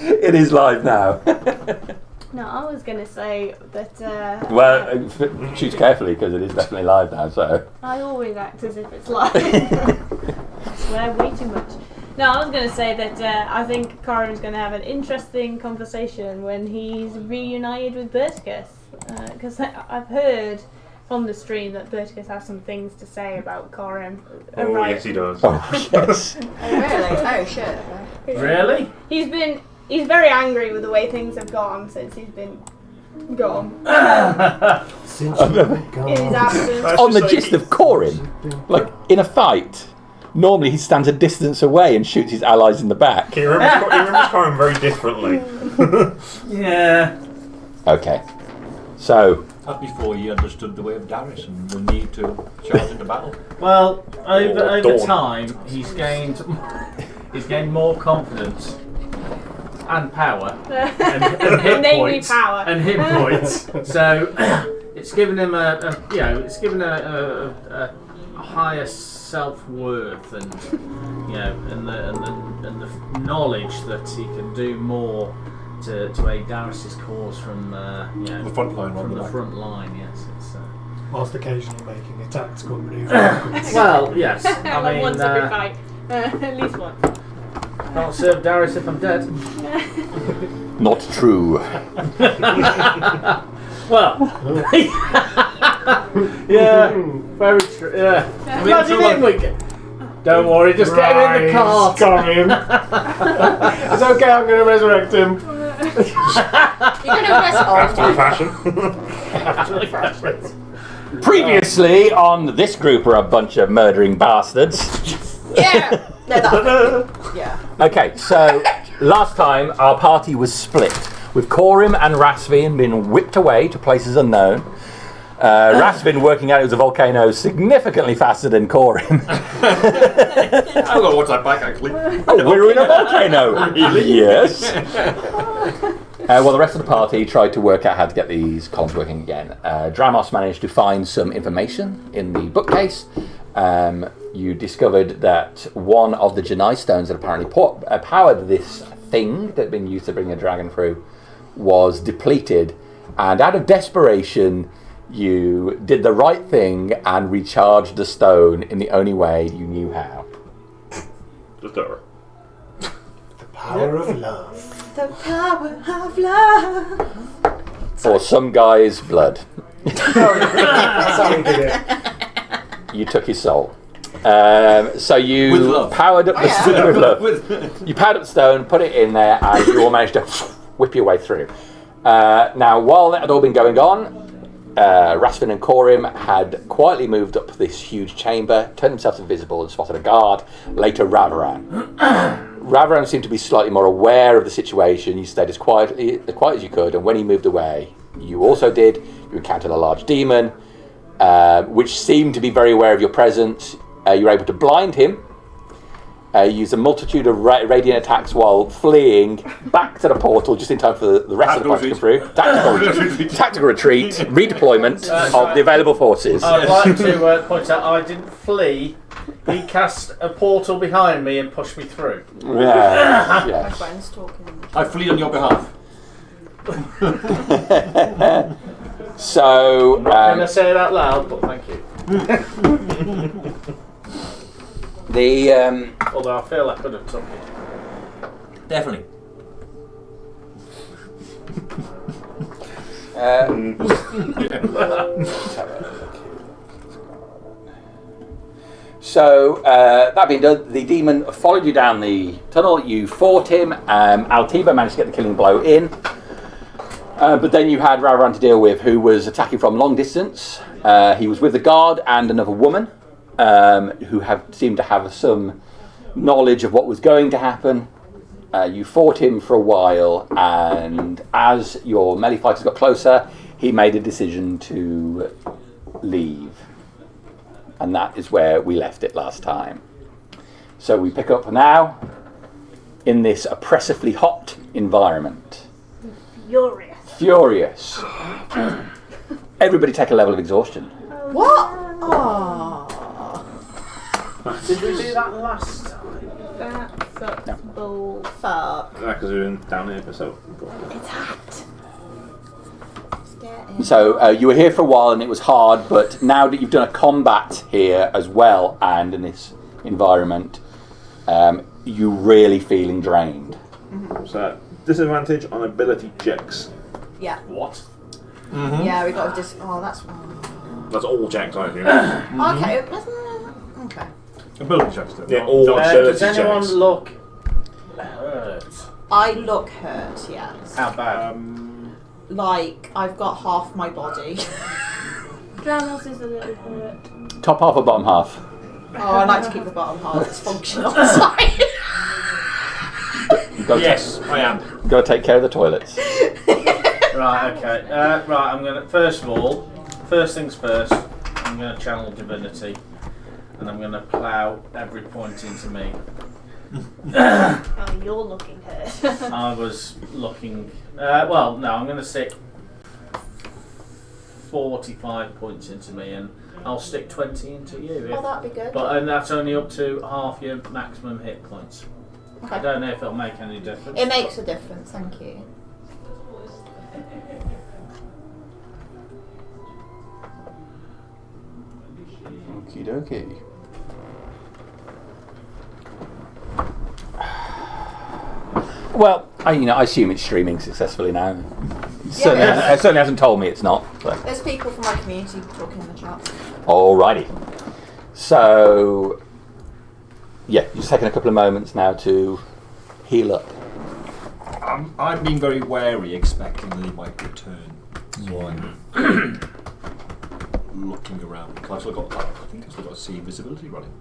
It is live now. No, I was going to say that... well, choose carefully because it is definitely live now, so... I always act as if it's live. I swear way too much. No, I was going to say that I think Corin's going to have an interesting conversation when he's reunited with Berticus. Because I've heard from the stream that Berticus has some things to say about Corin. Oh, yes he does. Oh, yes. Oh, really? Oh, shit. Really? He's very angry with the way things have gone since he's been gone. Since you've been gone. In his absence. On the gist of Corin, like, in a fight, normally he stands a distance away and shoots his allies in the back. He remembers Corin very differently. Yeah. Okay. So... That's before he understood the way of Darius and the need to charge into battle. Well, over Dawn. time, he's gained more confidence and power and hit Namely points power. and hit points. So it's given him a higher self-worth and and the knowledge that he can do more to aid Darius's cause from The front line, from the back. front line. Yes, it's. Whilst occasionally making a tactical manoeuvre. Well, yes. I Like mean, once every fight. At least once. Can't serve Darius if I'm dead. Not true. Well, yeah, very true. Yeah, imagine him. Don't worry, just get him in the cart. Got him. It's okay, I'm going to resurrect him. You're going to rest After the fashion. Previously on this group are a bunch of murdering bastards. Yeah. No, that. Yeah. Okay, so last time our party was split, with Corim and Rasvin being whipped away to places unknown. Rasvin working out it was a volcano significantly faster than Corim. I've got to watch that back actually. Oh, we're in a volcano! Yes! Well, the rest of the party tried to work out how to get these columns working again. Dramos managed to find some information in the bookcase. You discovered that one of the Janai stones that apparently powered this thing that had been used to bring a dragon through was depleted, and out of desperation you did the right thing and recharged the stone in the only way you knew how. Just over. The power of love. The power of love. For some guy's blood. That's how we did it. You took his soul. So you With love. powered up the yeah. stone with love. You powered up the stone, put it in there, and you all managed to whip your way through. Now, while that had all been going on, Rasvin and Corim had quietly moved up this huge chamber, turned themselves invisible, and spotted a guard. Later, Ravaran. Ravaran seemed to be slightly more aware of the situation. You stayed as quiet as you could, and when he moved away, you also did. You encountered a large demon, which seemed to be very aware of your presence. You were able to blind him. Use a multitude of radiant attacks while fleeing back to the portal just in time for the rest of the party to come through. Tactical retreat, redeployment of the available forces. I'd like to point out I didn't flee. He cast a portal behind me and pushed me through. Yeah, My yeah. friend's talking. I flee on your behalf. So, I'm not going to say it out loud, but thank you. Although I feel I could have took it. Definitely. So, that being done, the demon followed you down the tunnel. You fought him. Altiva managed to get the killing blow in. But then you had Ravaran to deal with, who was attacking from long distance. He was with the guard and another woman, who seemed to have some knowledge of what was going to happen. You fought him for a while, and as your melee fighters got closer, he made a decision to leave. And that is where we left it last time. So we pick up now in this oppressively hot environment. Furious. Everybody take a level of exhaustion. What? Oh. Did we do that last time? That sucks. No. Bull. Fuck. Because we've been down here for so. It's hot. Let's get in. So you were here for a while and it was hard, but now that you've done a combat here as well and in this environment, you're really feeling drained. So disadvantage on ability checks. Yeah. What? Yeah, we got to Oh, that's. That's all checks, I think. Okay. Okay. Ability checks, though. Yeah, all ability Does anyone checks. look hurt? I look hurt. Yes. How bad? Like I've got half my body. Dranos is a little hurt. Top half or bottom half? Oh, I like to keep the bottom half. It's functional. Sorry. You've got Yes, I am. You've got to take care of the toilets. Right, okay. Right, I'm going to, first things first, I'm going to channel divinity. And I'm going to plough every point into me. Oh, you're looking hurt. I was looking... I'm going to stick 45 points into me and I'll stick 20 into you. Oh, that'd be good. And that's only up to half your maximum hit points. I Okay. don't know if it'll make any difference. It makes a difference. Thank you. Okie dokie. Well, I assume it's streaming successfully now. It certainly hasn't told me it's not. So. There's people from my community talking in the chat. Alrighty. So, yeah, you're just taking a couple of moments now to heal up. I'm being very wary, expecting that he might return. So I'm looking around. Because I think I've still got to see invisibility running.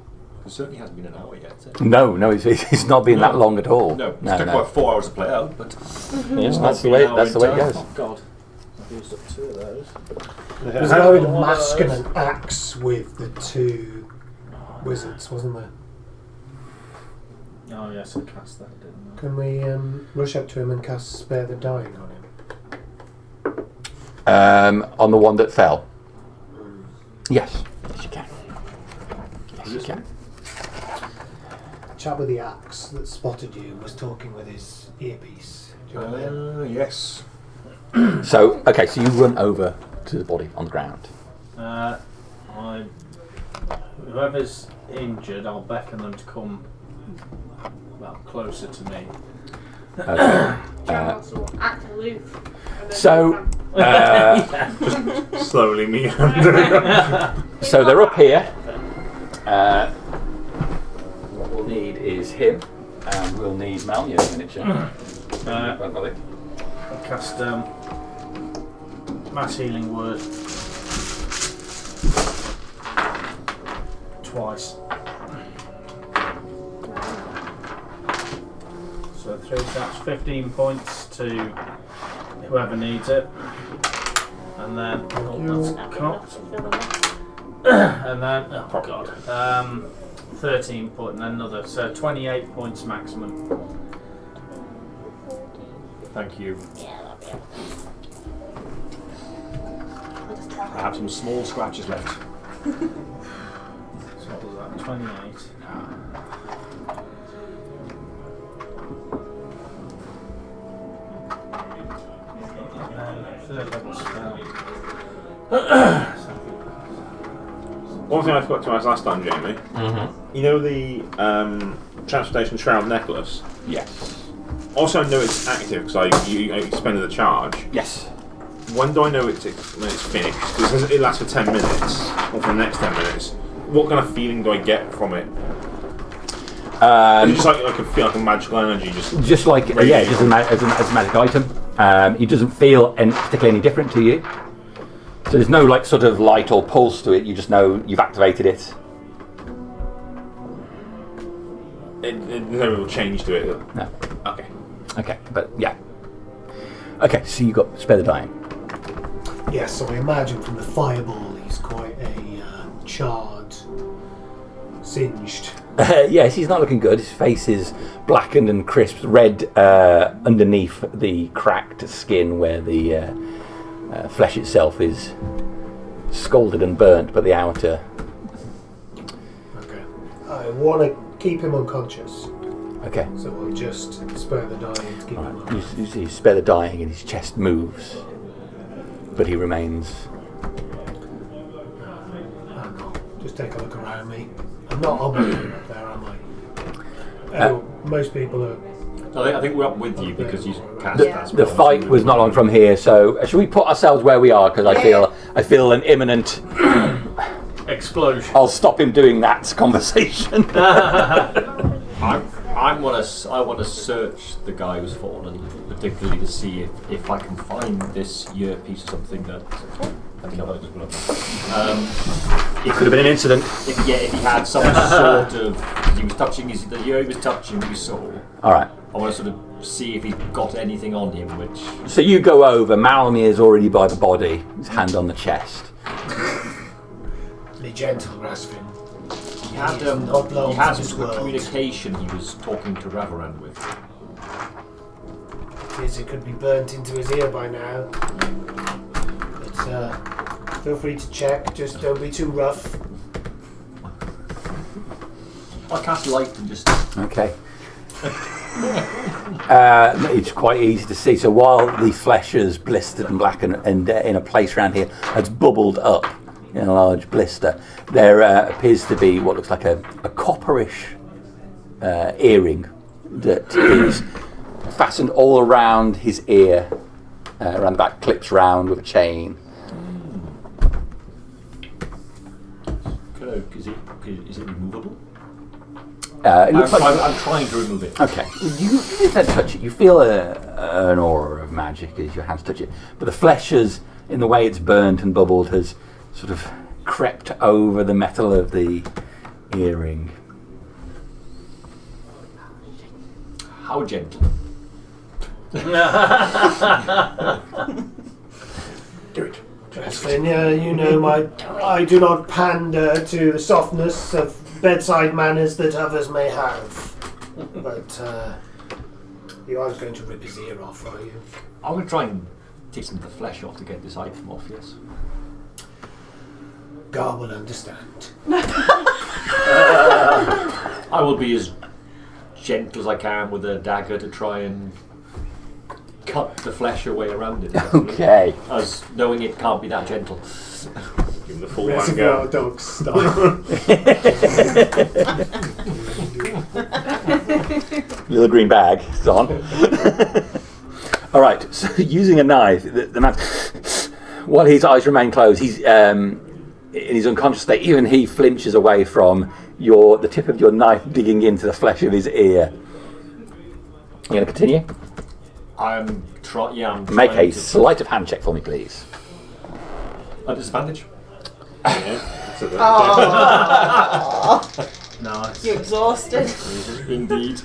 It certainly hasn't been an hour yet. Has it? No, it's not been that long at all. No, it's took about 4 hours to play out, but Yeah, that's the way it goes. Oh, God. I've used up 2 of those. There's a guy with a mask and an axe with the 2 wizards, wasn't there? Oh, yes, I cast that, didn't I? Can we rush up to him and cast Spare the Dying on him? On the one that fell? Yes. Yes, you can. Yes, you can. The chap with the axe that spotted you was talking with his earpiece. Do you remember him? yes. So you run over to the body on the ground. Whoever's injured, I'll beckon them to come closer to me. Okay. Dranos will act aloof. and then So, Slowly meander. so they're up here. What we'll need is him, and we'll need Malnio's miniature. I'll cast Mass Healing Word twice. So 3 that's 15 points to whoever needs it. And then that's cocked. And then 13 points and then another. So 28 points maximum. Thank you. Yeah, that'll be it. I'll just tell I have some small scratches left. So what was that? 28. Third level spell. One thing I forgot to ask last time, Jamie. Mm-hmm. You know the transportation shroud necklace? Yes. Also, I know it's active because you expended the charge. Yes. When do I know when it's finished? Because it lasts for 10 minutes, or for the next 10 minutes. What kind of feeling do I get from it? Is it just like I can feel like a magical energy just like just as a magic item. It doesn't feel particularly any different to you. So there's no sort of light or pulse to it. You just know you've activated it. There's no real change to it. No. Okay. Okay, but yeah. Okay, so you got Spare the Dying. Yes, so I imagine from the fireball he's quite a charred, singed. Yes, he's not looking good. His face is blackened and crisp, red underneath the cracked skin where the flesh itself is scalded and burnt, but the outer. Okay. I want to keep him unconscious. Okay. So we'll just spare the dying to keep him Right. alive. You spare the dying and his chest moves, but he remains. Just take a look around me. I'm not obligated up there, am I? Most people are. I think we're up with you because you cast Yeah. that The spell. fight was not long from here, so should we put ourselves where we are? Because I feel an imminent. Explosion. I'll stop him doing that conversation. I want to search the guy who's fallen, particularly to see if I can find this earpiece or something that. I don't know what it It could have been an incident. If he had some sort of, he was touching the ear he was touching, we saw. All right. I want to sort of see if he's got anything on him, which. So you go over. Malmir's already by the body. His hand on the chest. Be gentle, Rasvin. He had Not long he had for this some sort of world. communication he was talking to Ravaran with. It could be burnt into his ear by now. But feel free to check. Just don't be too rough. I'll cast light and just. Okay. It's quite easy to see. So while the flesh is blistered and blackened and in a place around here has bubbled up in a large blister, there appears to be what looks like a copperish earring that is fastened all around his ear, around the back, clips round with a chain. Is it removable? It looks like I'm trying to remove it. okay. You don't touch it. You feel an aura of magic as your hands touch it, but the flesh has, in the way it's burnt and bubbled, has sort of crept over the metal of the earring. How gentle? Do it. Rasvin, you know I do not pander to the softness of bedside manners that others may have. But you aren't going to rip his ear off, are you? I'm going to try and take some of the flesh off to get this item off, yes. God will understand. I will be as gentle as I can with a dagger to try and cut the flesh away around it. Okay. As knowing it can't be that gentle. Give him the full Reservoir wango. Dogs style. Little green bag. It's on. All right. So using a knife, the man, while his eyes remain closed, he's in his unconscious state. Even he flinches away from the tip of your knife digging into the flesh of his ear. You going to continue? I'm trying. Make a sleight of hand check for me, please. At disadvantage. Yeah. So Nice. You're exhausted. Indeed.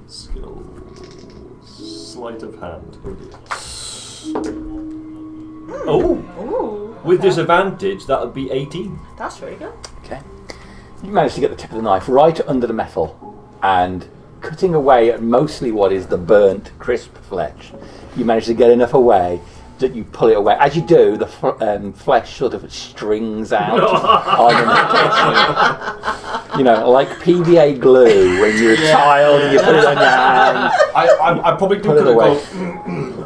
Skill. Sleight of hand. Oh dear. Ooh. With disadvantage, that would be 18. That's very good. Okay. You manage to get the tip of the knife right under the metal and cutting away at mostly what is the burnt, crisp flesh. You manage to get enough away that you pull it away. As you do, the flesh sort of strings out on the metal. You know, like PVA glue when you're a child and you put it on your hand. I probably do Put it could away. go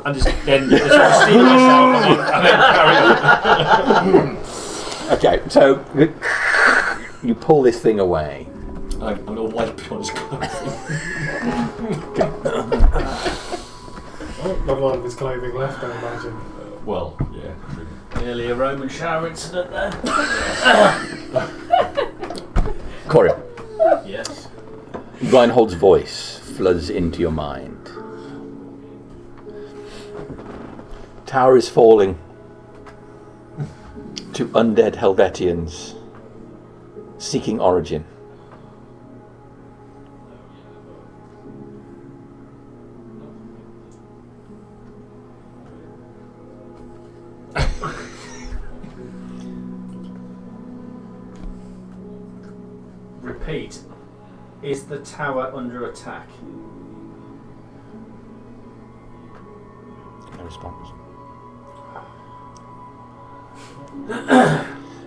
and just then just sort of steal myself and then carry on. Okay, so you pull this thing away. I'm going to wipe it on his clothes. Not a lot of his clothing left, I imagine. Well, yeah. Nearly a Roman shower incident there. Corian, Yes. Reinhold's voice floods into your mind. Tower is falling to undead Helvetians seeking origin. Repeat. Is the tower under attack? No response.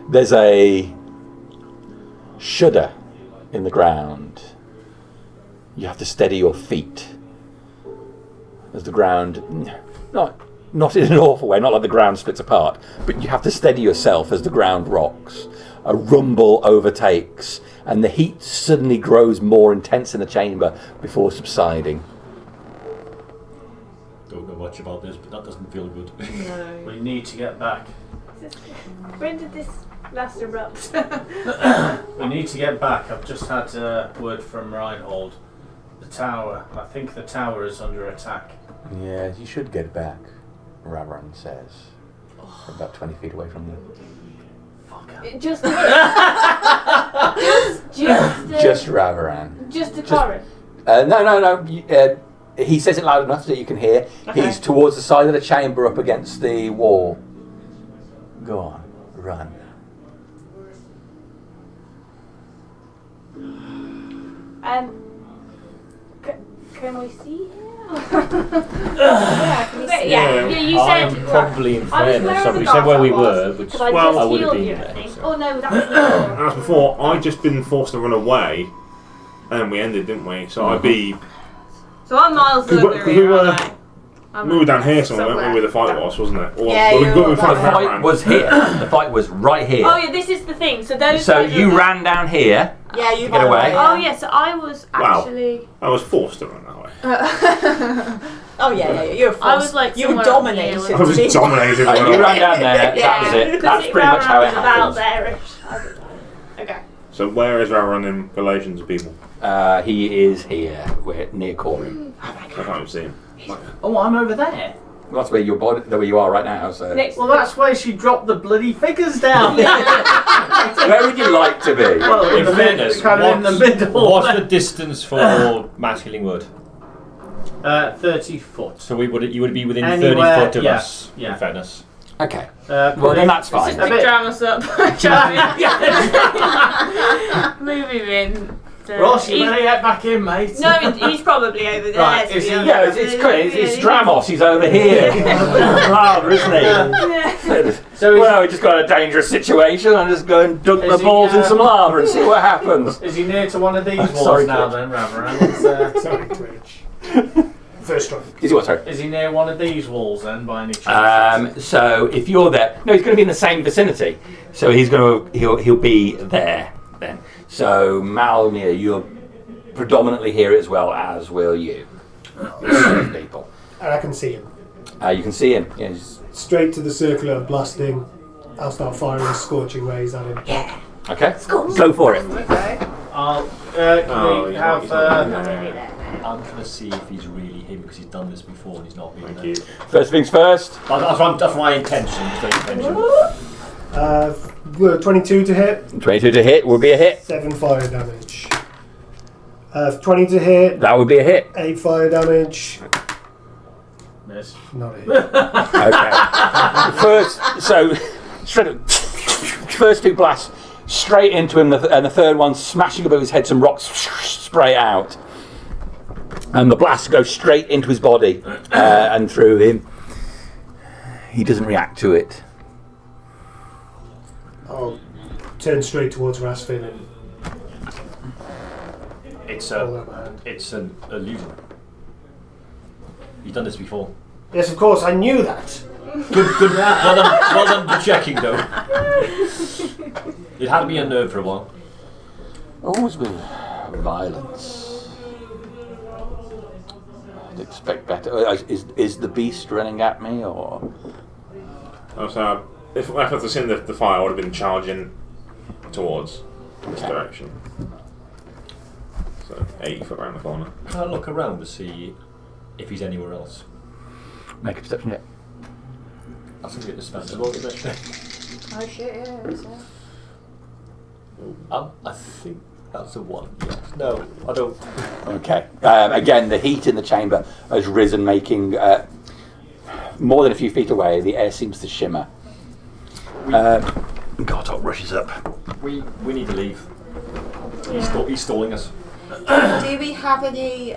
There's a shudder in the ground. You have to steady your feet as the ground, not in an awful way, not like the ground splits apart, but you have to steady yourself as the ground rocks. A rumble overtakes, and the heat suddenly grows more intense in the chamber before subsiding. Don't know much about this, but that doesn't feel good. No. We need to get back. When did this last erupt? We need to get back. I've just had word from Reinhold. The tower. I think the tower is under attack. Yeah, you should get back, Raran says. About 20 feet away from you. Just Ravaran. Just to Corin. No. He says it loud enough that you can hear. Okay. He's towards the side of the chamber up against the wall. Go on, run. Can we see him? Yeah, you I said. am probably in I was fairness. where So the we said where we guards were, was, which 'cause I well, just I would have healed been you, I there. think. So. Oh no, that was before. As before, I'd just been forced to run away, and we ended, didn't we? So I'd be. So I'm miles We over were- here. we were- aren't I? I'm We were down here somewhere, weren't we, where the fight was, wasn't it? Or, Yeah, well, you we were were back The there. fight was here. The fight was right here. Oh yeah, this is the thing. So those. So guys you are- ran down here. Yeah, you To get ran away. Oh yeah, so I was Wow. actually. I was forced to run that way. Oh yeah. You were forced. I was like you were somewhere dominated. up I was here. dominated. You ran down there. That was it. Because That's pretty much how it about happened. there. Okay. So where is Raran in relation to people? He is here. We're near Corin. I can't even see him. Oh, I'm over there. Well, that's where where you are right now. So Next. Well, that's where she dropped the bloody figures down. where would you like to be? Well, In fairness, kind of in the middle. what's the distance for mass healing word? 30 foot. So you would be within Anywhere, 30 foot of yeah, us. yeah. In fairness. Okay. Well, then that's fine. A bit- Dram us up. Move him in. Ross, you He's- better get back in, mate. No, he's probably over there. Right, to is be he- honest. Yeah, it's Dramos. He's over here. Louder, isn't he? Yeah. So is, Well, we just got a dangerous situation. I'm just going to dunk Is my he, balls in some lava and see what happens. is he near to one of these walls Sorry, now Twitch. then, Ravaran? Sorry, Twitch. First try. Is he what, sorry? Is he near one of these walls then, by any chance? So if you're there, no, he's going to be in the same vicinity. So he'll be there then. So Malmir, you'll predominantly hear it as well, as will you. People. And I can see him. You can see him. Yeah, he's- Straight to the circle of blasting. I'll start firing scorching rays at him. okay. Go for it. Okay. Can Oh, we he's have... not there. I'm going to see if he's really him because he's done this before and he's not been Thank there. you. First things first. That's my intention. Uh, 22 to hit, 22 to hit would be a hit. 7 fire damage. 20 to hit, That would be a hit. 8 fire damage. Miss. Not a hit. Okay. First two blasts straight into him, and the third one smashing above his head. Some rocks spray out, and the blast goes straight into his body and through him. He doesn't react to it. I'll turn straight towards Rasfin and It's hold up my hand. It's an illusion. You've done this before. Yes, of course, I knew that. Good. Well done for checking, though. It had me on nerve for a while. Always with violence. I'd expect better. Is the beast running at me, or? So if I had seen the fire, I would have been charging towards this Okay. direction. So 80 foot around the corner. Can I look around to see if he's anywhere else? Make a perception check. That's a bit dispensable, isn't it? Oh shit, yeah. I think that's a 1. Yes. No, I don't. Okay. Again, the heat in the chamber has risen, making more than a few feet away. The air seems to shimmer. Gartok rushes up. We need to leave. He's stalling us. Do we have any?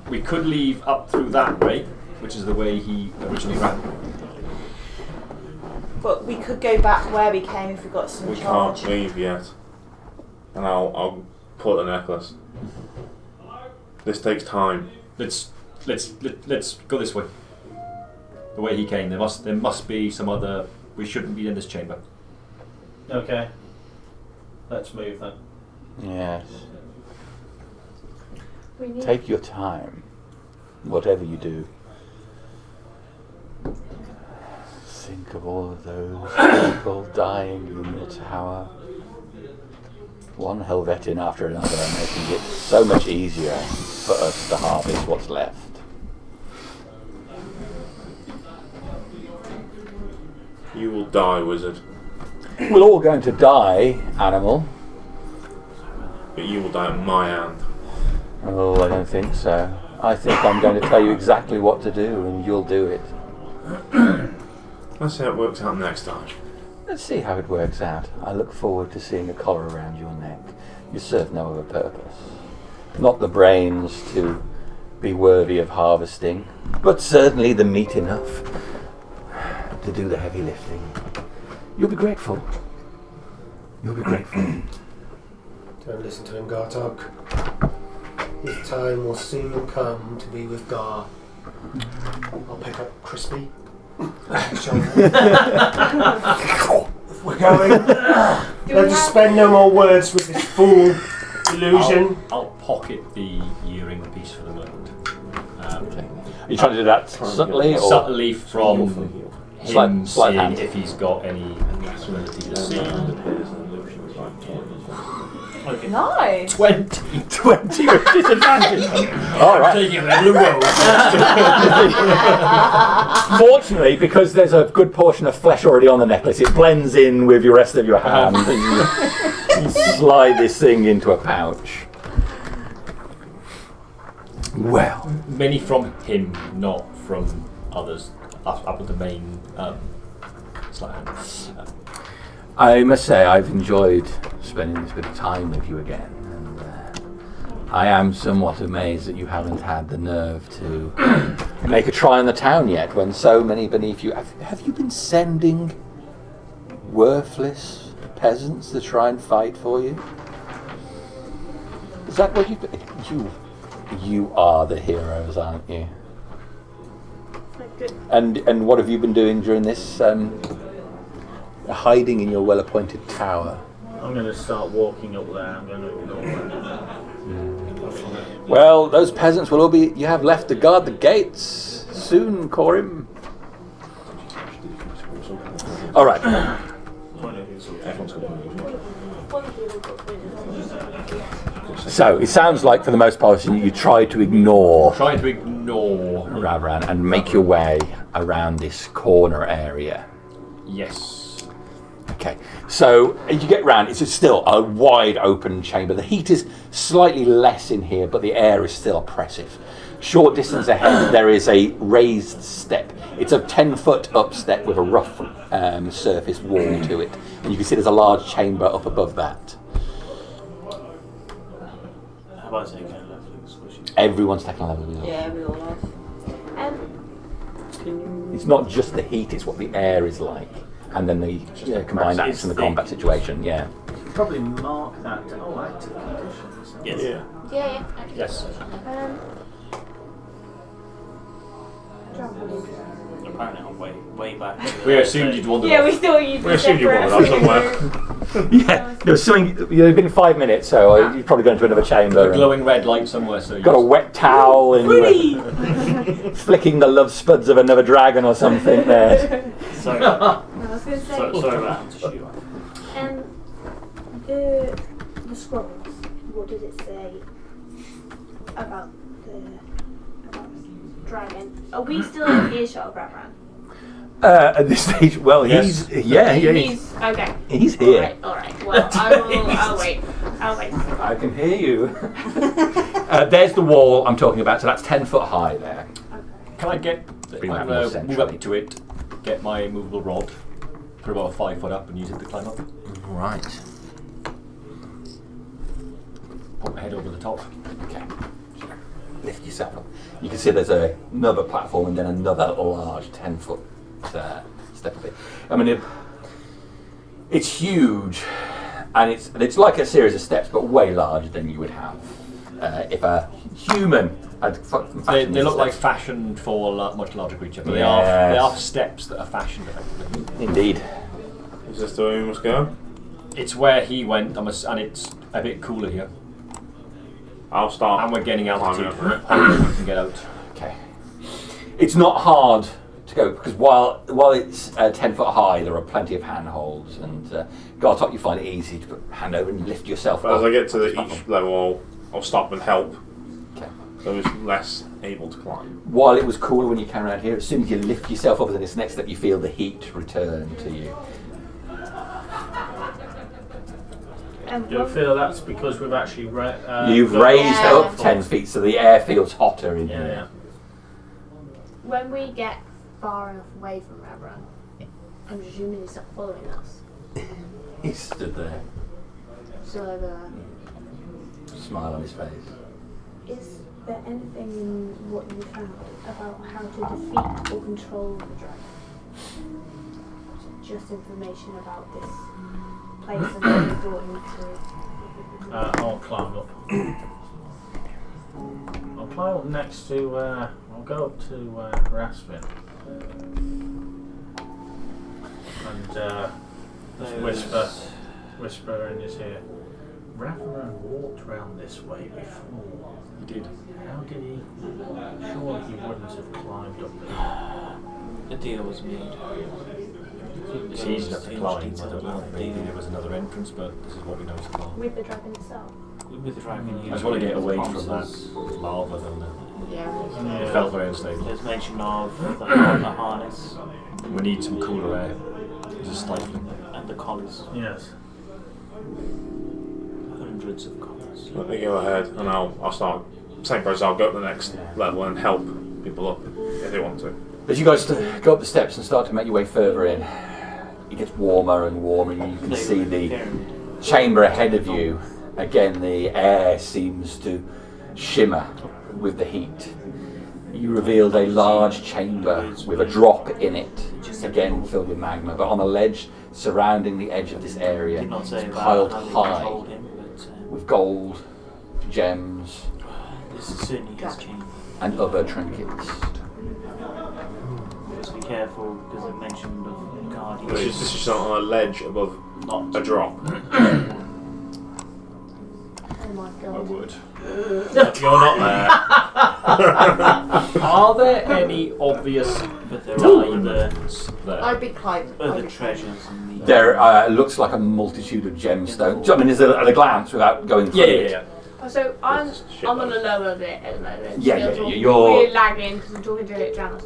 We could leave up through that way, which is the way he originally ran. But we could go back where we came if we got some We charge. can't leave yet. And I'll pull at the necklace. This takes time. Let's go this way. The way he came, there must be some other. We shouldn't be in this chamber. Okay. Let's move then. Yes. We need Take your time, whatever you do. Think of all of those people dying in the tower. One Helvetin after another, making it so much easier for us to harvest what's left. You will die, wizard. We're all going to die, animal. But you will die at my hand. Oh, I don't think so. I think I'm going to tell you exactly what to do, and you'll do it. Let's see how it works out next time. Let's see how it works out. I look forward to seeing a collar around your neck. You serve no other purpose. Not the brains to be worthy of harvesting, but certainly the meat enough to do the heavy lifting. You'll be grateful. You'll be grateful. Don't listen to him, Gartok. His time will soon come to be with Gar. I'll pick up Crispy. If we're going, let's just spend no more words with this fool illusion. I'll pocket the earring piece for the moment. Okay. Are you trying to do that subtly, or Subtly from him, Sleight seeing hand. if he's got any ability to see. Okay. Nice. 20. 20 with disadvantage? Alright. Taking a level of roll. Fortunately, because there's a good portion of flesh already on the necklace, it blends in with the rest of your hand, and you slide this thing into a pouch. Well, Many from him, not from others. Up with the main sleight hand. I must say I've enjoyed spending this bit of time with you again, and I am somewhat amazed that you haven't had the nerve to make a try on the town yet, when so many beneath you... Have you been sending worthless peasants to try and fight for you? Is that what you've been... You are the heroes, aren't you? Good. And what have you been doing during this, hiding in your well-appointed tower? I'm going to start walking up there. I'm going to ignore it. Well, those peasants will all be... You have left to guard the gates soon, Corim. All right. So, it sounds like, for the most part, you try to ignore Trying to ignore. Ravran and make your way around this corner area. Yes. Okay, so as you get round, it's still a wide open chamber. The heat is slightly less in here, but the air is still oppressive. Short distance ahead, there is a raised step. It's a 10-foot up step with a rough surface wall to it. And you can see there's a large chamber up above that. How about taking a level of squishy? Everyone's taking a level of the Yeah, we all have. It's not just the heat, it's what the air is like. And then the combined It's action and the thick. combat situation, yeah. Probably mark that. Oh, active conditions. Yes. Yeah. Yes. Apparently, I'm way back. We assumed you'd wander Yeah, off. we thought you'd We assumed you wanted up somewhere. Yeah, there was something. It's been 5 minutes, so you've probably gone to another chamber. A and glowing red light somewhere, so got a wet towel and you were flicking the love spuds of another dragon or something there. Sorry. I was going to say, Sorry about having to shoot. the scrolls, what did it say about the dragon? Are we still in earshot of Ravran? At this stage, well, Yes. he's Okay. he's here. All right. Well, I'll wait. I can hear you. There's the wall I'm talking about. So that's 10 foot high there. Can I get... Bring I'm that more going to move centrally. up to it, get my movable rod, put about 5 foot up and use it to climb up. Right. Put my head over the top. Okay. Lift yourself up. You can see there's another platform and then another large 10-foot step of it. I mean, it's huge, and it's like a series of steps, but way larger than you would have if a human had They look like fashioned for a much larger creature, but they are steps that are fashioned effectively. Indeed. Is this the way we must go? It's where he went, and it's a bit cooler here. I'll start. And we're getting altitude. climbing up. Hopefully we can get out. Okay. It's not hard to go because while it's 10 foot high, there are plenty of handholds, and go top you find it easy to put a hand over and lift yourself But up. as I get to each level, I'll stop and help Okay. those less able to climb. While it was cooler when you came around here, as soon as you lift yourself up, then this next step you feel the heat return to you. Do you feel that's because we've actually You've raised up 10 feet, so the air feels hotter in Yeah, here. yeah. When we get far enough away from everyone, I'm presuming he's not following us. He stood there, So, smile on his face. is there anything in what you found about how to defeat or control the dragon? Just information about this place and how you brought him through. I'll climb up. I'll climb up next to. I'll go up to Raspin and just whisper in his ear. Ravnaran walked round this way before. He did. How did he? Surely he wouldn't have climbed up here. The deal was made. It's easy enough to climb. I don't know. Maybe there was another entrance, but this is what we know so far. With the dragon itself. With the dragon, I just want to get away from that lava, though. Yeah. It felt very unstable. There's mention of the harness We need some cooler air. This is stifling. and the collars. Yes. Hundreds of collars. Let me go ahead, and I'll start. Same process. I'll go up the next level and help people up if they want to. As you guys go up the steps and start to make your way further in, it gets warmer and warmer, and you can see the chamber ahead of you. Again, the air seems to shimmer with the heat. You revealed a large chamber with a drop in it, again filled with magma, but on a ledge surrounding the edge of this area, Did not it's say about piled how they high controlled him, but with gold, gems, this is certainly his chamber. and other trinkets. Just be careful because it mentioned of guardians. This is just on a ledge above Not a drop. Oh my I god. would. You're not there. Are there any obvious but there are the diamonds there? I'd be climbing. other treasures and the There looks like a multitude of gemstones. I mean, is at a glance without going through it. Yeah. So I'm Shit on load. a lower bit at the moment. Yeah, Still yeah, talking- you're- We're lagging because I'm talking to Janos,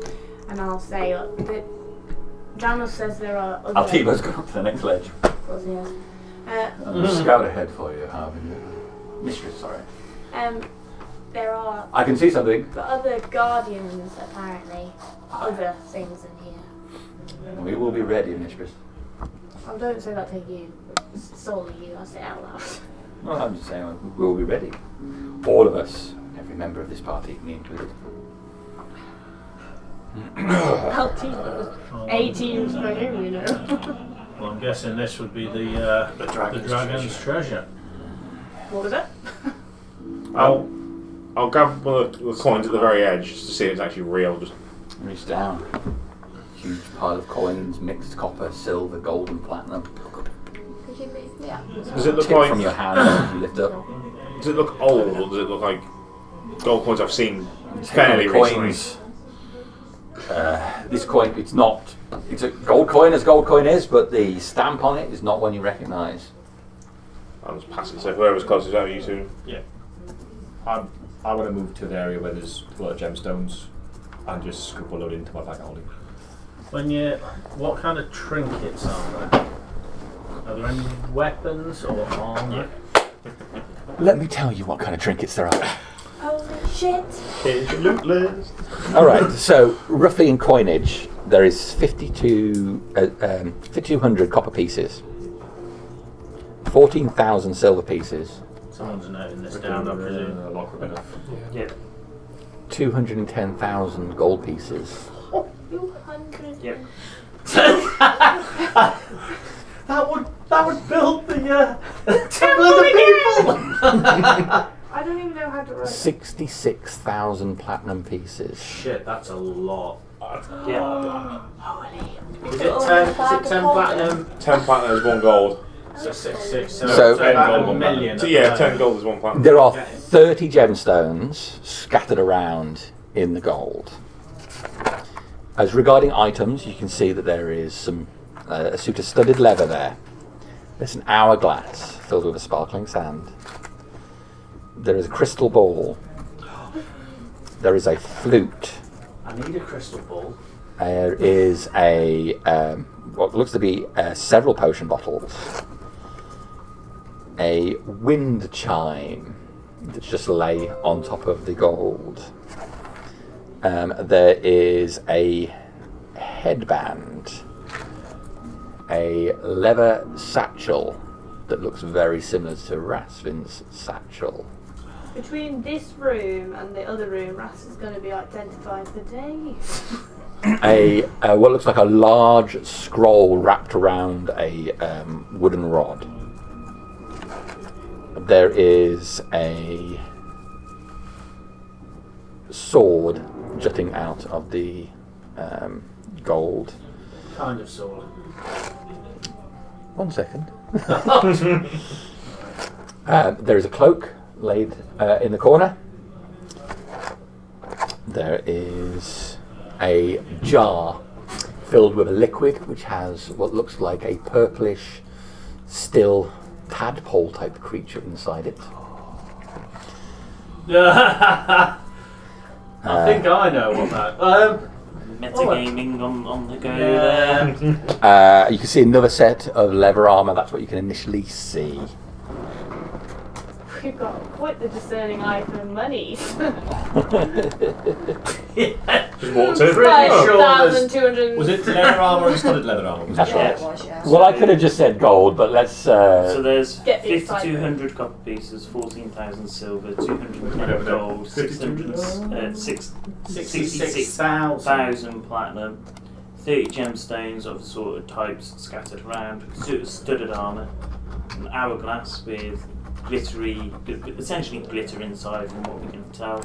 and I'll say that Janos says there are other. Altiba's gone up to the next ledge. Yes. Scout ahead for you, Harvey. Mistress, sorry. There are I can see something. other guardians apparently. Other things in here. We will be ready, Mistress. I don't say that to you, solely you. I say it out loud. Well, I'm just saying we will be ready. All of us, every member of this party, me included. Altiba. 18 for him, you know. Well, I'm guessing this would be the dragon's treasure. What was it? I'll grab one of the coins at the very edge just to see if it's actually real. Just Reach down. Huge pile of coins, mixed copper, silver, gold, and platinum. Could you move me up? does it look Tip like? from your hand as you lift up. Does it look old, or does it look like gold coins I've seen fairly recently? Coins. This coin, it's not. It's a gold coin as gold coin is, but the stamp on it is not one you recognise. I'll just pass it. So whoever's closest out, you two. Yeah. I want to move to an area where there's a lot of gemstones and just scoop a load into my bag holding. What kind of trinkets are there? Are there any weapons or armor? Let me tell you what kind of trinkets there are. Holy shit! Here's your loot list. Alright, so roughly in coinage, there is 5,200 copper pieces, 14,000 silver pieces, Someone's noting this down, I presume. Lock quick enough. yeah. 210,000 gold pieces, 200. Yep. That would build the Temple of the People! I don't even know how to write. 66,000 platinum pieces. Shit, that's a lot. Yeah. Is it 10 platinum? 10 platinum is 1 gold. So 6. So- 10 gold, gold, 1 a million. So yeah, 10 gold is 1 platinum. There are 30 gemstones scattered around in the gold. As regarding items, you can see that there is some a suit of studded leather there. There's an hourglass filled with a sparkling sand. There is a crystal ball. There is a flute. I need a crystal ball. There is a what looks to be several potion bottles. A wind chime that's just lay on top of the gold. There is a headband, a leather satchel that looks very similar to Rasvin's satchel. Between this room and the other room, Ras is going to be identified for days. A what looks like a large scroll wrapped around a wooden rod. There is a sword jutting out of the gold. Kind of sword. 1 second. There is a cloak laid in the corner. There is a jar filled with a liquid which has what looks like a purplish, still tadpole type creature inside it. I think I know what that. Metagaming on the go Yeah. there. You can see another set of leather armour. That's what you can initially see. We've got quite the discerning eye for money. Just walked in. Pretty sure there's- 5,200. Was it leather armour or studded leather armour? That's Yeah, right. it was, yeah. Well, I could have just said gold, but let's. So there's Get the excitement. 5,200 copper pieces, 14,000 silver, 210 gold, 66,000 66,000. platinum, 30 gemstones of assorted types scattered around, studded armour, an hourglass with glittery, essentially glitter inside from what we can tell,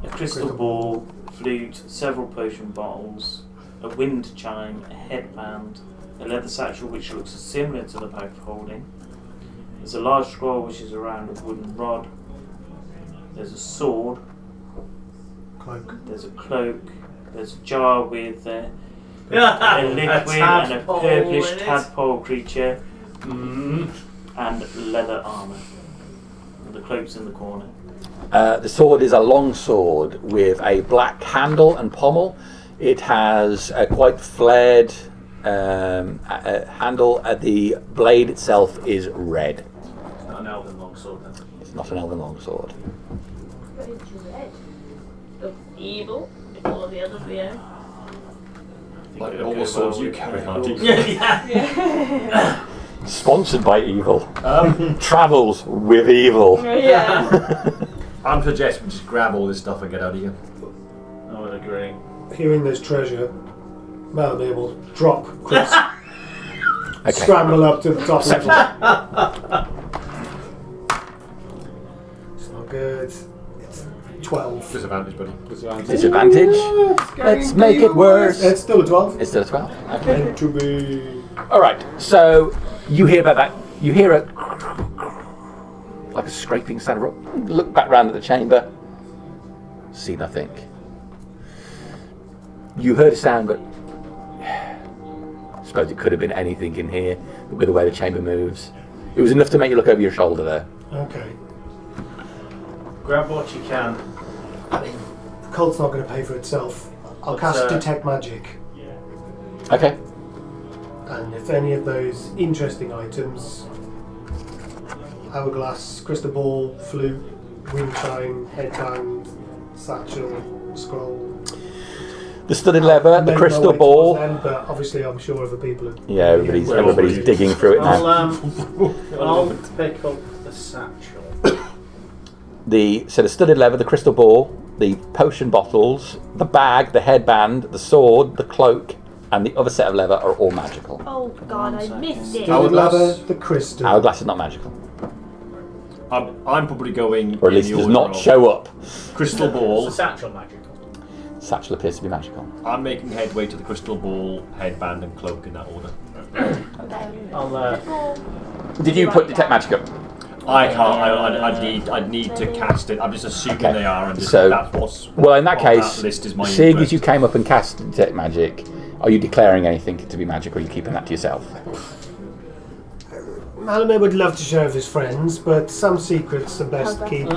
a crystal ball, flute, several potion bottles, a wind chime, a headband, a leather satchel which looks similar to the bag of holding. There's a large scroll which is around a wooden rod. There's a sword. Cloak. There's a cloak. There's a jar with a liquid and a tadpole purplish in it. tadpole creature and leather armour. And the cloak's in the corner. The sword is a long sword with a black handle and pommel. It has a quite flared handle. The blade itself is red. It's not an elven longsword then. It's not an elven longsword. What is red? Of evil? All the others we own. Like it'll all go the swords well you with carry, gold. aren't you? Yeah. Sponsored by evil. Travels with evil. Yeah. I'm suggesting we just grab all this stuff and get out of here. I would agree. Hearing there's treasure, Melanie will drop Chris, Okay. scramble up to the top level. It's not good. It's 12. Disadvantage, buddy. Disadvantage. Let's make it worse. It's still a 12. It's still a 12. Okay. Meant to be. All right. So you hear about that. You hear a like a scraping sound. Look back round at the chamber. See nothing. You heard a sound, but I suppose it could have been anything in here with the way the chamber moves. It was enough to make you look over your shoulder there. Okay. Grab what you can. I mean, the cult's not going to pay for itself. I'll What's, cast Detect Magic. Okay. And if any of those interesting items, hourglass, crystal ball, flute, wind chime, headband, satchel, scroll. The studded leather, the May know crystal which ball. was them, but obviously I'm sure other people are. Yeah, everybody's digging through it now. I'll pick up the satchel. The studded leather, the crystal ball, the potion bottles, the bag, the headband, the sword, the cloak, and the other set of leather are all magical. Oh god, I missed it. Hourglass. Leather, the crystal. Hourglass is not magical, I'm probably going. or at least in it does the not order of show up. Crystal It's ball. a satchel magical. Satchel appears to be magical. I'm making headway to the crystal ball, headband, and cloak in that order. I'll Did you put detect magic up? I can't. I'd need to cast it. I'm just assuming Okay. they are, and just So, that's what's. Well, in that on case, that list is my seeing as interest. you came up and cast detect magic, are you declaring anything to be magic, or are you keeping that to yourself? Malamé would love to share with his friends, but some secrets are best kept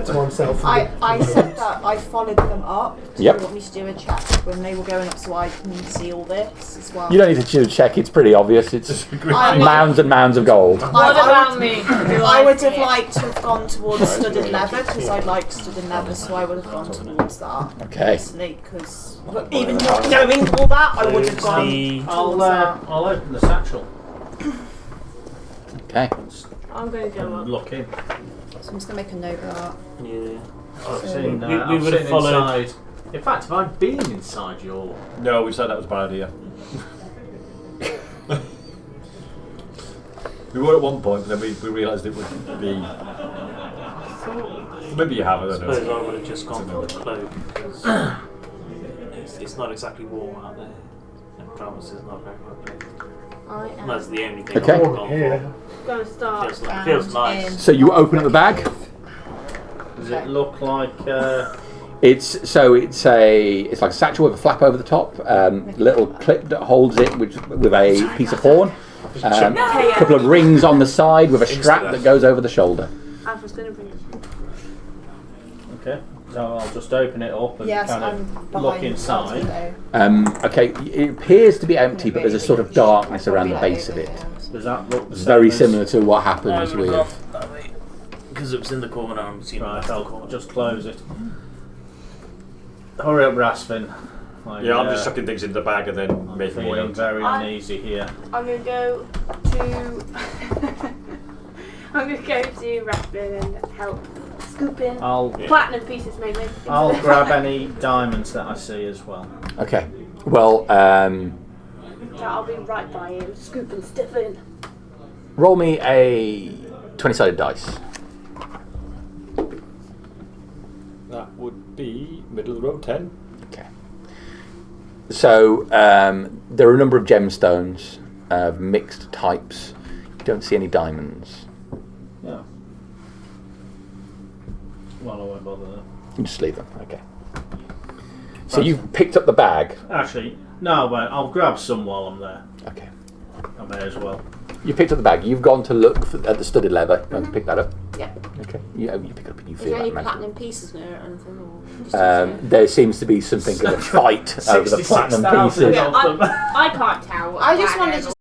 to oneself. I said that I followed them up. Do Yep. you want me to do a check when they were going up so I can see all this as well? You don't need to do a check. It's pretty obvious. It's I- mounds and mounds of gold. What about me? I would have liked to have gone towards studded leather because I like studded leather, so I would have gone towards that. Okay. Personally, because even not knowing all that, I would have gone towards that. I'll open the satchel. Okay. I'm going to go up. Look in. So I'm just going to make a note of that. Yeah. I've seen, We I've would have seen followed- inside. In fact, have I been inside your? No, we said that was a bad idea. We were at one point, but then we realised it would be. Maybe you have, I I don't suppose know. I would have just gone for the cloak because it's not exactly warm out there, and Krampus is not very well placed. I am That's the only thing Okay. I've gone Here. going to start. feels nice. So you open up the bag. Does it look like? It's like a satchel with a flap over the top, little clip that holds it with a piece of horn, a couple of rings on the side with a strap that goes over the shoulder. I was going to bring it. Okay. So I'll just open it up and Yes, kind I'm of behind look inside. Okay, it appears to be empty, but there's a sort of darkness around the base of it. Does that look the It's same very as- similar to what happens with. Because it was in the corner. I'm assuming Right, that's the I'll corner. just close it. Hurry up, Raspin. Yeah, I'm just chucking things into the bag and then I'm making my feeling own. very uneasy here. I'm going to go to. I'm going to go to Raspin and help scoop in platinum pieces mainly. into I'll the grab bag. any diamonds that I see as well. Okay, well, So I'll be right by him, scooping stuff in. roll me a 20-sided dice. That would be middle of the road 10. Okay. So there are a number of gemstones of mixed types. You don't see any diamonds. Yeah. Well, I won't bother then. You just leave them. Okay. So you've picked up the bag. Actually, no, I won't. I'll grab some while I'm there. Okay. I may as well. You picked up the bag. You've gone to look at the studded leather. You want to pick that up? Yep. Okay. You pick it up and you Is feel there any that magic. platinum pieces in it or anything? Or There seems to be something of a fight over the platinum 66,000 pieces. of them. I can't tell. I just wanted to.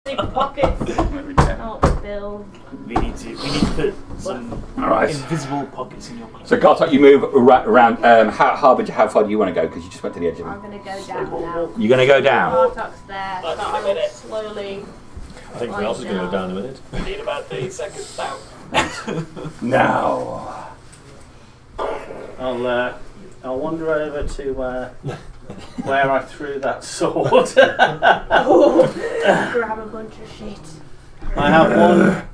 Pockets. Oh, Bill. We need to put some Alright. invisible pockets in your clothes. So, Gartok, you move around. How far do you want to go? Because you just went to the edge of I'm it. going to go down now. You're going to go down. Bartok's there, so I will slowly. I think everyone else is going to go down in a minute. Need about 30 seconds now. Now. I'll wander over to where I threw that sword. Grab a bunch of shit. I have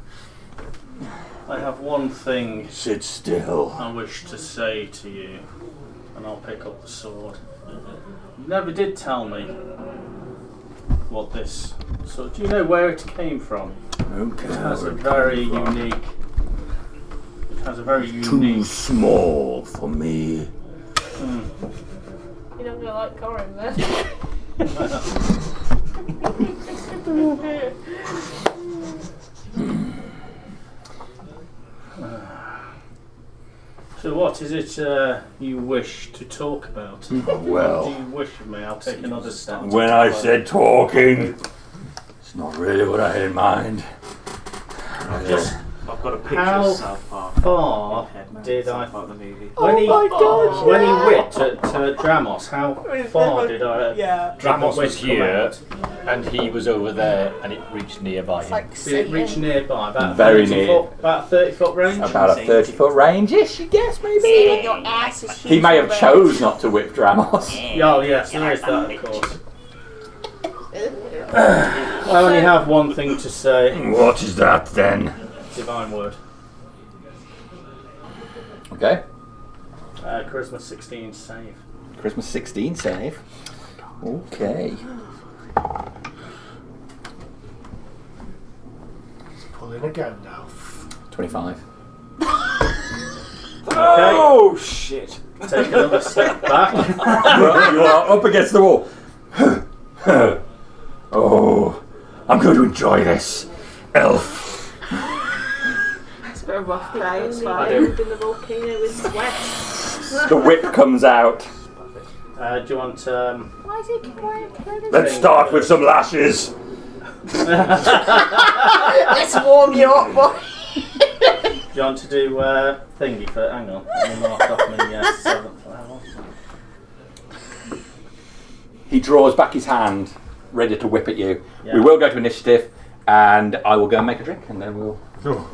one thing Sit still. I wish to say to you, and I'll pick up the sword. You never did tell me what this sword. Do you know where it came from? Okay. It has a very unique. It has a very Too unique. small for me. You're not gonna like Corin then. So what is it you wish to talk about? What Well, do you wish of me? I'll take another step. when I said talking, it's not really what I had in mind. I've got a picture How of South Park. far in my head, did South I- Park the movie. When he God, when he whipped at Dramos, how far did I? Yeah. Dramos whip was come here, out? and he was over there, and it reached nearby. It's like Did it reach Satan. nearby? About Very 30 near. foot, about 30-foot range. About a 30-foot range-ish, you guess, Satan, maybe? your ass is huge. He may have already. chose not to whip Dramos. Oh yes, there is that, of course. I only have one thing to say. What is that, then? Divine word. Okay. Charisma 16 save. Christmas 16 save. Okay. Pulling a Gandalf. 25. Oh shit! Take another step back. You are up against the wall. Oh, I'm going to enjoy this. Elf. It's a bit of a rough day. It's Only fine. buried in the volcano with sweat. The whip comes out. Do you want? Why is he quiet? Let's start with some lashes. Let's warm you up, boy. Do you want to do thingy for? Hang on, let me mark off my 7th level. He draws back his hand, ready to whip at you. Yeah. We will go to initiative, and I will go and make a drink, and then we'll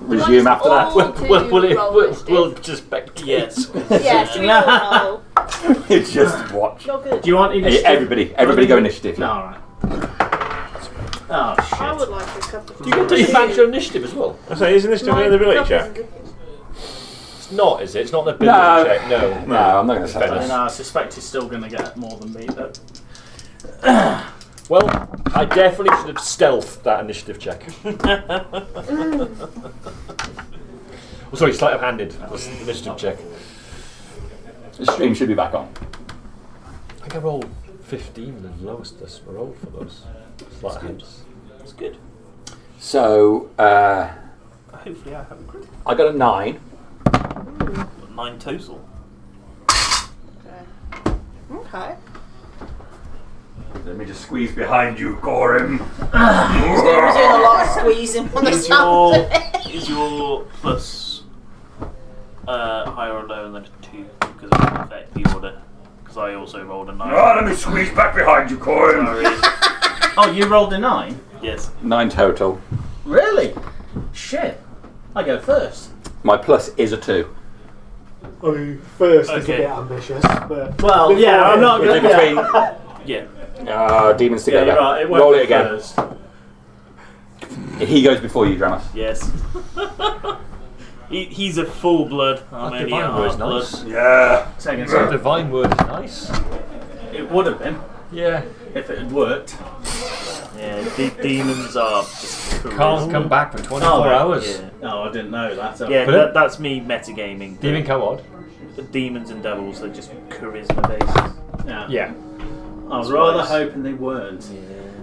resume after that. We'll just back. Yes. Yes, we all know. It's just watch. Not good. Do you want initiative? Everybody go initiative. No, alright. Oh shit. I would like a cup of You get to advance your initiative as well. I say, isn't this doing an ability check? It's not, is it? It's not an ability No. check. No. No, I'm not going to say Fair that. enough. No, I suspect he's still going to get more than me. Though. Well, I definitely should have stealthed that initiative check. Oh, sorry, sleight of handed was the initiative check. The stream should be back on. I think I rolled 15, the lowest I rolled for those sleight of hands. It's good. So, Hopefully I have a crit. I got a 9. 9 total. Okay. Let me just squeeze behind you, Corim. He's going to be doing a lot of squeezing on the Is sound. your plus higher or lower than a 2 because it will affect the order? Because I also rolled a 9. Let me squeeze back behind you, Corim. Sorry. Oh, you rolled a 9? Yes. 9 total. Really? Shit. I go first. My plus is a 2. I mean, first is a Okay. bit ambitious, but Well, yeah, I'm not Is going it to. between demons Yeah, together? you're right. It won't Roll be it again. first. He goes before you, Dramas. Yes. He's a full blood. I'm That only divine a word is half blood. nice. Yeah. Second, That divine word is nice. it would have been Yeah. if it had worked. Yeah, demons are just Can't charisma. come back for 24 Oh, hours. Yeah, No, I didn't know that. So. yeah that's me metagaming. Demon coward. Demons and devils are just charisma based. Yeah. Yeah. I was That's rather nice. hoping they weren't.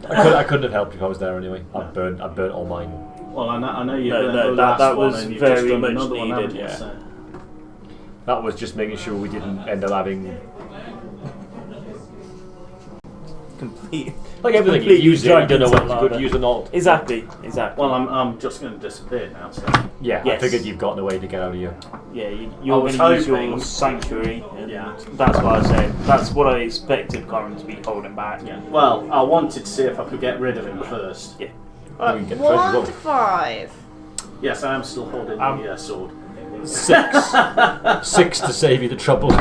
I couldn't have helped if I was there anyway. I burnt all mine. Well, I know you. No, burned no, the that- last that one was and you've very just done much another one, needed, haven't you? yeah. So. That was just making sure we didn't end up having Complete. like everything. You Completely use it, you don't know dragons whether and it's good to lava. use or not. Exactly. Well, I'm just going to disappear now. So. Yeah, I Yes. figured you've gotten a way to get out of here. Yeah, I you're was going to use hoping- your sanctuary. And Yeah. That's what I said. That's what I expected Corin to be holding back. Yeah. Well, I wanted to see if I could get rid of him first. Yeah. We can get treasure 1 as to well. 5. Yes, I am still holding the sword. 6. 6 to save you the trouble.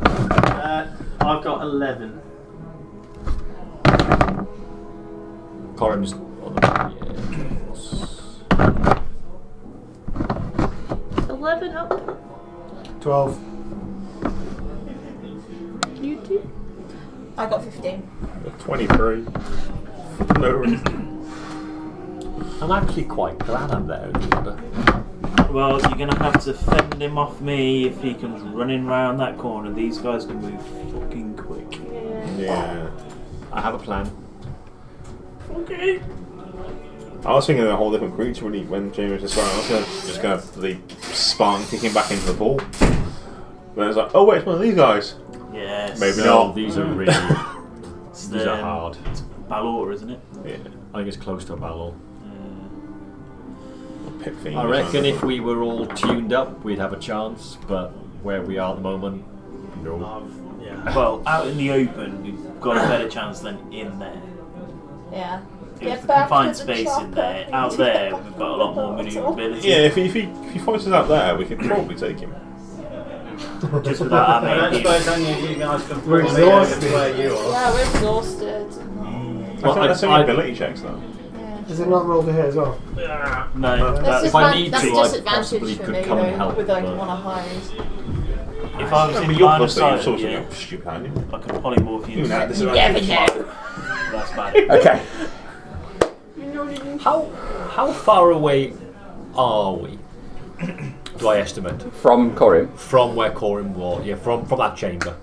I've got 11. Coram's. 11 up. 12. You do. I got 15. 23. No reason. I'm actually quite glad I'm there. Well, you're going to have to fend him off me if he comes running round that corner. These guys can move fucking quick. Yeah. I have a plan. Okay. I was thinking of a whole different creature when Jamie was describing. I was just going to Spartan kick him back into the pool. But I was like, oh wait, it's one of these guys. Yes. Maybe No, not. these are really. These are hard. It's Balor, isn't it? Yeah. I think it's close to a battle. Pit fiend. I reckon if we were all tuned up, we'd have a chance. But where we are at the moment, no. Yeah. Well, out in the open, we've got a better chance than in there. Yeah. There's the confined space in there. Out there, we've got a lot more maneuverability. Yeah, if he fights us out there, we could probably take him. Just without I don't having suppose any of you guys can We're follow me over exhausted. to where you are. Yeah, we're exhausted. I thought that's only ability checks though. Is it not rolled to hit as well? No, That's, If I need that's to, I possibly disadvantage for could me come and though, help, with like but- one of hires. if I was I in mean, you're line of plus sight, you're yeah, you're stupid, aren't you? I could polymorph you. Even that, this is That's bad. Okay. How far away are we? Do I estimate From Corim. from where Corin was? Yeah, from that chamber.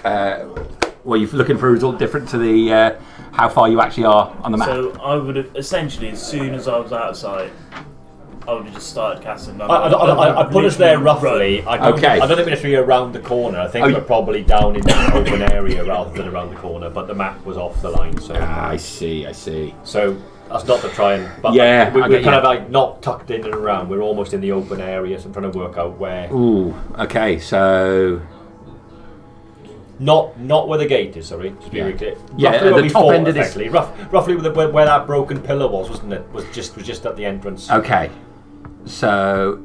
Well, you're looking for a result different to the how far you actually are on the map. So I would have essentially, as soon as I was outside, I would have just started casting. I put us there roughly. I don't, Okay. I don't think we're necessarily around the corner. I think Oh, we're probably down in the open area rather than around the corner. But the map was off the line, so I see. so that's not to try and. But Yeah, I we're get kind you. of like not tucked in and around. We're almost in the open area, so I'm trying to work out where. Ooh. Okay. So. Not where the gate is. Sorry, to be Yeah. very clear. Yeah, Roughly at where the we top fought, end of this- effectively. Roughly where that broken pillar was, wasn't it? Was just at the entrance. Okay. So.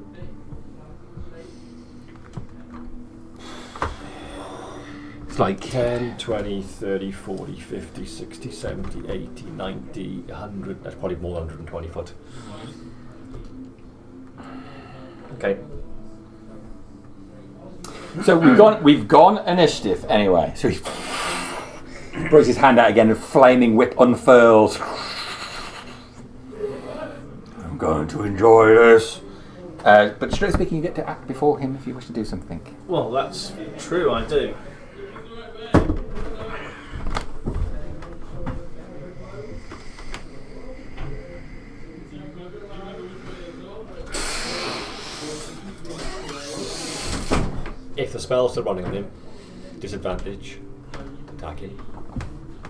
It's like 10, 20, 30, 40, 50, 60, 70, 80, 90, 100. That's probably more than 120 foot. Okay. So we've gone initiative anyway. So he brings his hand out again and flaming whip unfurls. I'm going to enjoy this. But straight speaking, you get to act before him if you wish to do something. Well, that's true, I do. If the spell's still running on him, disadvantage, attack him.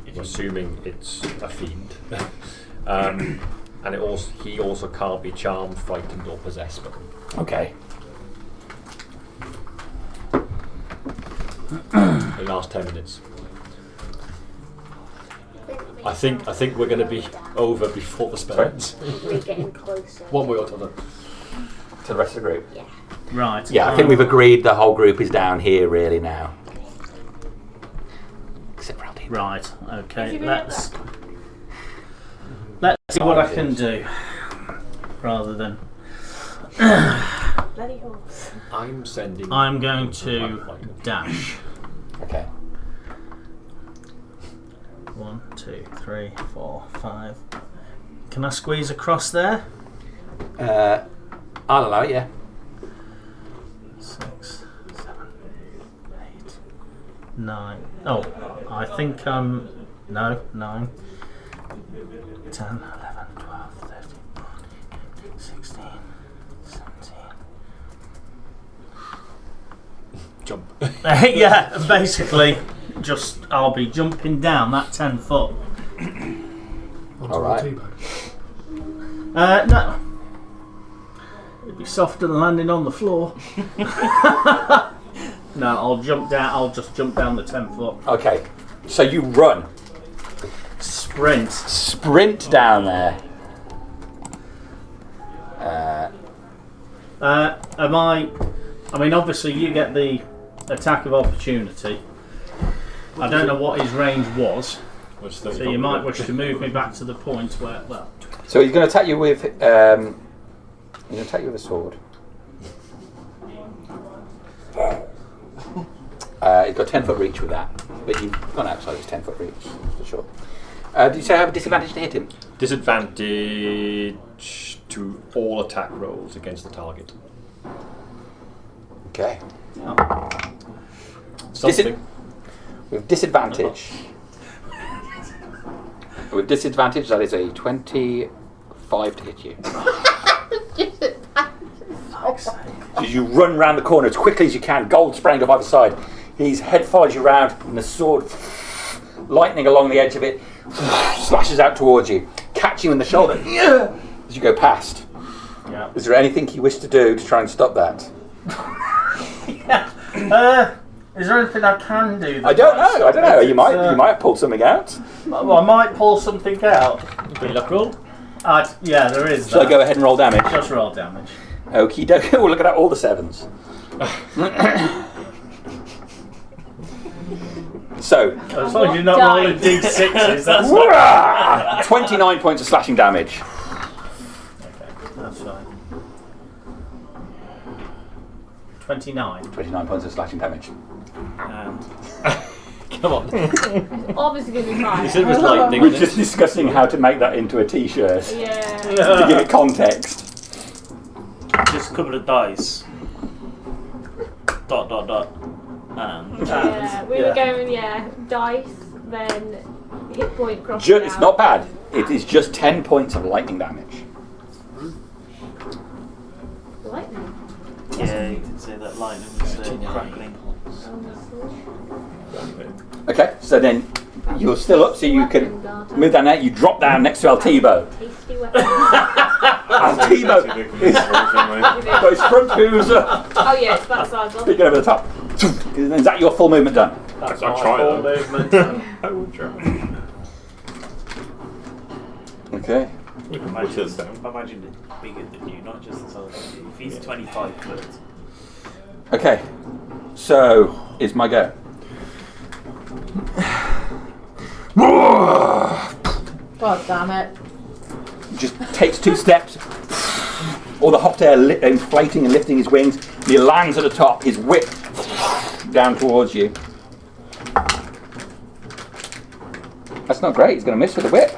I'm assuming it's a fiend. And he also can't be charmed, frightened, or possessed. But Okay. the last 10 minutes. I think we're going to be over before the spell ends. We're getting closer. One way or another. To the rest of the group. Yeah. Right. Yeah, I think we've agreed the whole group is down here really now. Except for Aldine. Right. Okay. Is he Let's see what I can do, rather than Bloody horse. I'm sending. I'm going to dash. Okay. 1, 2, 3, 4, 5. Can I squeeze across there? I'll allow it, yeah. 6, 7, 8, 9. Oh, I think no, 9, 10, 11, 12, 13, 14, 16, 17. Jump. Yeah, basically, I'll be jumping down that 10 foot. All right. No. It'd be softer than landing on the floor. No, I'll jump down. I'll just jump down the 10 foot. Okay. So you run. Sprint. Sprint down there. Am I mean, obviously, you get the attack of opportunity. I don't know what his range was, so you might wish to move me back to the point where. Well, So he's going to attack you with. He's going to attack you with a sword. He's got 10-foot reach with that, but you've gone outside his 10-foot reach for sure. Did you say I have a disadvantage to hit him? Disadvantage to all attack rolls against the target. Okay. Something. With disadvantage. With disadvantage, that is a 25 to hit you. So you run round the corner as quickly as you can, gold spraying off either side. His head follows you round, and the sword, lightning along the edge of it, slashes out towards you, catching you in the shoulder as you go past. Yeah. Is there anything you wish to do to try and stop that? Is there anything I can do? I don't know. You might have pulled something out. Well, I might pull something out. Good luck roll. Yeah, there is. Shall I go ahead and roll damage? Just roll damage. Okie dokie. Oh, look at that, all the 7s. So, As long as you're not rolling D6s, that's fine. 29 points of slashing damage. Okay, that's fine. 29. 29 points of slashing damage. And Come on. Obviously going to be fine. You said it was lightning. We're just discussing how to make that into a t-shirt Yeah. to give it context. just a couple of dice. ... And Yeah, we were going, dice, then hit point cross. It's not bad. It is just 10 points of lightning damage. Lightning. yeah, you can say that lightning was crackling. Okay, so then you're still up, so you can move down there. You drop down next to Altibo. Tasty weapon. Altibo got his front hooves up, Oh yeah, it's that side one. picking over the top. Is that your full movement done? That's I'll my try full that. movement. I would try. Okay. Imagine it bigger than you, not just the size of you. If he's 25 foot. Okay, so it's my go. God damn it. Just takes 2 steps. All the hot air inflating and lifting his wings. And he lands at the top, his whip down towards you. That's not great, he's going to miss with the whip.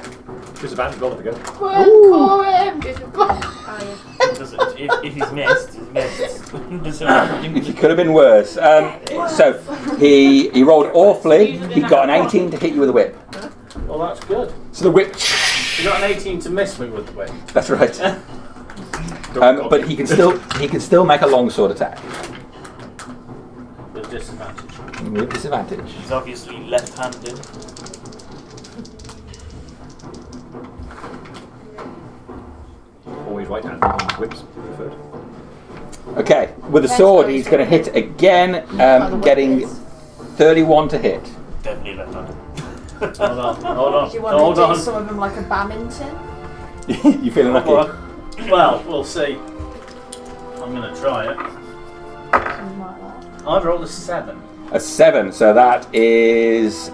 Disadvantage roll again. Call him. If he's missed, he's missed. It could have been worse. So he rolled awfully. He got an 18 to hit you with a whip. Well, that's good. So the whip. You got an 18 to miss me with the whip. That's right. But he can still make a longsword attack With disadvantage. with disadvantage. He's obviously left-handed. Always right hand. Whips preferred. Okay, with the sword he's going to hit again, getting 31 to hit. Definitely left-handed. Hold on. Do you want Hold to do on. some of them like a badminton? You feeling lucky? Well, we'll see. I'm going to try it. Something like that. I've rolled a 7. A 7, so that is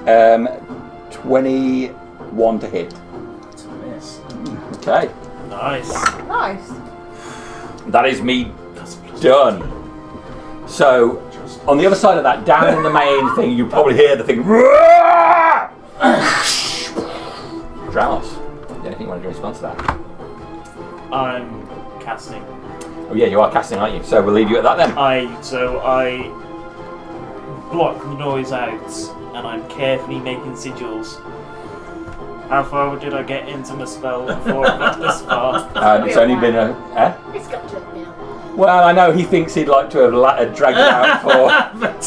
21 to hit. That's a miss. Okay, Nice. Nice. that is me done. So, on the other side of that, down in the main thing, you probably hear the thing. Dramos, anything you want to do in response to that? I'm casting. Oh yeah, you are casting, aren't you? So we'll leave you at that then. I block the noise out, and I'm carefully making sigils. How far did I get into my spell before I got this far? It's only been a. It's got to be. Well, I know he thinks he'd like to have dragged it out for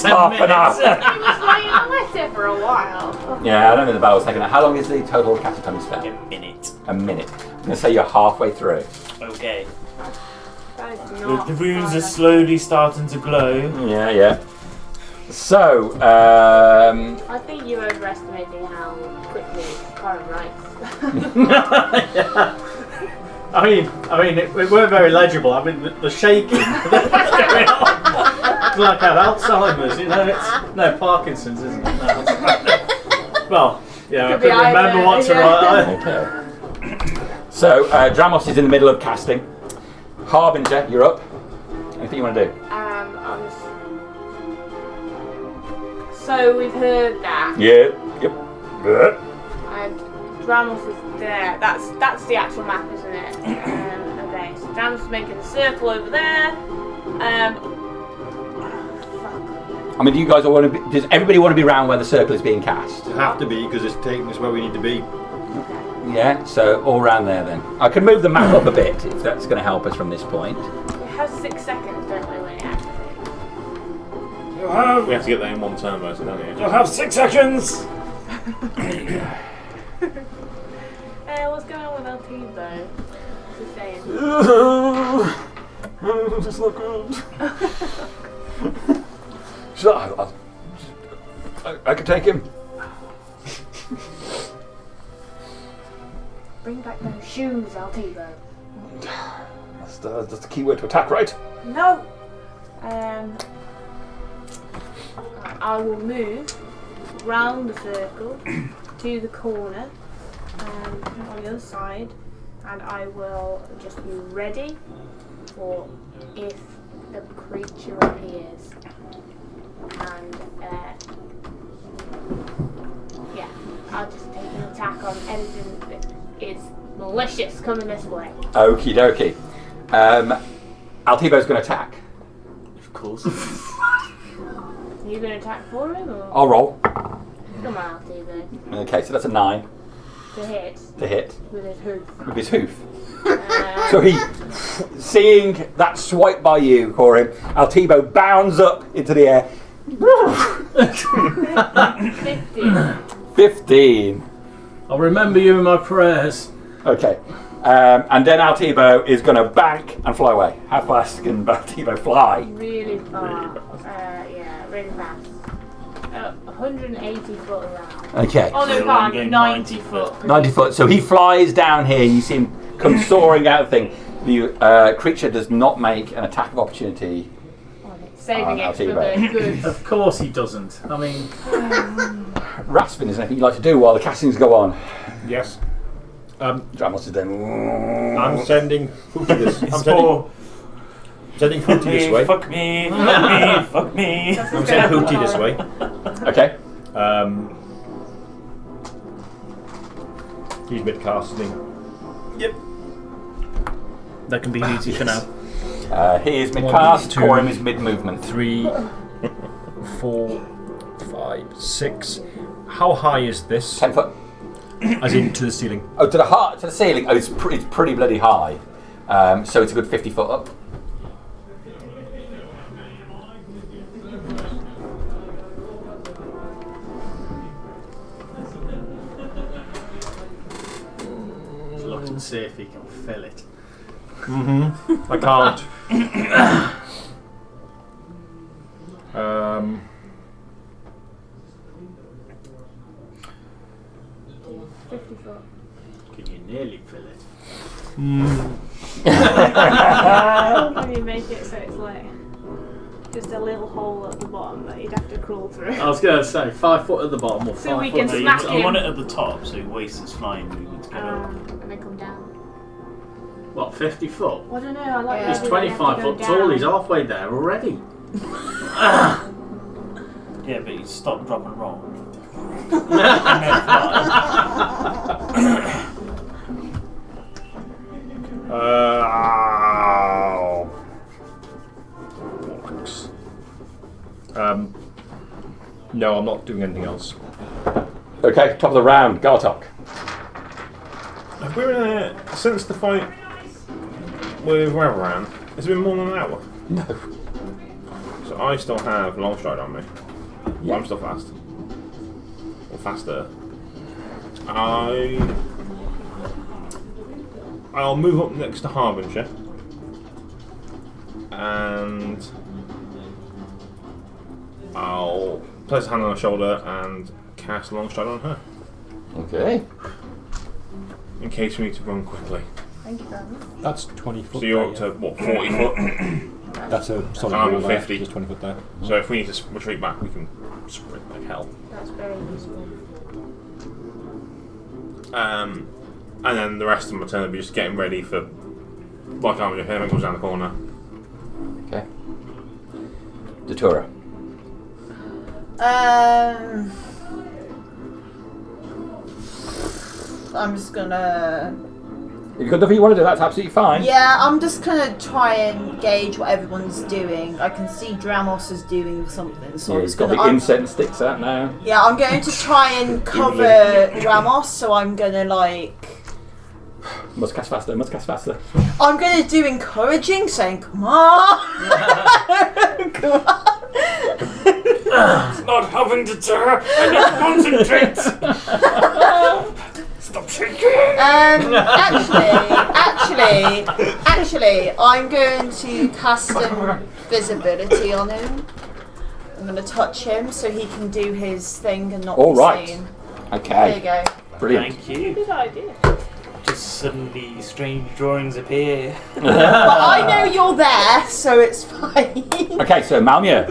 half an hour. He was laying on letter for a while. Yeah, I don't know the battle's taken. How long is the total catatonic spell? A minute. A minute. I'm going to say you're halfway through. Okay. That is The not runes are fun. slowly starting to glow. Yeah. So, I think you're overestimating how quickly Corin writes. Yeah. I mean, it weren't very legible. I mean, the shaking that's going on. It's like I have Alzheimer's, you know. It's no Parkinson's, isn't it? No. Well, yeah, I Could be couldn't remember either, what to yeah. write. okay. So Dramos is in the middle of casting. Harbinger, you're up. Anything you want to do? So we've heard that. Yeah. Yep. And Dramos is there. That's the actual map, isn't it? Okay. So Dramos is making a circle over there. I mean, do you guys all want to be? Does everybody want to be around where the circle is being cast? You have to be because it's taking us where we need to be. Yeah. So all around there then. I can move the map up a bit if that's going to help us from this point. It has 6 seconds, don't we, when it activates? We have to get that in one turn, basically, don't you? You'll have 6 seconds! What's going on with LT though? What's he saying? It's not good. So I can take him. Bring back those shoes, Altivo. That's the key word to attack, right? No! I will move round the circle to the corner on the other side, and I will just be ready for if the creature appears. And yeah, I'll just take an attack on anything that is malicious coming this way. Okie dokie. Altivo's going to attack. Of course. Are you going to attack for him? Or? I'll roll. Come on, Altivo. Okay, so that's a 9 To hit to hit with his hoof. with his hoof. So he, seeing that swipe by you, Corin, Altivo bounds up into the air. 15. I'll remember you in my prayers. Okay. And then Altivo is going to bank and fly away. How fast can Altivo fly? Really far. Yeah, really fast. 180 foot around. Okay. Oh no, You're can't. going 90 90 foot. 90 foot. So he flies down here. You see him come soaring out of the thing. The creature does not make an attack of opportunity. Saving it for Altivo. the good. Of course he doesn't. I mean, Raspin, is there anything you'd like to do while the castings go on? Yes. Dramos is then. I'm sending Hootie this. I'm sending Hootie this way. Fuck me, fuck me. I'm sending Hootie this way. Okay. He's mid-casting. yep. That can be easy for now. He is mid-cast. 1, 2, Corim is mid-movement. 3, 4, 5, 6. How high is this? 10 foot. As in to the ceiling. Oh, to the ceiling. Oh, it's pretty bloody high. So it's a good 50 foot up. Look and see if he can fill it. I can't. 50 foot. Can you nearly fill it? How can you make it so it's like just a little hole at the bottom that you'd have to crawl through? I was going to say 5 foot at the bottom or 5 So we foot can at the smack top. I want it at the top so it wastes his flying movement to get up. And then come down. What, 50 foot? Well, I don't know. I like Yeah. He's 25 foot tall, he's halfway there already. Yeah, but you stop, drop and roll. Bollocks. No, I'm not doing anything else. Okay, top of the round. Gartok. Have we been there since the fight with Reveran? Has it been more than an hour? No. So I still have long stride on me. Well, I'm still fast. Or faster. I'll move up next to Harbinger. And I'll place a hand on her shoulder and cast long stride on her. Okay. In case we need to run quickly. Thank you very much. That's 20 foot. So you're there, up to, what, 40 foot? That's a solid I'm wall there. 50. Just 20 foot there. So if we need to retreat back, we can sprint like hell. That's very useful. and then the rest of my turn will be just getting ready for like if anyone comes down the corner. Okay. Datura. I'm just gonna. If you've got nothing you want to do, that's absolutely fine. Yeah, I'm just gonna try and gauge what everyone's doing. I can see Dramos is doing something, so I'm He's just got gonna. the incense sticks out now. Yeah, I'm going to try and cover Ramos, so I'm gonna Must cast faster, must cast faster. I'm gonna do encouraging, saying, "Come on, come on." It's not having to turn. I need to concentrate. Stop shaking. Actually, I'm going to cast invisibility on him. I'm going to touch him so he can do his thing and not All be right. seen. Okay. There you go. Brilliant. Thank you. Good idea. Just suddenly strange drawings appear. But I know you're there, so it's fine. Okay, so Malmir.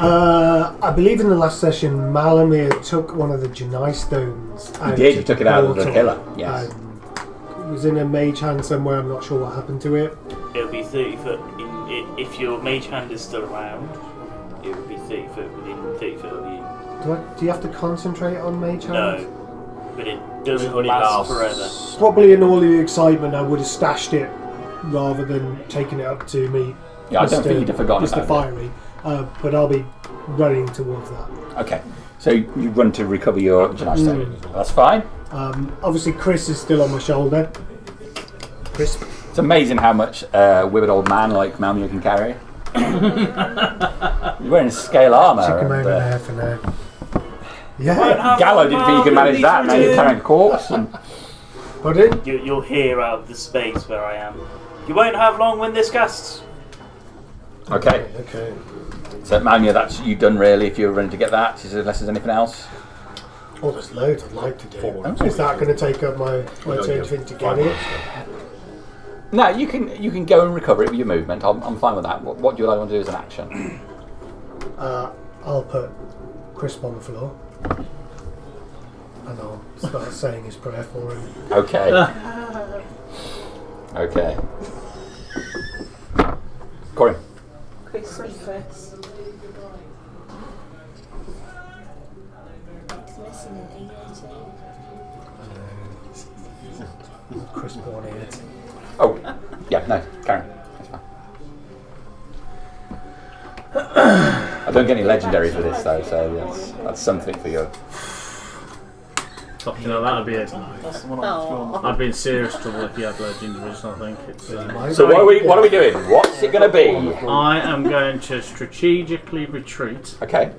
I believe in the last session, Malamir took one of the Janai stones. He did, he took it out of the pillar, yes. It was in a mage hand somewhere, I'm not sure what happened to it. It'll be 30 foot. If your mage hand is still around, it will be 30 foot within 30 foot of you. Do you have to concentrate on mage hand? No, but it doesn't only last lasts- forever. Probably in all the excitement, I would have stashed it rather than taking it up to me. Yeah, I don't think you'd have forgotten Mr. about it. Fiery. But I'll be running towards that. Okay, so you run to recover your Janai stone. That's fine. Obviously, Chris is still on my shoulder. Chris. It's amazing how much a withered old man like Malmir can carry. You're wearing scale armour. Took him and, over there for now. Yeah. Gallo didn't think you could manage that. Now you're carrying a corpse. And... Pardon? You'll hear out of the space where I am. You won't have long when this casts. Okay. Okay. So Malmir, that's you done really. If you're ready to get that, unless there's anything else. Oh, there's loads I'd like to do. Forward. Is that going to take up my turn to get it? No, you can go and recover it with your movement. I'm fine with that. What do you want to do as an action? I'll put Crisp on the floor. And I'll start saying his prayer for him. Okay. Okay. Corin. Crispy Chris. It's missing an ear too. Crisp one ear. Oh, yeah, no, Karen. That's fine. I don't get any legendaries with this though, so that's something for you. Fucking hell, that'd be it. That's the one Aw. I'd be in serious trouble if you had legendaries, I think. It's, So what are we doing? What's it going to be? I am going to strategically retreat. Okay.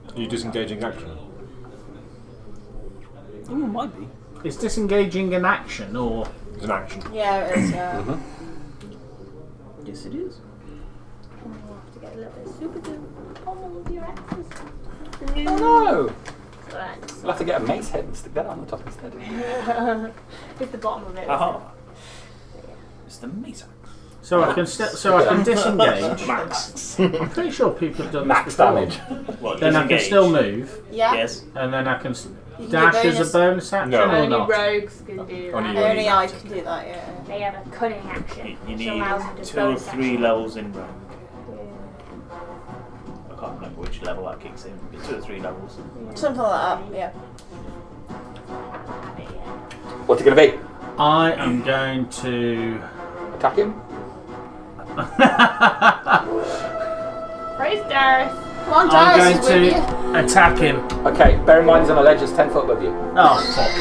Are you disengaging action? Ooh, it might be. Is disengaging an action or? It's an action. Yeah, it is. Yeah. Yes, it is. You have to get a little bit super glue on with your axes. Oh no! Right. We'll have to get a mace head and stick that on the top instead. It's the bottom of it. Aha. It's the mace axe. So I can disengage. I'm pretty sure people have done Max this before. damage. What, Then I can disengage? still move, Yeah. Yes. and then I can You can dash do as a bonus action No. or Only not. rogues can do Only that. rogues. Only I can do that. Yeah. They have a cunning action, You which need allows them to 2 or bonus 3 action. levels in rank. I can't remember which level that kicks in. But 2 or 3 levels. Something like that. Yeah. What's it going to be? I am going to. Attack him? Praise Darth. Come on, I'm Darius going is with you. to attack him. Okay, bear in mind he's on a ledge that's 10 foot above you. Oh fuck!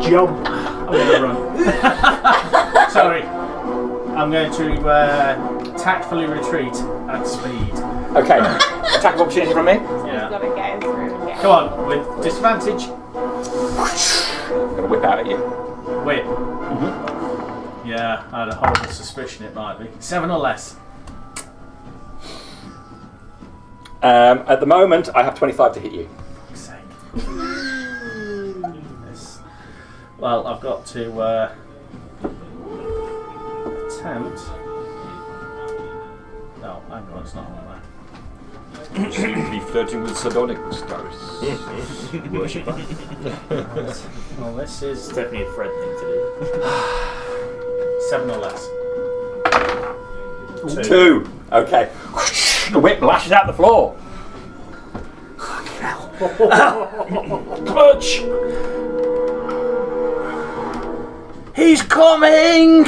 Jump. I'm gonna run. Sorry. I'm going to tactfully retreat at speed. Okay, attack of opportunity from me. He's Yeah. got to get him through and get Come on, with disadvantage. I'm going to whip out at you. Whip. Yeah, I had a horrible suspicion it might be. 7 or less. At the moment, I have 25 to hit you. Fuck's sake. Yes. Well, I've got to attempt. No, hang on, it's not on there. You seem to be flirting with pseudonyms, Gareth. Worship that. Well, this is It's definitely a Fred thing to do. 7 or less. 2. Okay. The whip lashes out the floor. Clutch! He's coming!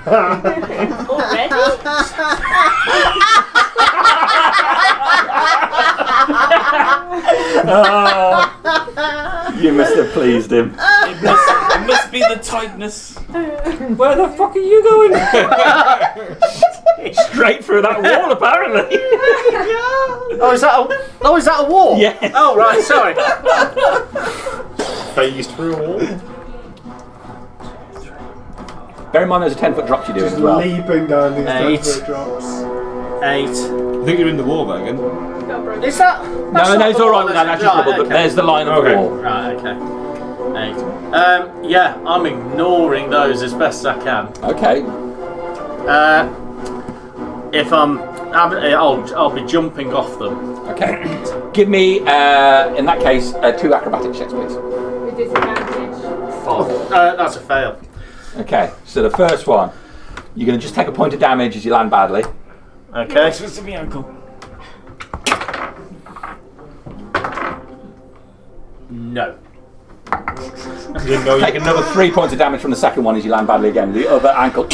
Already? You must have pleased him. It must be the tightness. Where the fuck are you going? Straight through that wall, apparently. Oh, is that a wall? Yeah. Oh, right, sorry. Phased through a wall. Bear in mind there's a 10-foot drop you're doing Just as well. leaping down these 8. 10-foot drops. 8. I think you're in the wall, Megan. Is that? No, it's alright with that. That's just rubble, but there's the line of the wall. Right, okay. 8. Yeah, I'm ignoring those as best as I can. Okay. If I'll be jumping off them. Okay. Give me, in that case, 2 acrobatic checks, please. With disadvantage. That's a fail. Okay, so the first one, you're going to just take a point of damage as you land badly. Okay. It's to be uncle. No. Take another 3 points of damage from the second one as you land badly again. The other ankle.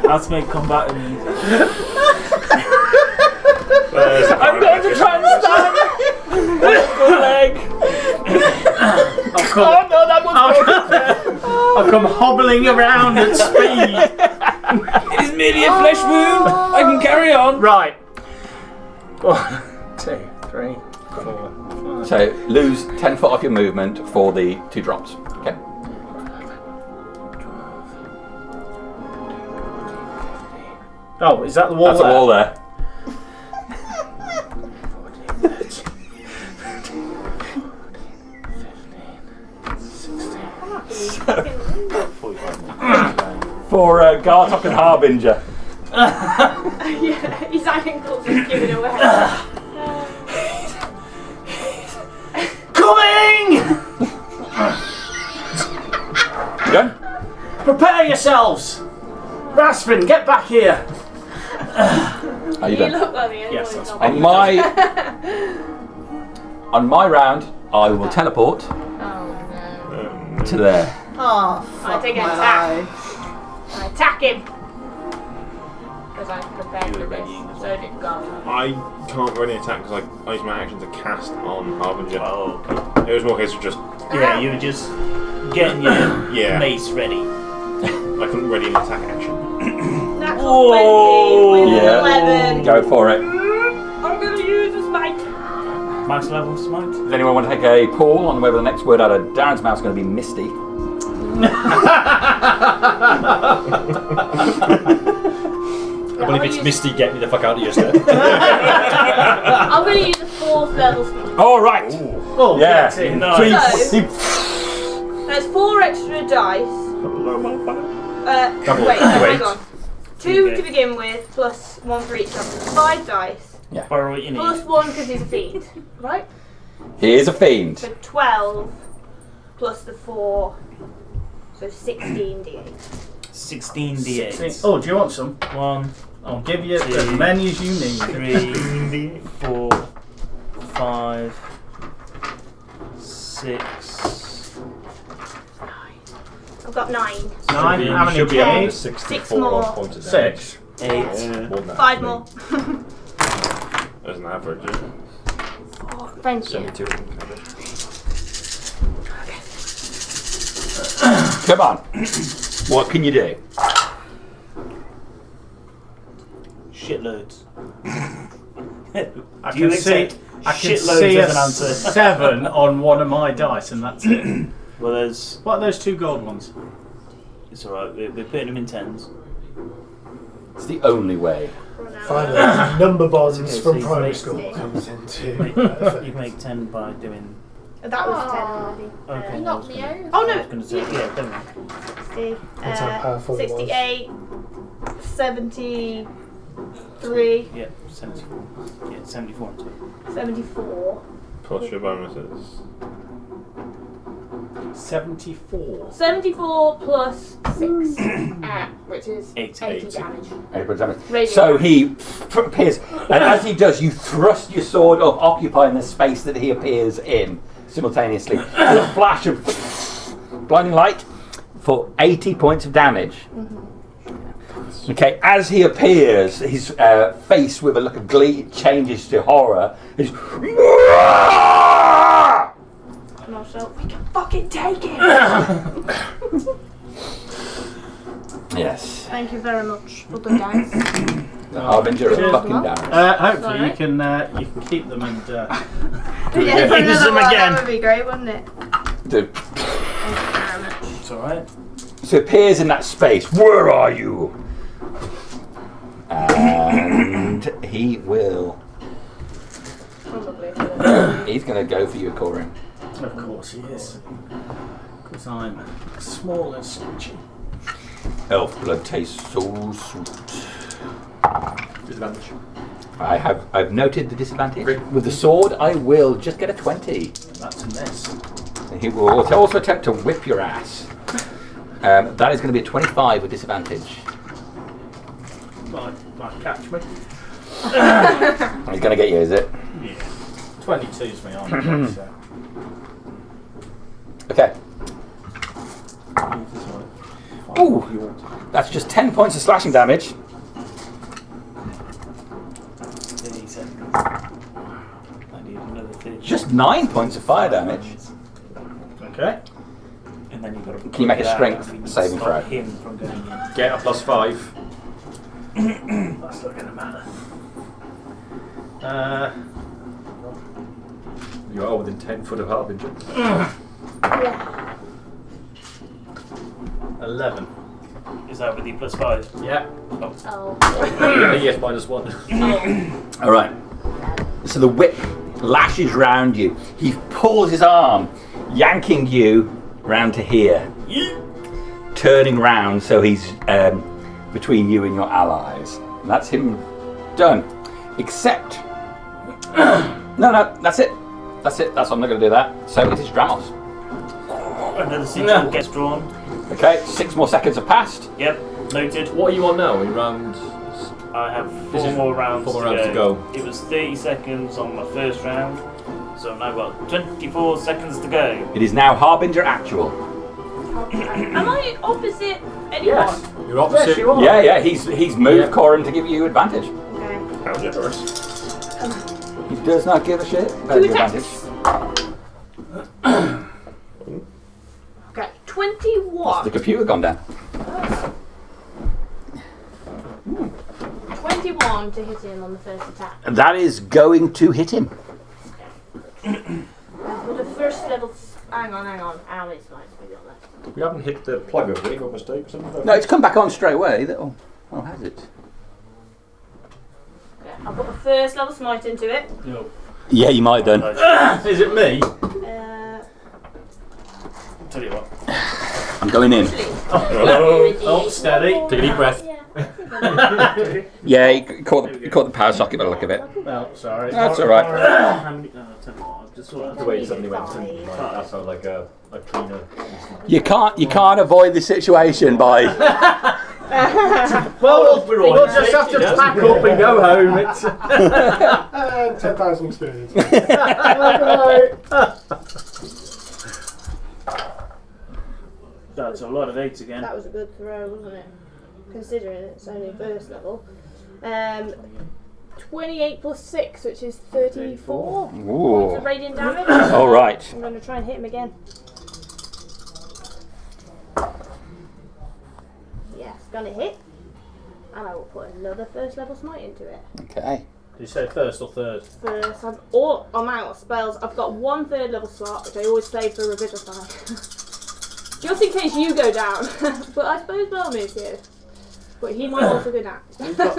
That's made combat and I'm going to try and stand. One leg. Oh no, that was I'll come hobbling around at speed. it is merely a flesh wound. I can carry on. Right. 1, 2, 3, 4, 5. So lose 10 foot off your movement for the 2 drops. Okay. Oh, is that the wall? That's there? a wall there. For Gartok and Harbinger. Yeah, his ankles just give it away. Coming! You done? Prepare yourselves. Rasfin, get back here. Are you You done? look like the only Yes, one that's who's fine. On my round, I will teleport not. Oh to there. Oh, I fuck take my an attack. life. no. I attack him. Because I'm prepared for this. So did God. I can't do any attack because I used my action to cast on Harbinger. Oh, okay. It was more a case of just Yeah, you were just getting your Yeah. mace ready. I couldn't ready an attack action. Natural 20 with Yeah. 11. Go for it. I'm going to use a smite. Max level smite. Does anyone want to take a poll on whether the next word out of Darren's mouth is going to be Misty? Well, if it's Misty, get me the fuck out of here, sir. I'm going to use a 4th level smite. All right. Oh, Yeah. that's it. Nice. So, There's 4 extra dice. Wait, hang on. 2 to begin with, plus 1 for each. So 5 dice. Borrow what you need. Plus 1 because he's a fiend. Right? he is a fiend. So 12 plus the 4. So 16 d8. 16 d8. Oh, do you want some? 1, I'll give you Two. as many as you need. 3, 4, 5, 6. I've got 9. 9. You How many? Should be able to 6 64 more. points of damage. 6. 8. More than that. 5 more. As an average. Thank you. 72. Come on. What can you do? Shitloads. I Do can you see. accept I can shitloads see as a an answer? 7 on one of my dice, and that's it. Well, there's. What are those 2 gold ones? It's alright, we're putting them in 10s. It's the only way. Finally, number bonds Okay, from so primary you school make- comes into You can make 10 by doing That was 10 already. Okay. Knock me over. Oh I was no! going to say, yeah, don't worry. 60, That's how powerful it was. 68, 73, Yeah, 74. Yeah, 74 and 2. 74. Plus your bonuses. 74. 74 plus 6. Which is 80. 80 damage. Radiant So he appears, and as he does, you thrust your sword up, occupying the space that he appears in simultaneously. With a flash of blinding light for 80 points of damage. Okay, as he appears, his face with a look of glee changes to horror. He's and also, we can fucking take it! yes, Thank you very much for the dice. the harbinger of Cheers. fucking damage. Hopefully Sorry. you can keep them and Yeah, use for another them one, again. that would be great, wouldn't it? The- Thank you very much. It's alright. So it appears in that space. Where are you? And he will. Probably. He's going to go for you, Corin. Of course he is. Because I'm small and squishy. Elf blood tastes so sweet. Disadvantage. I've noted the disadvantage. With the sword, I will just get a 20. That's a miss. And he will also attempt to whip your ass. That is going to be a 25 with disadvantage. Might catch me. He's going to get you, is it? Yeah. 22's me on. So. Okay. Ooh, that's just 10 points of slashing damage. 30 seconds. I need another 30. Just 9 points of fire damage. Okay. And then you've got to Can you make a put it strength out and saving stop throw? him from going in. Get a +5. That's not going to matter. You are within 10 foot of Harbinger. 11. Is that with you +5? Yeah. Oh. Yes, -1. All right. So the whip lashes round you. He pulls his arm, yanking you round to here, turning round so he's between you and your allies. And that's him done. Except, no, that's it. That's it. I'm not going to do that. So it is Dramos. Another sigil gets drawn. Okay, 6 more seconds have passed. Yep, noted. What are you on now? Are you round? I have This 4 is more rounds, 4 more rounds to go. It was 30 seconds on my first round, so I've now got 24 seconds to go. It is now Harbinger Actual. Am I opposite anyone? Yes. You're opposite. Yes, you are. Yeah, he's moved Corin to give you advantage. Okay. How generous. He does not give a shit about Two the advantage. attacks. Okay, 21. The computer gone down. 21 to hit him on the first attack. That is going to hit him. With the first level. Hang on. How many slides have we got left? We haven't hit the plug over it, no mistake or something. No, it's come back on straight away. Oh, has it? Okay, I'll put the first level smite into it. No. Yeah, you might have done. Is it me? I'll tell you what. I'm going in. Oh, steady. Take a deep breath. Yeah, he caught the power socket by the look of it. Oh, sorry. That's all right. How many? I'll tell you what. I've just The way it suddenly went in, that sounds like a cleaner. You can't avoid the situation by. Well, we'll just have to pack up and go home. It's 10,000 experience. That's a lot of 8s again. That was a good throw, wasn't it? Considering it's only first level. 28 plus 6, which is 34 points Ooh. of radiant damage. All right. I'm going to try and hit him again. Yes, gonna hit. And I will put another first level smite into it. Okay. Did you say first or third? First, I'm out of spells. I've got 1 third level slot, which I always save for Revivify. Just in case you go down. But I suppose Barmy's here. But he might also go down. Who's got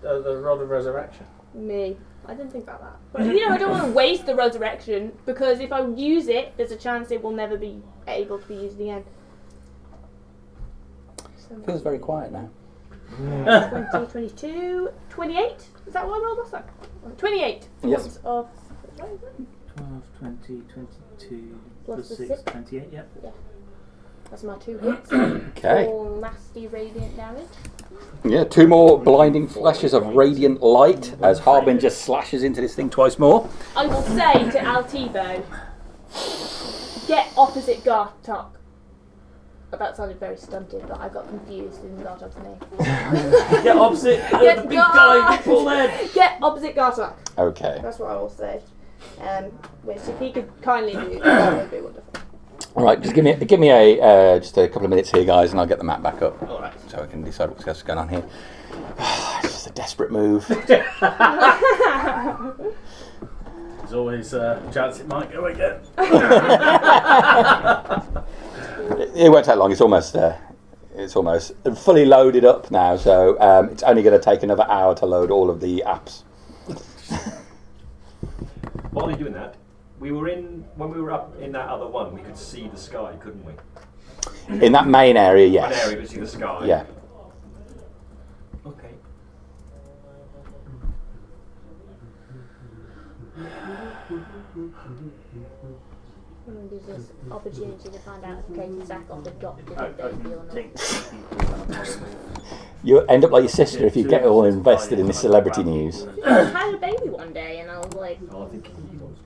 the Rod of Resurrection? Me. I didn't think about that. But, you know, I don't want to waste the resurrection because if I use it, there's a chance it will never be able to be used again. So Feels very quiet now. 20, 22, 28? Is that what I rolled last time? 28 Yes. points of... What is it? 12, 20, 22, Plus plus the 6, six. 28, yep. That's my 2 hits. Okay. All nasty radiant damage. Yeah, 2 more blinding flashes of radiant light as Harbinger slashes into this thing twice more. I will say to Altibo, get opposite Gartok. But that sounded very stunted, but I got confused in Gartok's name. Get opposite the big guy with full head. Get opposite Gartok. Okay. That's what I will say. Which if he could kindly do, that would be wonderful. All right, just give me a just a couple of minutes here, guys, and I'll get the map back up. All right. So I can decide what's going on here. It's just a desperate move. There's always a chance it might go again. It won't take long. It's almost fully loaded up now. So it's only going to take another hour to load all of the apps. While you're doing that, when we were up in that other one, we could see the sky, couldn't we? In that main area, yes. One area, we could see the sky. Yeah. Okay. I'm going to use this opportunity to find out if Katie Sackhoff adopted I a baby can or not. take You end up like your sister if you get all invested in this celebrity news. I had a baby one day and I was like, Oh, I think he was.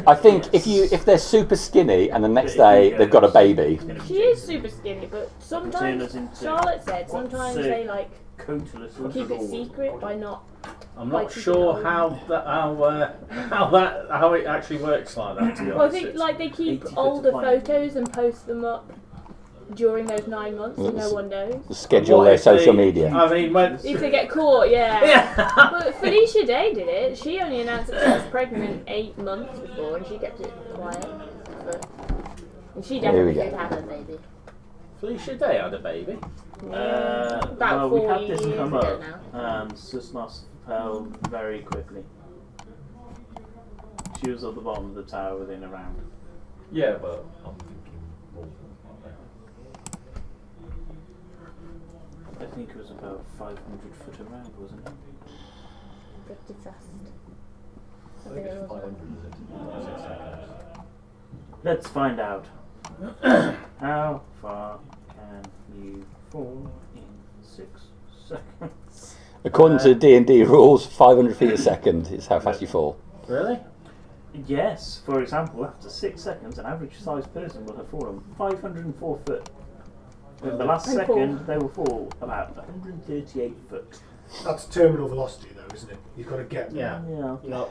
I think if they're super skinny and the next day they've got a baby. she is super skinny, but sometimes, Turn us into Charlotte said, sometimes sick. they like coatless. keep it secret by not. I'm Like not you sure can- how it actually works like that. To be Well, I honest, think It's- like they keep 80 older foot to photos and post them up during those 9 months, so no one knows. Schedule What their if they- social media. I mean, when If they get caught, yeah. yeah. But Felicia Day did it. She only announced that she was pregnant 8 months before, and she kept it quiet. But, and she Here we definitely go. did have a baby. Felicia Day had a baby. About well, we 4 had this years come ago up. now. Susnos fell very quickly. She was at the bottom of the tower within a round. Yeah, but I'm thinking more. I think it was about 500 foot around, wasn't it? Pretty fast. I think it's 500, is it? 6 seconds. Let's find out. How far can you fall in 6 seconds? According to D&D rules, 500 feet a second is how fast you fall. Really? Yes, for example, after 6 seconds, an average sized person will have fallen 504 foot. In the last And second, they will fall about 138 foot. That's terminal velocity, though, isn't it? You've got to get Yeah. Yeah. Not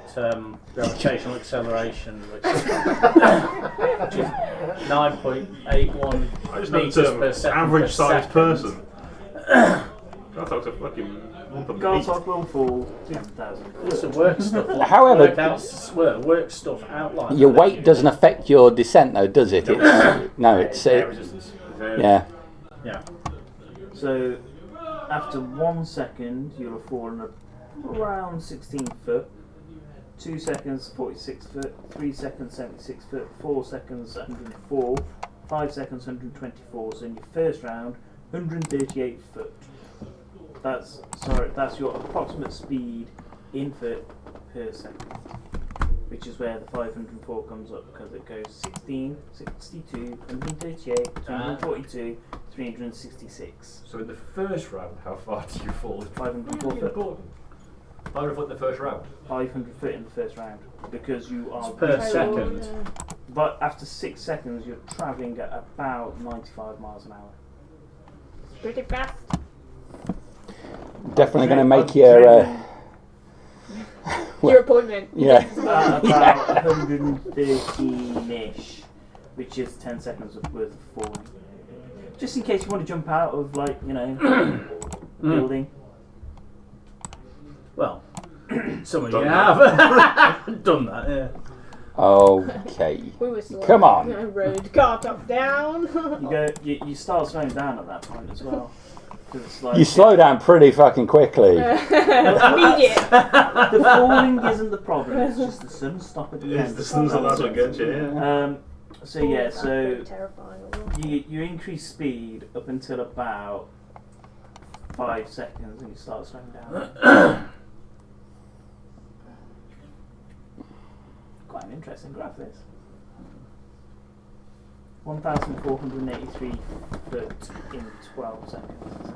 gravitational acceleration, which is 9.81 I just know um, meters the per second. average per sized second. person. I thought it was a fucking lump of meat. Gartok will fall 10,000 It's foot. the work stuff. However- work stuff out like Your that, weight actually. doesn't affect your descent, though, does it? No, it's Air resistance. yeah. Yeah. So, after 1 second, you'll have fallen around 16 foot. 2 seconds, 46 foot. 3 seconds, 76 foot. 4 seconds, 104. 5 seconds, 124. So in your first round, 138 foot. That's your approximate speed in foot per second, which is where the 504 comes up because it goes 16, 62, 138, 242, 366. So in the first round, how far do you fall? 504 Really foot. important. 500 foot in the first round. 500 foot in the first round because you are. Per second. But after 6 seconds, you're travelling at about 95 miles an hour. Pretty fast. Definitely going to make your... Your appointment. yeah. About 113-ish, which is 10 seconds worth of falling. Just in case you want to jump out of, building. Well, some of you have done that. Yeah. Okay. We were slow. Come on. Road car top down. You start slowing down at that point as well. 'Cause it's like, You slow down pretty fucking quickly. Immediate. the falling isn't the problem. It's just the sun stop at the end. the sun's that's what gets you. Yeah. So yeah, That's so pretty terrifying. you increase speed up until about 5 seconds, and you start slowing down. Quite an interesting graph, this. 1,483 foot in 12 seconds.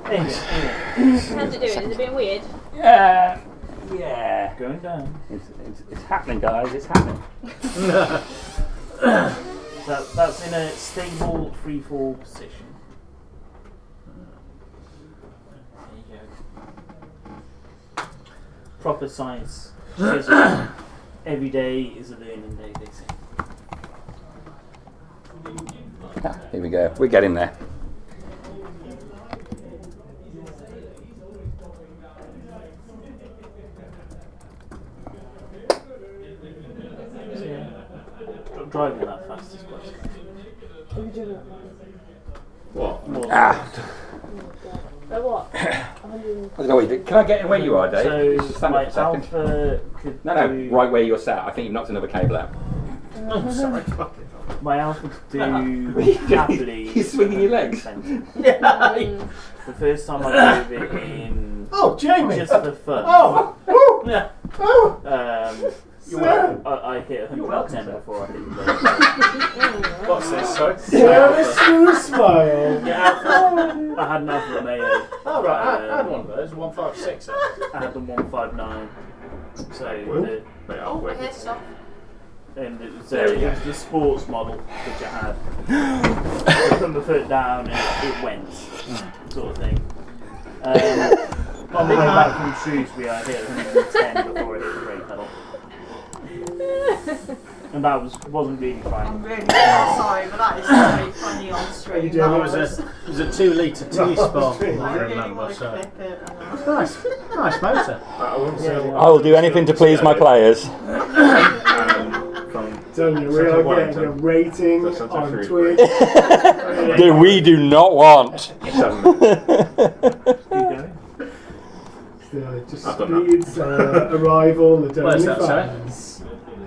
Anyway. How's it doing? Is it being weird? Yeah. Going down. It's happening, guys. It's happening. That's in a stable free fall position. There you go. Proper science. Every day is a learning day, they say. Here we go. We're getting there. So, yeah, driving that fast is quite scary. What? More So what? I don't know what you do. Can I get in where you are, Dave? Just So stand my up a second. alpha could No, do, right where you're sat. I think you've knocked another cable out. I'm sorry. Fuck it. my alpha could do happily. You're swinging your legs. The first time I drove it in Oh, Jamie! just for fun. Oh! Woo! Yeah. Oh! I hit 110 before I hit the What's this? Sorry. Service through a smile. I had an alpha mayo. Oh right, I had one of those. 156. I had the 159. So They are Oh, I quick. hear stuff. and it was the sports model which I had. I put my foot down and it went, sort of thing. On the way back from Shrewsbury, I hit 110 before I hit the brake pedal. And that wasn't really I'm trying. really sorry, but that is very funny on stream. It was a 2 litre T-Spot, I I really remember. want to So clip it. nice motor. I wouldn't say I will do anything to please my players. From Tell you, we Central are getting Wellington. a rating That's not on true. Twitch. That we do not want. 7 minutes. Keep going. Just I've done Speed's arrival, the Where's that, sorry? fans.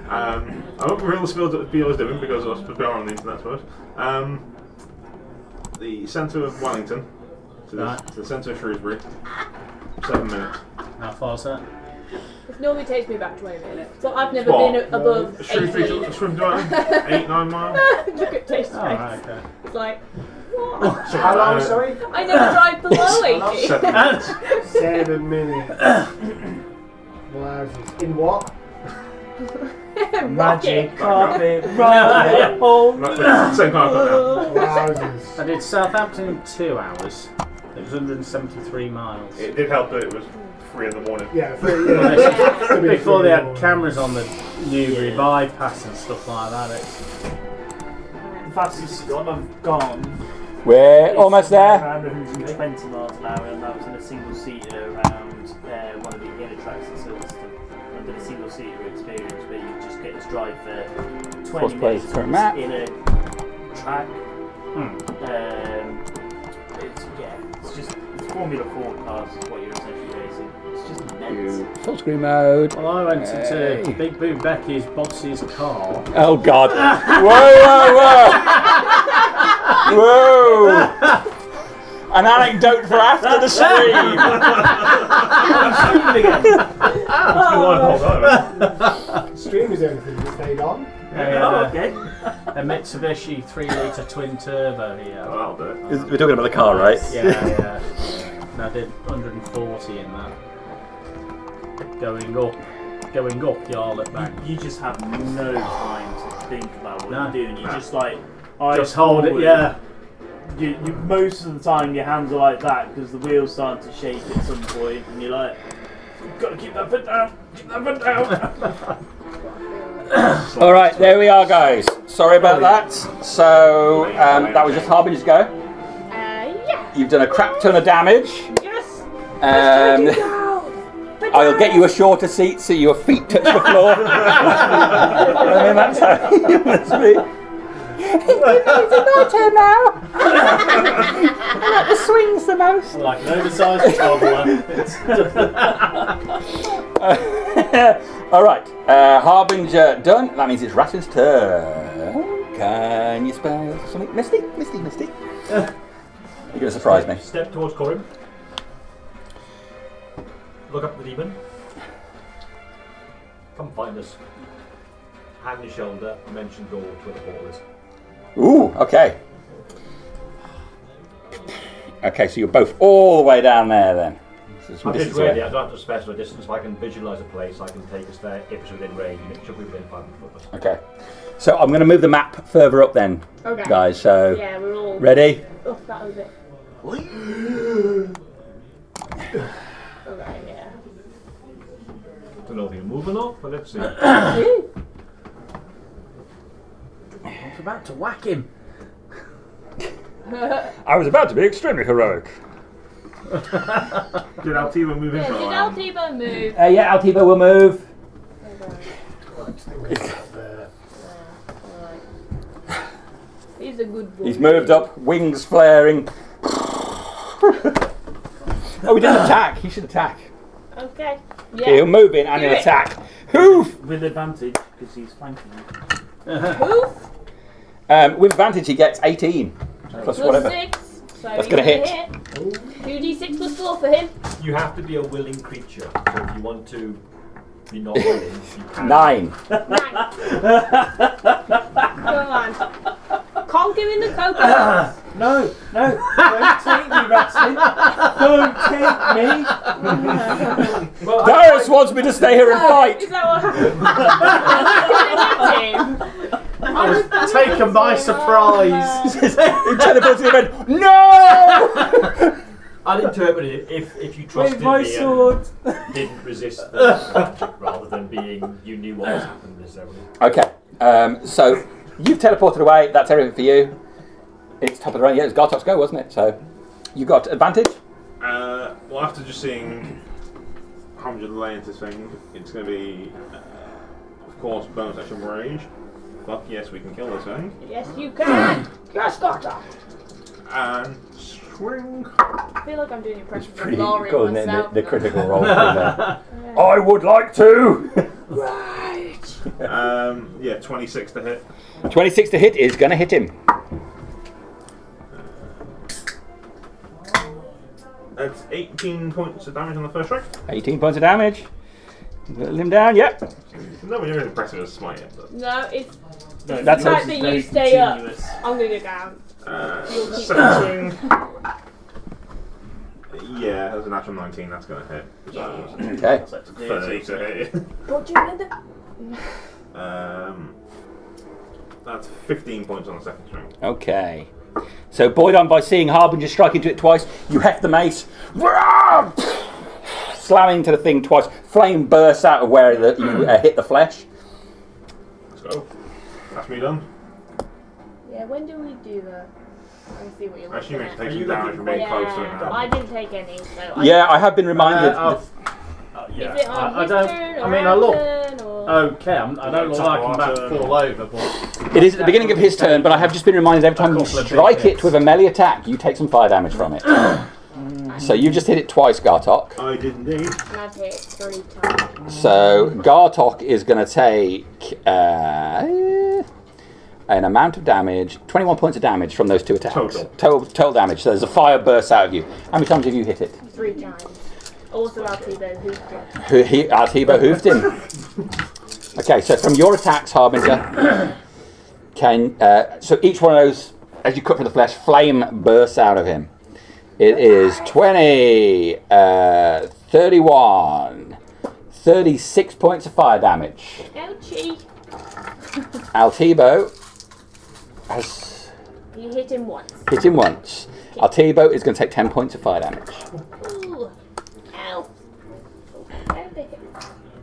I won't reveal the spiel that Beal is doing because I was supposed to be on the internet first. The centre of Wellington to the centre of Shrewsbury. 7 minutes. How far's that? It normally takes me about 20 minutes. So I've never What? been above Shrewsbury 18. to Shrewsbury, 8-9 miles. Look at taste Oh, right, okay. It's like, what? How long, sorry? I never drive below 80. 7 minutes. 7 minutes. Wow. In what? Magic carpet, rocket, home. Same kind of Wowzers. I did Southampton in 2 hours. It was 173 miles. It did help that it was 3 in the morning. Yeah, Before they had cameras on the Newbury bypass and stuff like that. The fastest I've gone. We're almost there. Around 120 miles an hour, and that was in a single seater around one of the inner tracks in Silverstone. I did a single seater experience where you just get to drive for 20 minutes current map. in a track. It's Formula 4 cars is what you're essentially racing. It's just immense. Full screen mode. Well, I went into Big Boo Becky's boss's car. Oh God! Whoa! An anecdote for after the stream. Stream is everything that stayed on. Okay. A Mitsubishi 3 litre twin turbo here. Oh, that'll do it. We're talking about the car, right? Yeah. And I did 140 in that. Going up, y'all at back. You just have no time to think about what No. you're doing. You just like Just hold it, forward. yeah. You most of the time your hands are like that because the wheel's starting to shake at some point, and you're like, "You've got to keep that foot down. Keep that foot down." All right, there we are, guys. Sorry about that. So that was just Harbinger's go. Yeah. You've done a crap ton of damage. Yes. I'll get you a shorter seat so your feet touch the floor. I mean, that's how you must be. It's my turn now. I like the swings the most. Like an oversized toddler. All right, Harbinger done. That means it's Ratten's turn. Can you spell something? Misty? You're going to surprise me. Step towards Corin. Look up at the demon. Come find us. Hand on your shoulder, mention door to where the portal is. Ooh, okay. Okay, so you're both all the way down there then. So some I did distance ready, away. I don't have to specify distance, if I can visualise a place, I can take us there if it's within range, and it should be within 500 foot of us. Okay. So I'm going to move the map further up then, Okay. guys. So, Yeah, we're all. ready? Oh, that was it. Okay, yeah. Don't know if you can move or not, but let's see. I was about to whack him. I was about to be extremely heroic. Did Altivo move in Yeah, for a did while? Altibo move? Yeah, Altibo will move. He's a good boy. He's moved up, wings flaring. Oh, he didn't attack. He should attack. Okay. He'll Yeah. move in and he'll Do it. attack. Hoof! With advantage, because he's flanking you. Hoof. With advantage, he gets 18 plus Plus whatever. 6. So That's he's gonna hit. 2d6 plus 4 for him. You have to be a willing creature, so if you want to be not willing, you can. 9. 9. Come on. Conk him in the coconuts. No, don't take me, Ratson. Don't take me. Well, Darius wants me to stay here and Is fight. that what happened? I was taken by surprise. He teleported him and no! I'd interpret it if you trusted With my me sword. and didn't resist the magic, rather than being you knew what was happening necessarily. Okay, so you've teleported away. That's everything for you. It's top of the round. Yeah, it was Gartok's go, wasn't it? So you got advantage. Well, after just seeing how much of the lay into this thing, it's going to be, of course, bonus action rage. Fuck yes, we can kill this thing. Yes, you can. Yes, Doctor. And swing. I feel like I'm doing impressions of Pretty Laurie cool, isn't it? myself. The now. critical roll. I would like to. Right. Yeah, 26 to hit. 26 to hit is going to hit him. That's 18 points of damage on the first strike. 18 points of damage. Whittle him down. Yep. No, you're as impressive as smite yet, but. No, it's No, That's the it. fact that you stay up. I'm gonna go down. Second swing. Yeah, that's a natural 19. That's going to hit. Okay. 30 to hit. But you know That's 15 points on the second string. Okay. So buoyed on by seeing Harbinger strike into it twice, you heft the mace, slamming into the thing twice. Flame bursts out of where you hit the flesh. Let's go. That's me done. Yeah, when do we do that? I can see what you're Actually, looking you at. take Are some you damage from being close to it Yeah, now. I didn't take any, so Yeah, I have been reminded. Yeah. Is it on I his don't. turn or I mean, I our look. turn or... Okay, I don't look like I'm about to fall over, but It is at the beginning of his turn, but I have just been reminded every time you strike it with a melee attack, you take some fire damage from it. So you just hit it twice, Gartok. I did indeed. And I've hit 3 times. So Gartok is going to take an amount of damage, 21 points of damage from those 2 attacks. Total damage. So there's a fire burst out of you. How many times have you hit it? 3 times. Also, Altibo hoofed it. Altibo hoofed him. Okay, so from your attacks, Harbinger, so each one of those, as you cut through the flesh, flame bursts out of him. It is 20, 31, 36 points of fire damage. Ouchie. Altibo has You hit him once. hit him once. Altibo is going to take 10 points of fire damage. Ooh. Ow. How did they hit?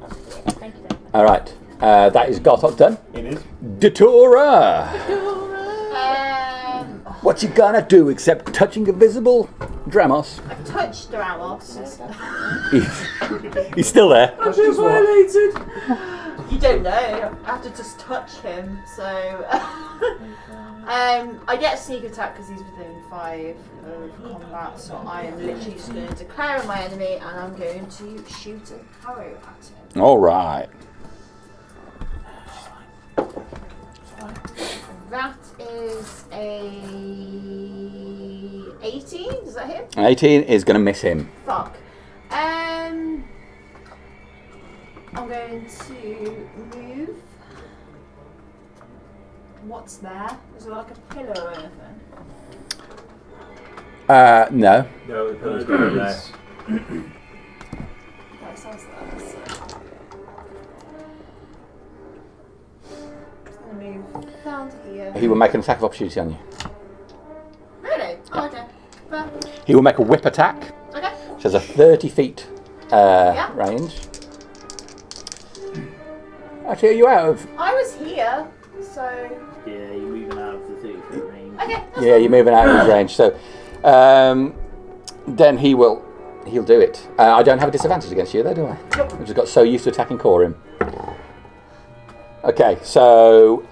Oh, thank you very much. All right, that is Gartok done. It is. Datura! What you gonna do except touching a visible Dramos? I've touched Ramos. He's still there. I've been violated. You don't know. I have to just touch him. So I get a sneak attack because he's within 5 of combat. So I am literally just going to declare him my enemy, and I'm going to shoot an arrow at him. All right. That is a 18. Does that hit? 18 is going to miss him. Fuck. I'm going to move. What's there? Is there like a pillar or anything? No. No, the pillar's going there. Okay, so what's that? I'm going to move down to here. He will make an attack of opportunity on you. Really? Oh, okay. Fair. He will make a whip attack, Okay. which has a 30 feet range. Actually, are you out of... I was here, so. Yeah, you're moving out of the 30-foot range. Okay. That's Yeah, fine. you're moving out of his range. So then he'll do it. I don't have a disadvantage against you, though, do I? Nope. I've just got so used to attacking Corim. Okay, so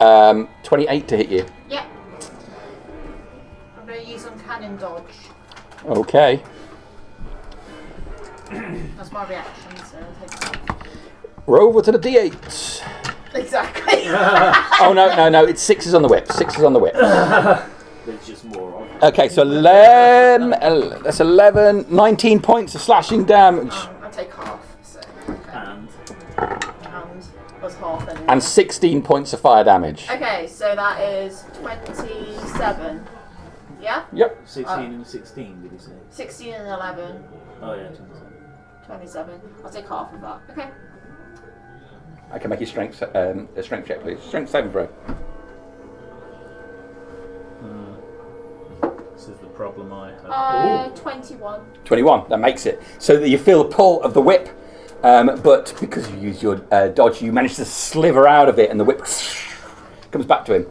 28 to hit you. Yep. I'm going to use uncanny dodge. Okay. That's my reaction, so I'll take that. Roll over to the d8s. Exactly. Oh, no, it's 6s on the whip. 6s on the whip. There's just more of it. Okay, so that's 11, 19 points of slashing damage. I take half, so. Okay. And And was half then. And 16 points of fire damage. Okay, so that is 27. Yeah? Yep. 16 and 16, did you say? 16 and 11. Oh, yeah, 27. 27. I'll take half of that. Okay. I can make you a strength check, please. Strength saving throw. This is the problem I have. 21. 21, that makes it. So that you feel the pull of the whip, but because you use your dodge, you manage to sliver out of it and the whip comes back to him.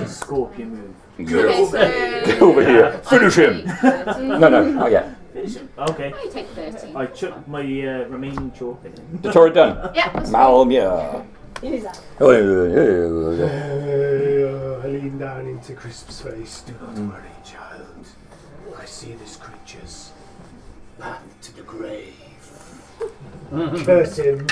Scorpion move. Okay, so. Get over here. Finish him. No, not yet. Okay. I take 13. I chucked my remaining chalk in. The turret done. Yeah, that's fine. Malmia. Use that. I lean down into Crisp's face. Do not worry, child. I see this creature's path to the grave. Curse him.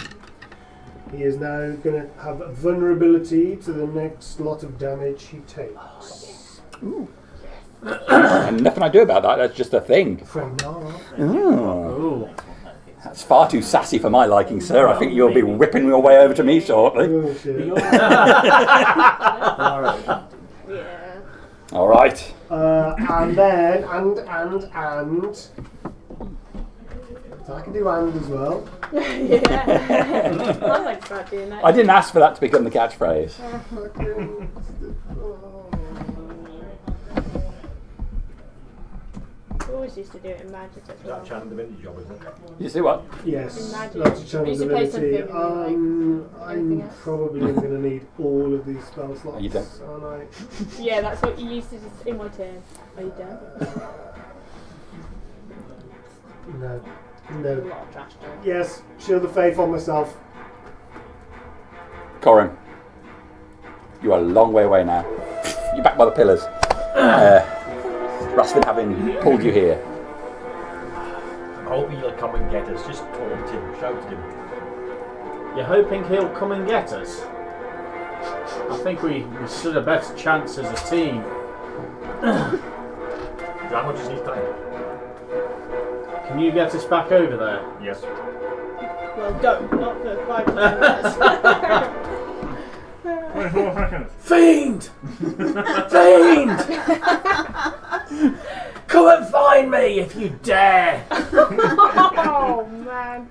He is now going to have vulnerability to the next lot of damage he takes. Ooh. And nothing I do about that, that's just a thing. From now on. Oh. That's far too sassy for my liking, sir. I think you'll be whipping your way over to me shortly. Oh, shit. Yeah. All right. And then, so I can do and as well. Yeah. I like about doing that. I didn't ask for that to become the catchphrase. Always used to do it in Magic as well. That channel divinity job, isn't it? You see what? Yes, Magic. lots of channel Used to play divinity. something like anything I'm else. probably going to need all of these spell slots. You don't. Aren't I? Yeah, that's what you used to do in my turn. Are you done? No. A No. lot of trash talk. Yes, shield of faith on myself. Corin, you are a long way away now. You're back by the pillars. Rasvin having pulled you here. I'm hoping you'll come and get us. Just taunt him, shout at him. You're hoping he'll come and get us? I think we stood a better chance as a team. How much is his time? Can you get us back over there? Yes. Well, don't. Not for 5 minutes. Fiend! Fiend! Come and find me if you dare! Oh, man.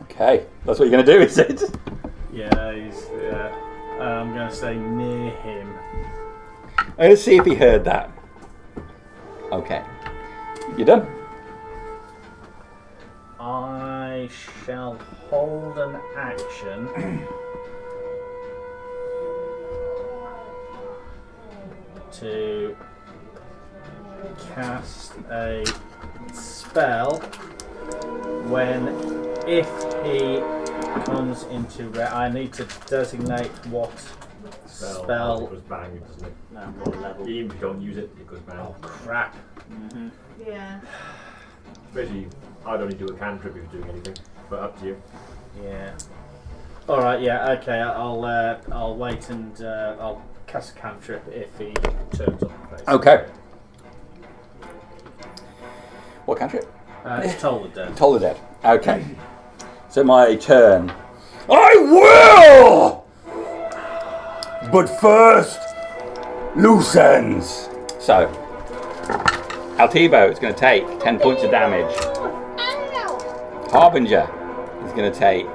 Okay, that's what you're going to do, is it? Yeah, I'm going to say near him. I'm going to see if he heard that. Okay. You done? I shall hold an action to cast a spell when, if he comes into where I need to designate what spell. It goes bang, doesn't it? No, what level? Even if you don't use it, it goes bang. Oh crap! Yeah. Basically, I'd only do a cantrip if you're doing anything, but up to you. Yeah. All right. Yeah. Okay. I'll wait and I'll cast a cantrip if he turns up. Basically. Okay. What cantrip? It's Toll the Dead. Toll the Dead. Okay. So my turn. I will! But first, loose ends. So, Altibo is going to take 10 points of damage. Harbinger is going to take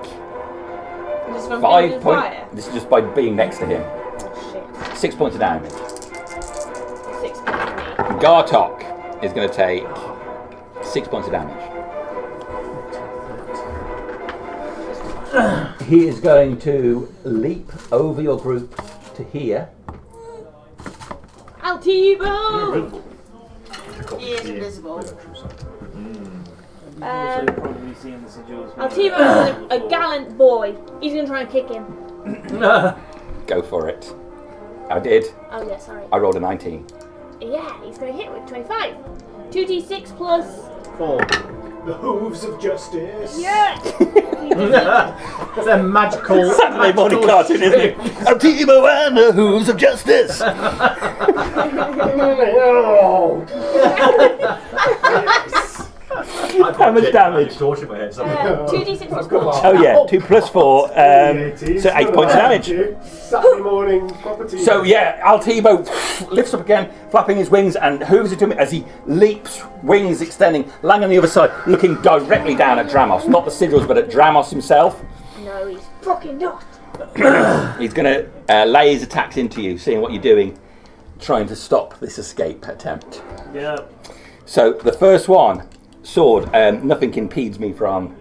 Just from 5 being in points. fire. This is just by being next to him. Oh, 6 points of damage. shit. 6 points. Gartok is going to take 6 points of damage. He is going to leap over your group to here. Altibo! He is invisible. Also, probably seeing the sigils. Altibo is a gallant boy. He's going to try and kick him. Go for it. I did. Oh, yeah, sorry. I rolled a 19. Yeah, he's going to hit with 25. 2d6 plus. 4. The hooves of justice. Yeah! It's a magical. Saturday morning cartoon, isn't it? Altibo and the hooves of justice. How much damage? Torture in my head. 2d6 plus 4. Oh yeah, 2 plus 4, so 8 points of damage. Saturday morning property. So yeah, Altibo lifts up again, flapping his wings and hooves it to me as he leaps, wings extending, lying on the other side, looking directly down at Dramos. Not the sigils, but at Dramos himself. No, he's fucking not. He's going to lay his attacks into you, seeing what you're doing, trying to stop this escape attempt. Yeah. So the first one, sword, nothing impedes me from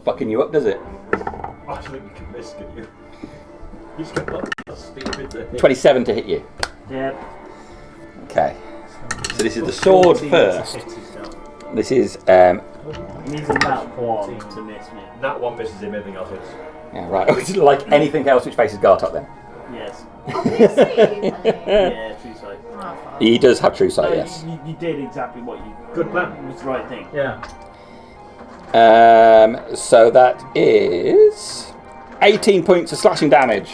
fucking you up, does it? I don't think you can miss, can you? He's got a speed with the 27 to hit you. Yeah. Okay. So this is the sword 14 first. to hit himself. This is, He needs a nat 1 to miss me. That one misses him, everything else hits. yeah, right. It's like anything else which faces Gartok then. Yes. Obviously. Yeah, true sight. He does have true sight, yes. You did exactly what you. Good plan. It was the right thing. Yeah. So that is 18 points of slashing damage.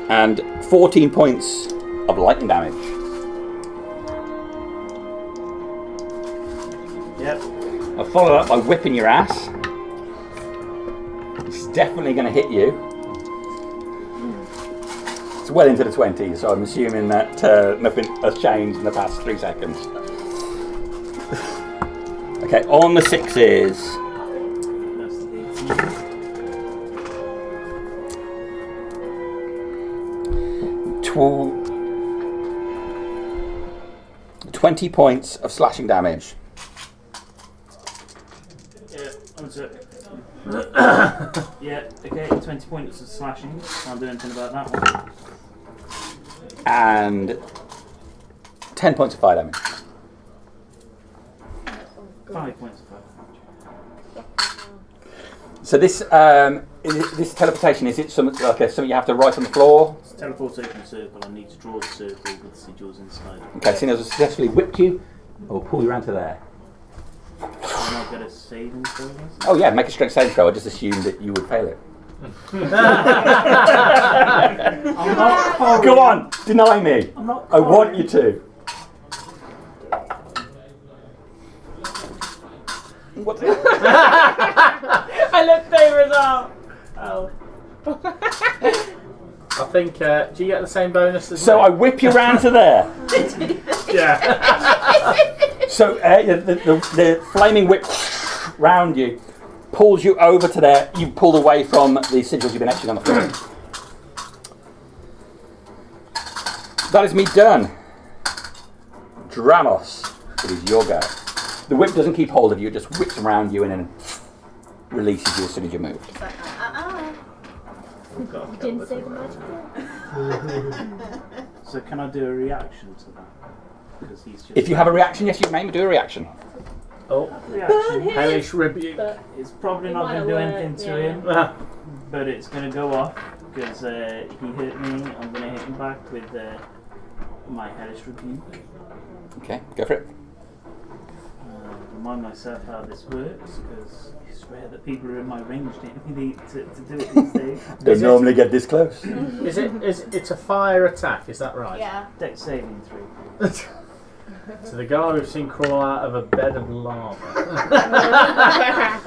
And 14 points of lightning damage. Yep. I'll follow that by whipping your ass. It's definitely going to hit you. It's well into the 20s, so I'm assuming that nothing has changed in the past 3 seconds. Okay, on the 6s. That's the big 20 points of slashing damage. Yeah, one sec. Yeah, okay, 20 points of slashing. Can't do anything about that one. And 10 points of fire damage. 5 points of fire. So this this teleportation, is it something you have to write on the floor? It's teleportation circle. I need to draw the circle with sigils inside. Okay, seeing as I successfully whipped you, I will pull you around to there. I'm not going to saving throw this. Oh yeah, make a strength saving throw. I just assumed that you would fail it. I'm not horrible. Go on, deny me. I'm not I want you to. What? I looked over as well. Oh. I think. Do you get the same bonus as So me? I whip you round to there. Yeah. So the flaming whip round you pulls you over to there. You pulled away from the sigils you've been etching on the floor. That is me done. Dramos, it is your go. The whip doesn't keep hold of you; it just whips around you and then releases you as soon as you move. It's like, You didn't say the magic word. So can I do a reaction to that? Because he's just. If you have a reaction, yes, you may do a reaction. Oh, Reaction. hellish rebuke. But It's probably It not might going to do have anything worked, to yeah. him, but it's going to go off because he hurt me. I'm going to hit him back with my hellish rebuke. Okay, go for it. Remind myself how this works because it's rare that people are in my range to do it these days. Don't normally get this close. It's a fire attack, is that right? yeah. Dex saving 3. So the guy we've seen crawl out of a bed of lava.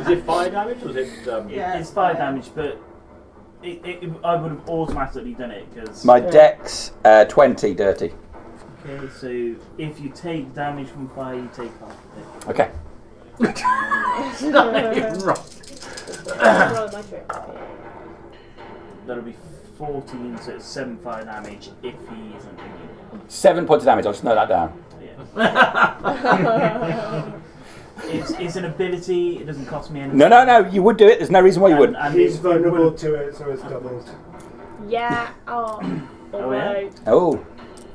Is it fire damage or is it? It's fire damage, but I would have automatically done it because. My dex 20 dirty. Okay, so if you take damage from fire, you take half of it. Okay. It's not even right. Roll my trick. That'll be 14, so it's 7 fire damage if he isn't immune. 7 points of damage. I'll just note that down. Yeah. It's an ability. It doesn't cost me anything. No. You would do it. There's no reason why you wouldn't. And He's it vulnerable wouldn't- to it, so it's doubled. Yeah. Oh. yeah? Oh.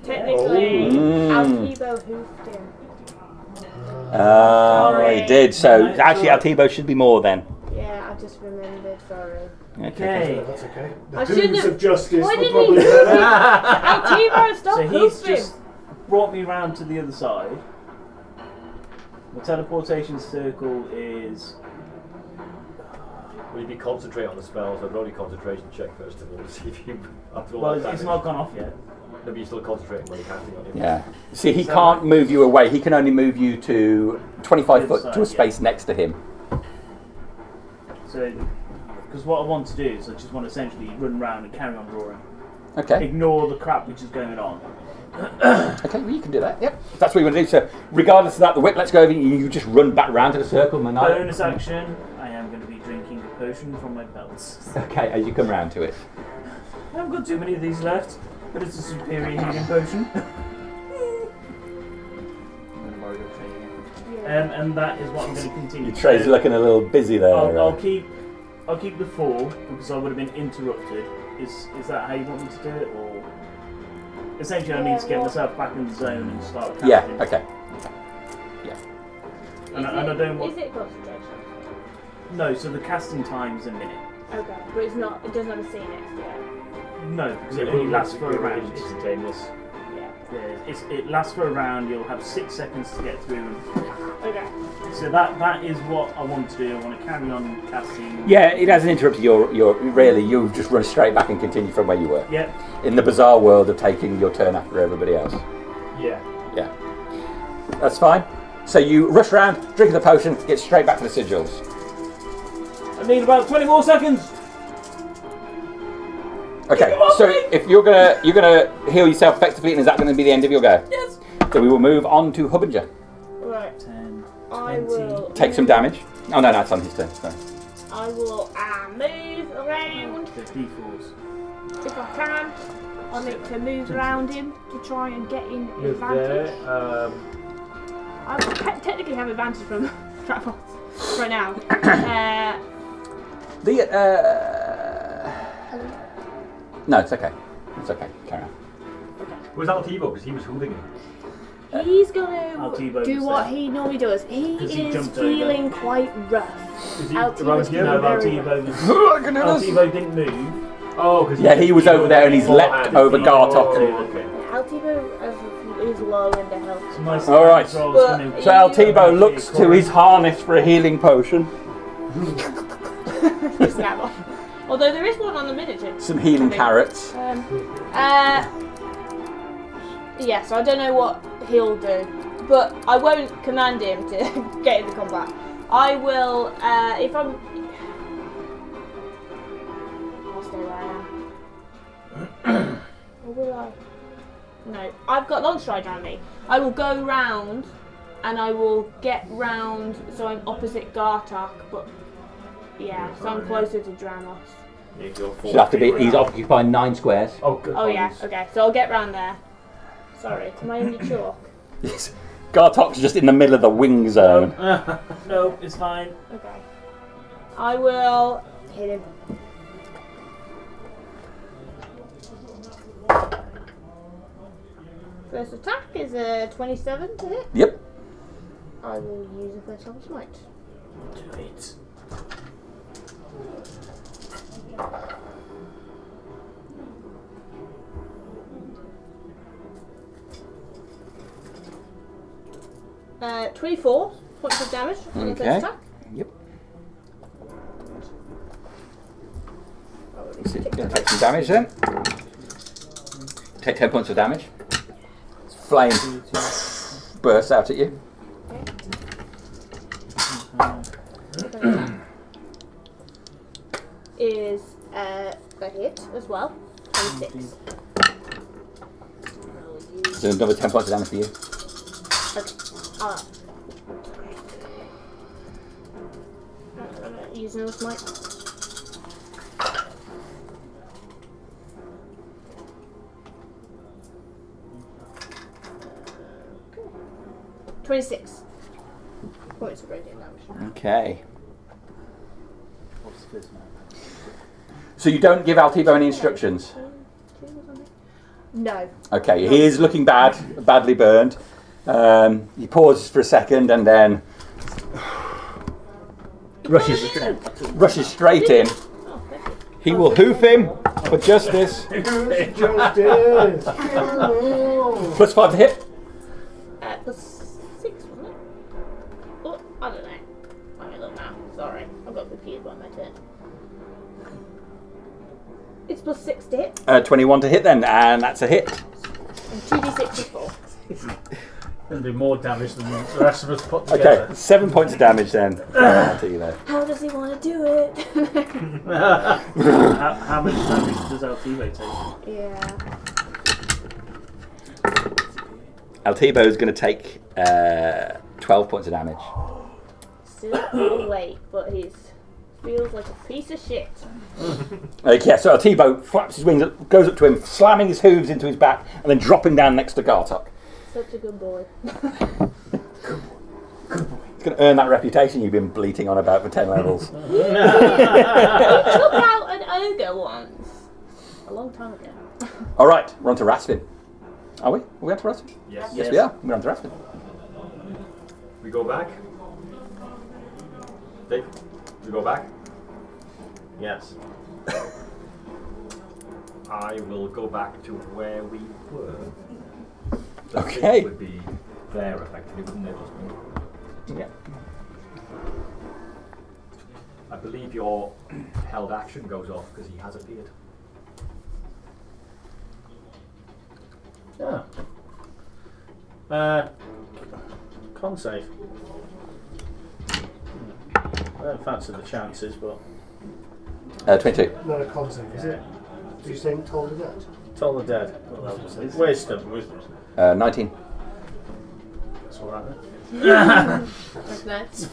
Technically, Mm. Altibo hoofed him. He did. So Right, actually, so- Altibo should be more then. Yeah, I just remembered. Sorry. Okay. That's okay. The I shouldn't hooves have- of justice Why were did probably he- better. Altibo, stop So he's hoofing! just brought me round to the other side. The teleportation circle is. Will you be concentrate on the spells? I'd roll your concentration check first of all to see if you. After all Well, that it's damage, not gone off yet. maybe you're still concentrating when you're casting on him. Yeah. See, he So- can't move you away. He can only move you to 25 foot Inside, to a yeah. space next to him. So, because what I want to do is I just want to essentially run around and carry on drawing. Okay. Ignore the crap which is going on. Okay, well, you can do that. Yep. If that's what you want to do. So, regardless of that, the whip lets go of you. You just run back round to the circle. Bonus action, I am going to be drinking a potion from my belts. Okay, as you come round to it. I haven't got too many of these left, but it's a superior healing potion. And that is what I'm going to continue. Your tray's looking a little busy there. I'll keep the 4 because I would have been interrupted. Is that how you want me to do it, or essentially I need to get myself back in the zone and start casting? Yeah. Okay. And I don't want. Is it concentration? No, so the casting time is a minute. Okay, but it's not. It doesn't have a C next to it. No, because it only lasts for a round. Instantaneous. Yeah. It lasts for a round. You'll have 6 seconds to get through. Okay. So that is what I want to do. I want to carry on casting. Yeah, it hasn't interrupted your really. You've just run straight back and continue from where you were. Yep. In the bizarre world of taking your turn after everybody else. Yeah. Yeah. That's fine. So you rush around, drink the potion, get straight back to the sigils. I need about 20 more seconds. Okay, so if you're gonna heal yourself effectively, and is that going to be the end of your go? Yes. So we will move on to Hubbinger. Right. 10, I 20. will Take some damage. Oh no, it's on his turn. Sorry. I will move around The D4s. if I can. I need to move around him to try and get in Move there. advantage. I technically have advantage from Trapos right now. No, it's okay. It's okay. Carry on. Was that Altibo? Because he was holding him. He's gonna Altibo do was what there. he normally does. He 'Cause he is jumped over. feeling quite rough. Is he Altibo's around here? No, very Altibo was. I can do this. Altibo didn't move. Oh, because Yeah, he was over there and he's leapt over Gartok. Oh, okay. Altibo is low in the health. So my All right. stance rolls But- coming- So Altibo looks to his harness for a healing potion. Snap off. Although there is one on the miniature. Some healing carrots. Yes, I don't know what he'll do, but I won't command him to get into combat. I will, if I'm... I'll stay where I am. Or will I? No, I've got long stride around me. I will go round, and I will get round, so I'm opposite Gartok, but... Yeah, so I'm closer to Dramos. Should have to be. He's occupying 9 squares. Oh, good. Oh yeah, okay, so I'll get round there. Sorry, am I in your chalk? Yes. Gartok's just in the middle of the wing zone. No, it's fine. Okay. I will hit him. First attack is a 27 to hit. Yep. I will use a first level smite. Do it. Uh, 24 points of damage on the first attack. Yep. Oh, So you're going to take some damage then. Take 10 points of damage. Flame bursts out at you. Is a hit as well. 26. So another 10 points of damage for you. Okay. Use another smite. Okay. 26 points of radiant damage. Okay. So you don't give Altibo any instructions? No. Okay, he is looking badly burned. He pauses for a second and then rushes straight in. Oh, thank you. He will hoof him for justice. Justice! Plus 5 to hit. Plus 6, wasn't it? Oh, I don't know. Let me look now. Sorry, I've got confused by my turn. It's plus 6 to hit. 21 to hit then, and that's a hit. And 2d6 is 4. Going to do more damage than the rest of us put together. Okay, 7 points of damage then. Altibo. How does he want to do it? How much damage does Altibo take? Yeah. Altibo is going to take 12 points of damage. Still all weight, but he's feels like a piece of shit. Okay, so Altibo flaps his wings, goes up to him, slamming his hooves into his back, and then dropping down next to Gartok. Such a good boy. He's going to earn that reputation you've been bleating on about for 10 levels. He took out an ogre once. A long time ago. Alright, we're on to Rasvin. Are we? Are we on to Rasvin? Yes. Yes, we are. We're on to Rasvin. We go back. Dave, we go back. Yes. I will go back to where we were. The Okay. thing would be there effectively, wouldn't it? Yeah. I believe your held action goes off because he has appeared. Yeah. Con save. I don't fancy the chances, but 22. Not a concept, is it? Do you think told the dead? Toll the Dead. Wisdom. 19. That's alright then. That's nice.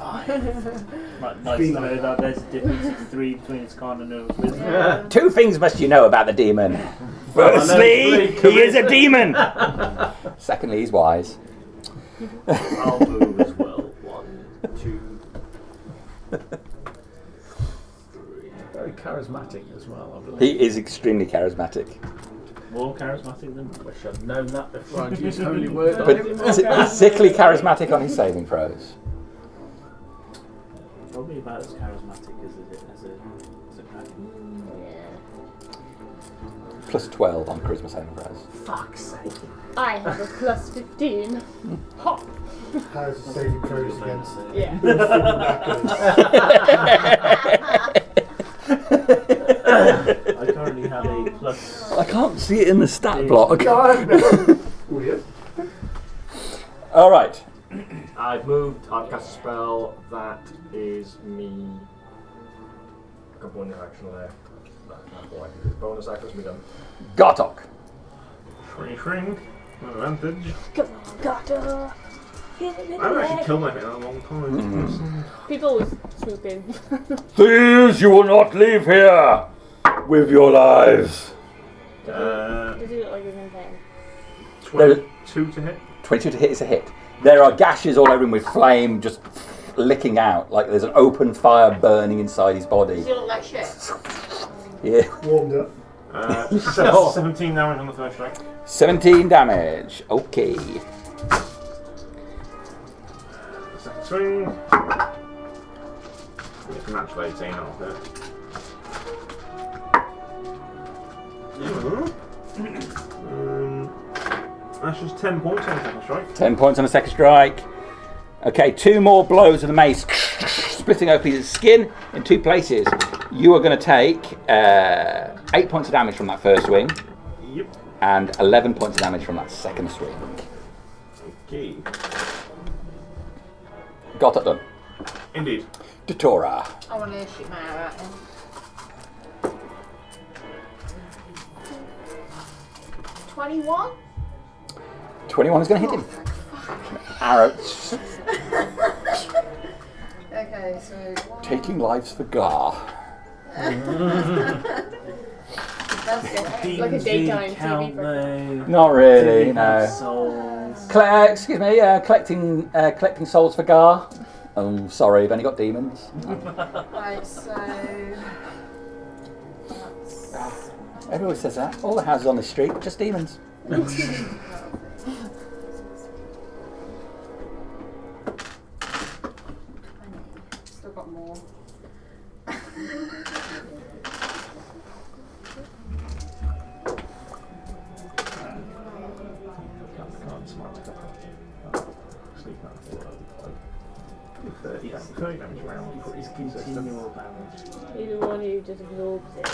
Nice to know that there's a difference of 3 between its con and its wisdom. 2 things must you know about the demon. Firstly, he is a demon. Secondly, he's wise. I'll move as well. 1, 2, 3. Very charismatic as well, I believe. He is extremely charismatic. More charismatic than Wish I'd known that before I'd used holy word on But him. sickly charismatic on his saving throws. probably about as charismatic as a kraken. Yeah. Plus 12 on charisma saving throws. Fuck's sake. I have a plus 15. Hop. How's the saving throws against Yeah. I currently have a plus. I can't see it in the stat block. Weird. Alright. I've moved, I've cast a spell, that is me. I got bonus action there. That's what I can do. Bonus action, me done. Gartok. Shrink. Advantage. Come on, Gato. Hit him in I haven't the actually leg. killed anything in a long time. People always swoop in. Thieves, you will not leave here with your lives. Does he look like he's in pain? 22 to hit. 22 to hit is a hit. There are gashes all over him with flame just licking out, like there's an open fire burning inside his body. Does he look like shit? Yeah. Warmed up. 17 damage on the first strike. 17 damage. Okay. swing. It's a natural 18 off it. That's just 10 points on the second strike. 10 points on the second strike. Okay, 2 more blows of the mace, splitting open his skin in 2 places. You are going to take 8 points of damage from that first swing. Yep. And 11 points of damage from that second swing. Okay. Got that done. Indeed. Datora. I want to shoot my arrow at him. 21? 21 is going to hit him. Arrow. Okay, so. Taking lives for Gar. That's good. Like a daytime count TV program. though. Not really, no. Souls. Excuse me, collecting souls for Gar. Oh, sorry, I've only got demons. Right, so. Everyone says that. All the houses on this street, just demons. Still got more. It's continual damage. You're the one who just absorbs it.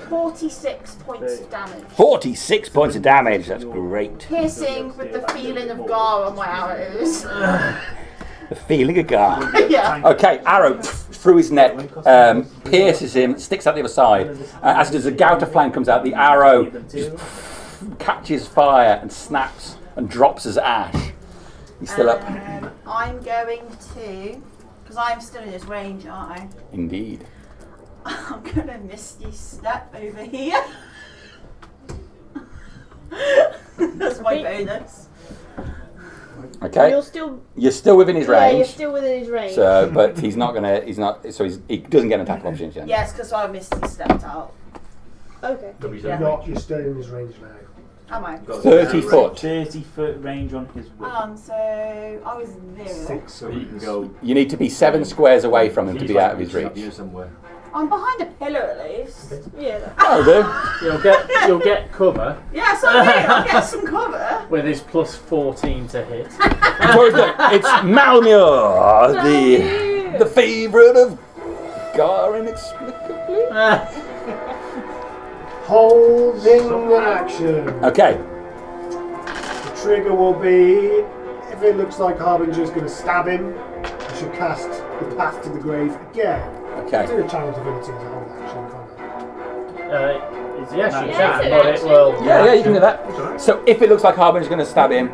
46 points of damage. 46 points of damage, that's great. Piercing with the feeling of Gar on my arrows. The feeling of Gar. Yeah. Okay, arrow through his neck, pierces him, sticks out the other side. As the gouter flame comes out, the arrow just catches fire and snaps and drops as ash. He's still up. I'm going to, because I'm still in his range, aren't I? Indeed. I'm going to Misty Step over here. That's my bonus. Okay. You're still within his range. Yeah, you're still within his range. So, but he doesn't get an attack opportunity then. Yes, because I Misty Stepped out. Okay. Yeah. You're still in his range now. Am I? 30 foot. 30-foot range on his whip. So I was there. 6, so you can go. You need to be 7 squares away from him to be out of his reach. Here somewhere. I'm behind a pillar at least. Yeah. That'll do. You'll get cover Yes, I will. I'll get some cover. with his plus 14 to hit. It's Malmur, the favourite of Gar inexplicably. Holding action. Okay. The trigger will be, if it looks like Harbinger's going to stab him, I should cast the Path to the Grave again. Okay. Do the channel divinity as a hold action, can't I? Yes, you Yeah, can, it's an but it action. will. Yeah, you can do that. So if it looks like Harbinger's going to stab him,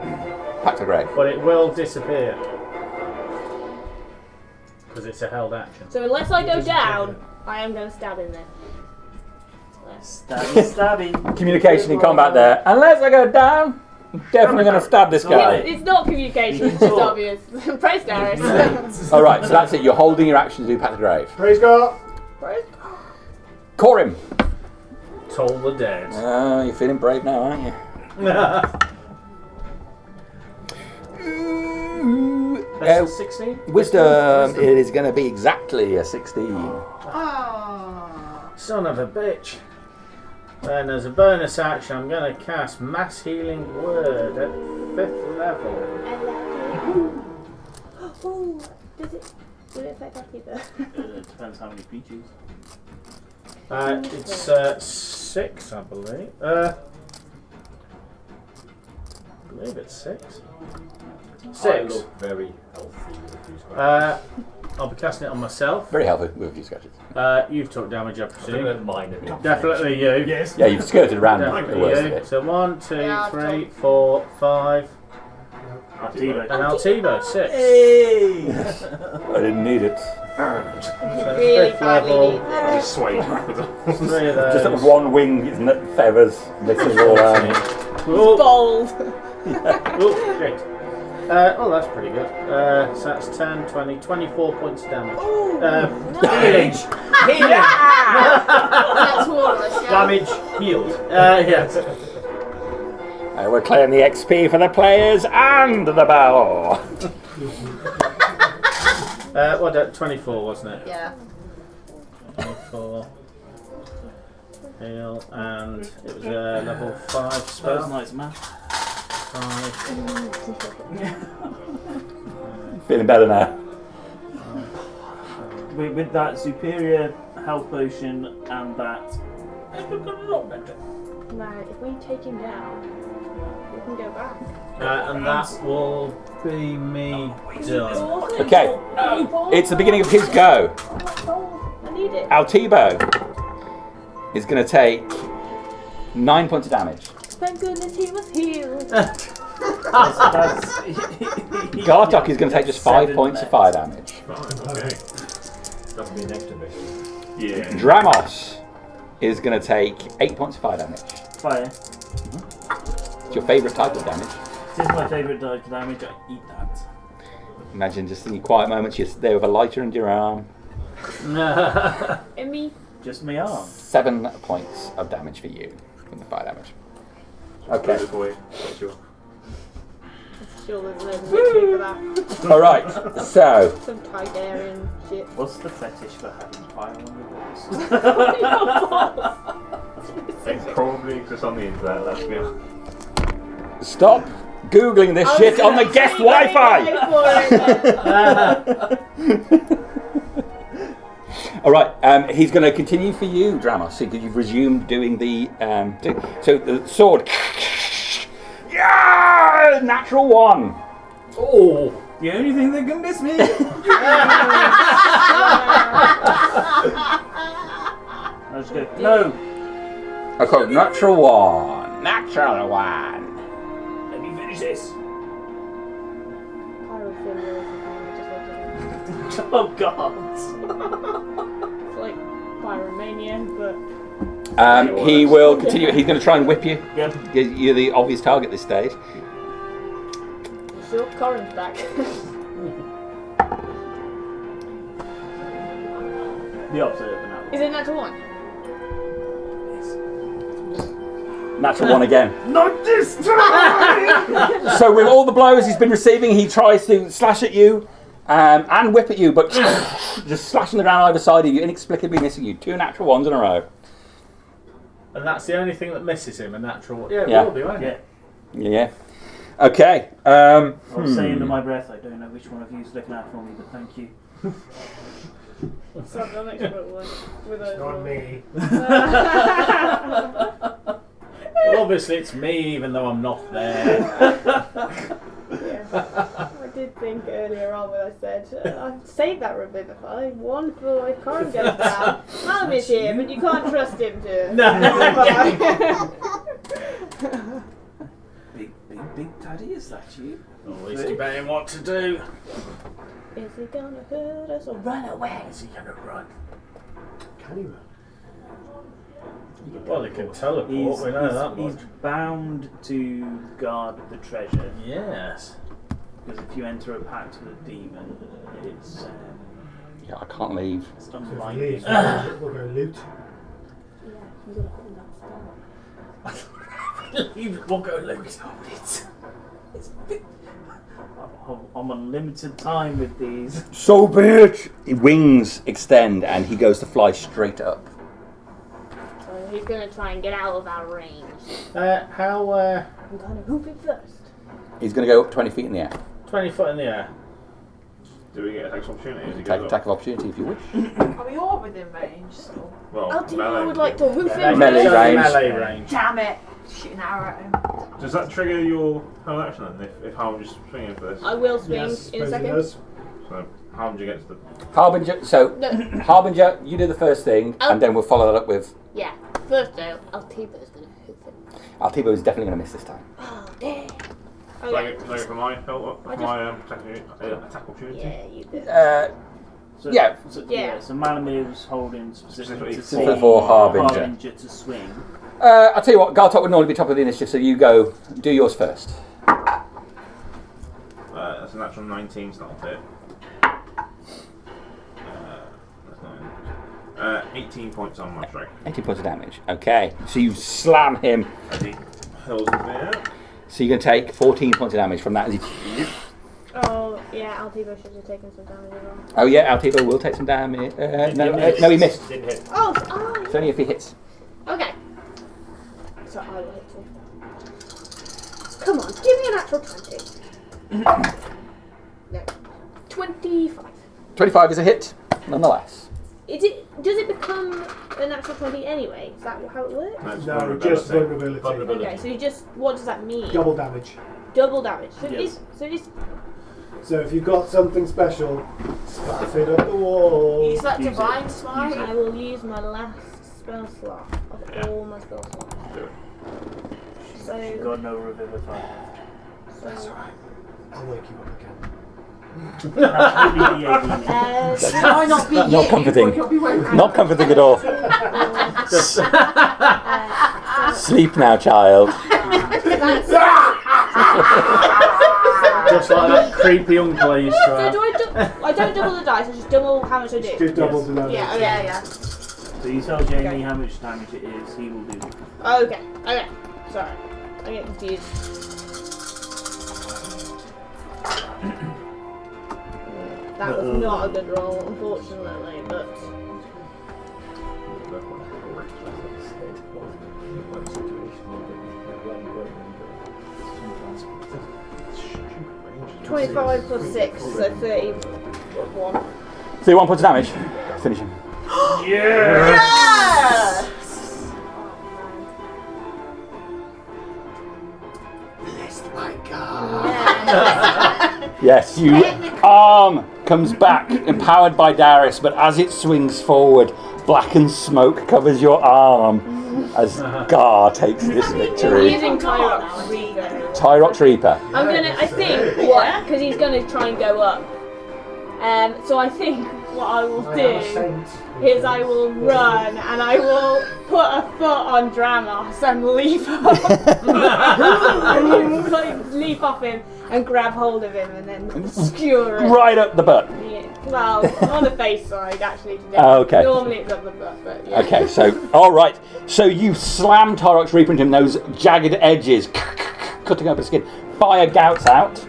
Pact of Grave. But it will disappear. Because it's a held action. So unless I go down, I am going to stab him then. Stabby, stabby. Communication in combat there. Unless I go down, I'm definitely going to stab this guy. It's not communication, it's just obvious. Praise Darius. Alright, so that's it. You're holding your action to do Pact of Grave. Praise God. Corim. Toll the dead. You're feeling brave now, aren't you? That's a 16? Wisdom, it is going to be exactly a 16. Oh. Son of a bitch. And as a bonus action, I'm going to cast Mass Healing Word at 5th level. Ooh, does it affect our keeper? It depends how many creatures. It's 6, I believe. I believe it's 6. I 6. look very healthy with a few scratches. I'll be casting it on myself. Very healthy with a few scratches. You've took damage, I I don't presume. know mine a bit. Definitely you. Yes. Yeah, you've skirted around the Definitely worst of you. it. So 1, 2, Yeah, 3, 4, 5, Artivo. and Altivo 6. I didn't need it. So Really 5th badly level. need that. Just sway backwards. 3 of Just those. that one wing, isn't it? Feathers missing all around. Oh, Bold. oh, shit. That's pretty good. So that's 10, 20, 24 points of damage. Healing. Healing. That's all of us, yeah. Damage healed. Yes. We're clearing the XP for the players and the bell. What? 24, wasn't it? Yeah. 24. Heal, and it was a level 5 That was spell. nice, man. 5. Feeling better now. With that superior health potion and that, it's looking a lot better. Now, if we take him down, we can go back. And that will be me done. Okay, it's the beginning of his go. I need it. Altibo is going to take 9 points of damage. Thank goodness he was healed. Gartok is going to take just 5 points of fire damage. Fine, okay. That'll be an extra bit. Yeah. Dramos is going to take 8 points of fire damage. Fire. It's your favourite type of damage. This is my favourite type of damage. I eat that. Imagine just in your quiet moments, you're there with a lighter under your arm. And me. Just my arm. 7 points of damage for you from the fire damage. Okay. Sure, there's no victory for that. All right. So Some Tigerian shit. What's the fetish for having fire on your balls? It probably exists on the internet, let's be honest. stop googling this shit on the guest Wi-Fi. All right. He's going to continue for you, Dramos, because you've resumed doing the thing. So the sword. Yeah, natural 1. Oh, the only thing that can miss me. Let's go. No. Okay, natural 1. Natural 1. Let me finish this. Oh God. It's like Pyromania, but He will continue. He's going to try and whip you. Yep. You're the obvious target at this stage. still Corin's back. The opposite of an apple. Is it natural 1? Natural 1 again. Not this time! So with all the blows he's been receiving, he tries to slash at you and whip at you, but just slashing around either side of you, inexplicably missing you. 2 natural 1s in a row. And that's the only thing that misses him, a natural one. Yeah, Yeah. it will be, won't Yeah. it? Yeah. Okay. I was saying under my breath, I don't know which one of you is looking out for me, but thank you. So I've done expert one with a. Not me. Well, obviously it's me, even though I'm not there. Yeah. I did think earlier on when I said I'd save that Revivify. 1 for if Corin goes down. Malum is here, but you can't trust him to. Big Daddy, is that you? Always debating what to do. Is he gonna hurt us or run away? Is he going to run? Can he run? Well, he can teleport, He's, we know that he's much. bound to guard the treasure. Yes. Because if you enter a pact with a demon, it's Yeah, I can't leave. unlikely. We're going to loot. Yeah, he's gonna put in that spell. We'll go loot. I'm on limited time with these. So be it. Wings extend and he goes to fly straight up. So he's gonna try and get out of our range. How, I'm gonna hoop it first. He's going to go up 20 feet in the air. 20 foot in the air. Do we get attack opportunity as he Take goes attack up? of opportunity if you wish. Are we all within range still? Well, Altibo melee. would like to hoop him Melee first. range. Melee range. Damn it! Shoot an arrow at him. Does that trigger your whole action then? If I'm just swinging for this? I will swing Yes, in a suppose it second. does. So, how did you get to the... Harbinger, so No. Harbinger, you do the first thing and then we'll follow that up with Yeah. First though, Altibo's gonna hoop him. Altibo is definitely going to miss this time. Oh damn. Oh Should I yeah. get for my help up? I For my attack opportunity? Yeah, you did. So, Yeah. So Malamir's holding specifically Specifically for Harbinger. to swing. I'll tell you what, Gartok would normally be top of the initiative, so you go, do yours first. That's a natural 19, so that'll hit. That's 9. 18 points on my strike. 18 points of damage. Okay, so you slam him. As he hurls into the air. So you're going to take 14 points of damage from that. Oh, yeah, Altibo should have taken some damage as well. Oh yeah, Altibo will take some damage. No, he missed. Didn't hit. Oh, It's only if he hits. okay. So I will hit too. Come on, give me a natural 20. No. 25. 25 is a hit, nonetheless. Does it become a natural 20 anyway? Is that how it works? No, just vulnerability. Okay, so you just, what does that mean? Double damage. Double damage. So Yes. So if you've got something special, spaff it up the wall. Use that Use divine it. smite. I will use my last spell slot of all my spell slots. You've So, got no revivify. That's right. I'll wake you up again. Why not be Not comforting. Not comforting at all. Sleep now, child. Just like that creepy uncle I used to so have. do I don't double the dice, I just double how much I do. Just double the damage. Yeah. So you tell Jamie how much damage it is, he will do it. Okay. Sorry. I get confused. That was not a good roll, unfortunately, but... $25 plus 6, so 31. 31 points of damage. Finish him. Yes! Blessed by God. Yes, you arm comes back, empowered by Darius, but as it swings forward, blackened smoke covers your arm as Gar takes this I'm victory. using Tyrox Reaper. Tyrox Reaper. I think, because he's gonna try and go up. So I think what I will do is I will run and I will put a foot on Dramos and leap off. Like, leap off him and grab hold of him and then skewer him. Right up the butt. Yeah. Well, on the face side actually. Today. Oh, okay. Normally it's up the butt, but yeah. Okay, so, alright. So you slam Tyrox Reaper into him, those jagged edges, cutting up his skin. Fire gouts out.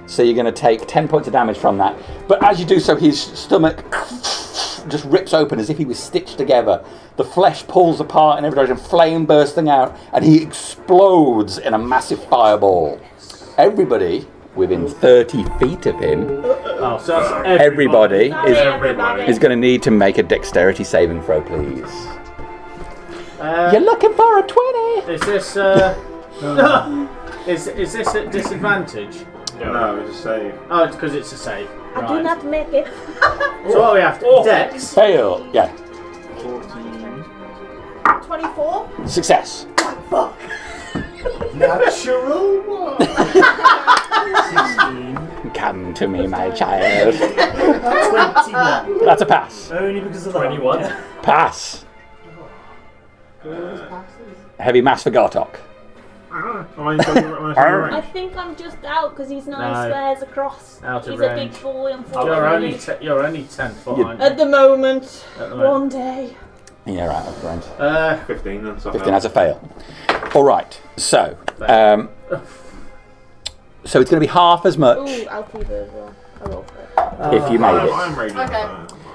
So you're going to take 10 points of damage from that. But as you do so, his stomach just rips open as if he was stitched together. The flesh pulls apart in every direction, flame bursting out, and he explodes in a massive fireball. Everybody within 30 feet of him, Oh, so that's everybody Everybody. is going to need to make a dexterity saving throw, please. Uh, You're looking for a 20! Is this is this at disadvantage? No, it's a save. Oh, it's because it's a save. I do not make it. So what we have to Dex. Fail. Yeah. 14. 24? Success. Fuck. Natural one. 16. Come to me, my child. 21. That's a pass. Only because of that. 21. Pass. Heavy mass for Gartok. I think I'm just out because he's 9 No. squares across. Out of He's a range. big boy, You're only unfortunately. you're only 10 foot. aren't you? At the moment. At the moment. One day. Yeah, right, up range. 15 then. So 15 has a fail. All right, so so it's going to be half as much Ooh, Altibo as well. I roll for it. if you made it. I'm raging. Okay.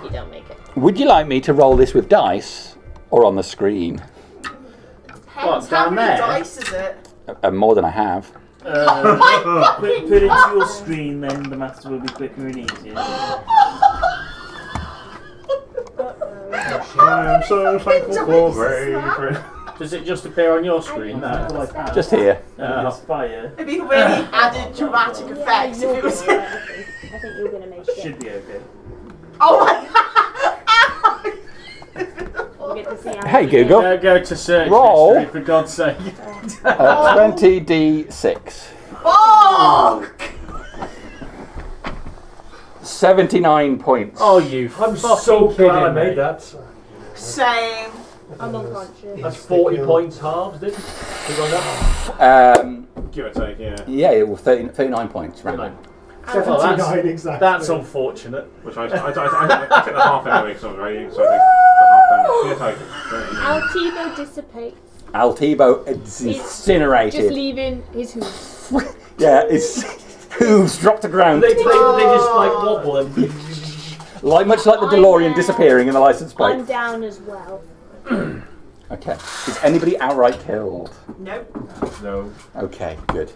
You don't make it. Would you like me to roll this with dice or on the screen? Depends, how down many there? dice is it? More than I have. Put it to your screen, then the maths will be quicker and easier. I am so thankful for bravery. Does it just appear on your screen? No. Just here. It's fire. It'd be really added dramatic effects if it was. I think you're going to make it. Should be okay. Oh my god! You get to see how Hey, many- Google. Go to search Roll. history, for God's sake. 20d6. Fuck! 79 points. Oh, you I'm fucking so kidding glad I me. made that. Same. I'm unconscious. That's 40 points halves, did it? Give or take, yeah. Yeah, well, 39 points. Right. 79 that's- exactly. That's unfortunate. Which I took the half anyway because I was raging, so I think the half down. Yeah, take it. Altibo dissipates. Altibo is He's incinerated. Just leaving his hooves. Yeah, his hooves dropped to ground. They just like wobble and Much like the I'm DeLorean there. disappearing in the license plate. I'm down as well. Okay. Is anybody outright killed? Nope. No. Okay, good.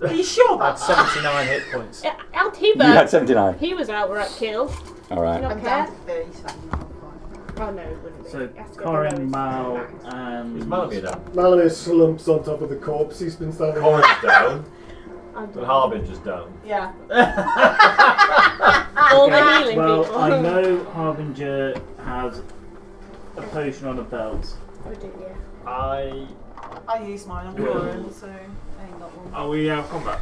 Are you sure had about that? 79 hit points. Yeah, You had Altiba, 79. he was outright killed. All right. Not I'm down care. to 37. Oh no, it wouldn't be. So It has to go Corin, below Mal, his max. and Is Malamir down? Malamir slumps on top of the corpse he's been standing on. Corin's down. I'm And done. Harbinger's down. Yeah. All the healing well, people. I know Harbinger has a potion on a belt. Oh dear. I I use mine on Corin, so I ain't got one. Are we out of combat?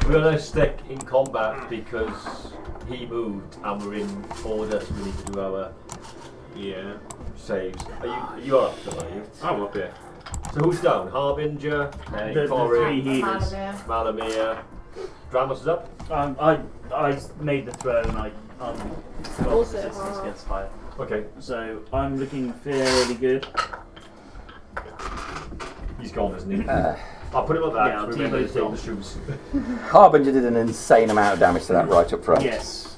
we're gonna stick in combat because he moved and we're in order, so we need to do our Yeah. saves. Are you up still, are you? I'm up here. So who's down? Harbinger, The three Corin, healers. Malamir. Malamir. Dramos is up? I made the throw and I'm got Also resistance hard. against fire. Okay, So I'm looking fairly good. he's gone, isn't he? I'll put him on that. Yeah, I'll so remember to T-base take on. the shoes. Harbinger did an insane amount of damage to that right up front. Yes.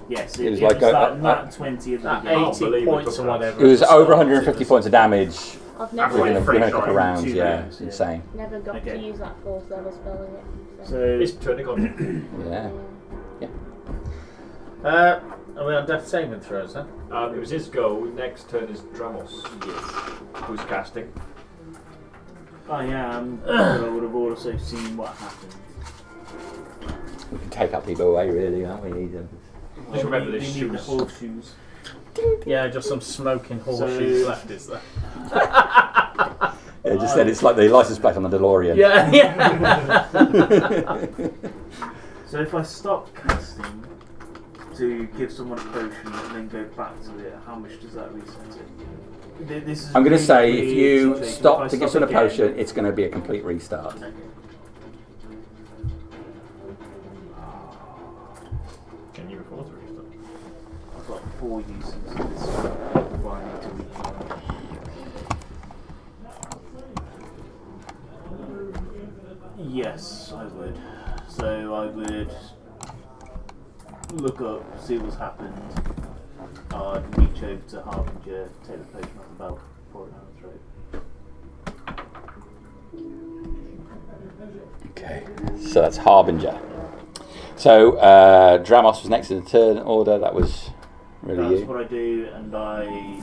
Yes, It it was was like that nat 20 at the That beginning. 80 believe it points took or that. whatever. It was at the over start. 150 points of damage I've never, Within within a couple of Free rounds. shot. Yeah, Yeah. it's insane. never got Okay. to use that 4th level spell yet. So It's turning on. Yeah. Are we on death saving throws then? It was his go. Next turn is Dramos, yes, who's casting. I am. But I would have also seen what happened. We can take Altibo away, really, aren't we? Need them. Just remember we the need the shoes. horseshoes. Yeah, just some smoking horseshoes So- left, is there? Yeah, just said it's like the license plate on the DeLorean. Yeah, yeah. So if I stop casting to give someone a potion and then go back to it, how much does that reset it? This is I'm going to really say if weird you situation. stop If I to give stop someone a again- potion, it's going to be a complete restart. Okay. Can you afford to restart? I've got 4 uses of this before I need to recharge. Yes, I would. So I would look up, see what's happened. I'd reach over to Harbinger, take the potion off the belt, pour it down his throat. Okay, so that's Harbinger. So Dramos was next in the turn order. That was really That's you. what I do, and I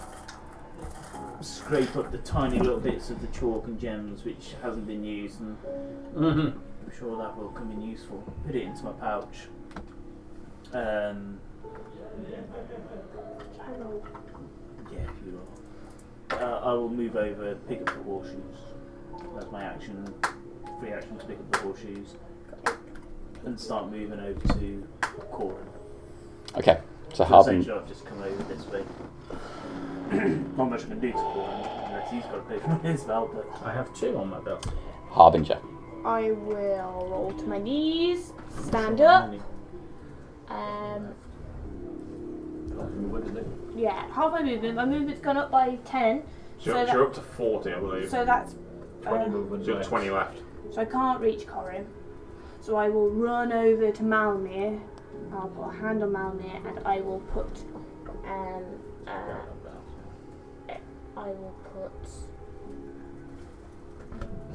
scrape up the tiny little bits of the chalk and gems which hasn't been used, and I'm sure that will come in useful. Put it into my pouch. Yeah, if you will. I will move over, pick up the horseshoes. That's my action, free action to pick up the horseshoes, and start moving over to Corin. Okay, so So Harbinger. essentially I've just come over this way. Not much I can do to Corin unless he's got a potion on his belt, but I have 2 on my belt. Harbinger. I will roll to my knees, stand up. Yeah, half my movement. My movement's gone up by 10. So you're up to 40, I believe. So that's 20 movements. So you've got 20 left. So I can't reach Corin. So I will run over to Malmir. I'll put a hand on Malmir and I will put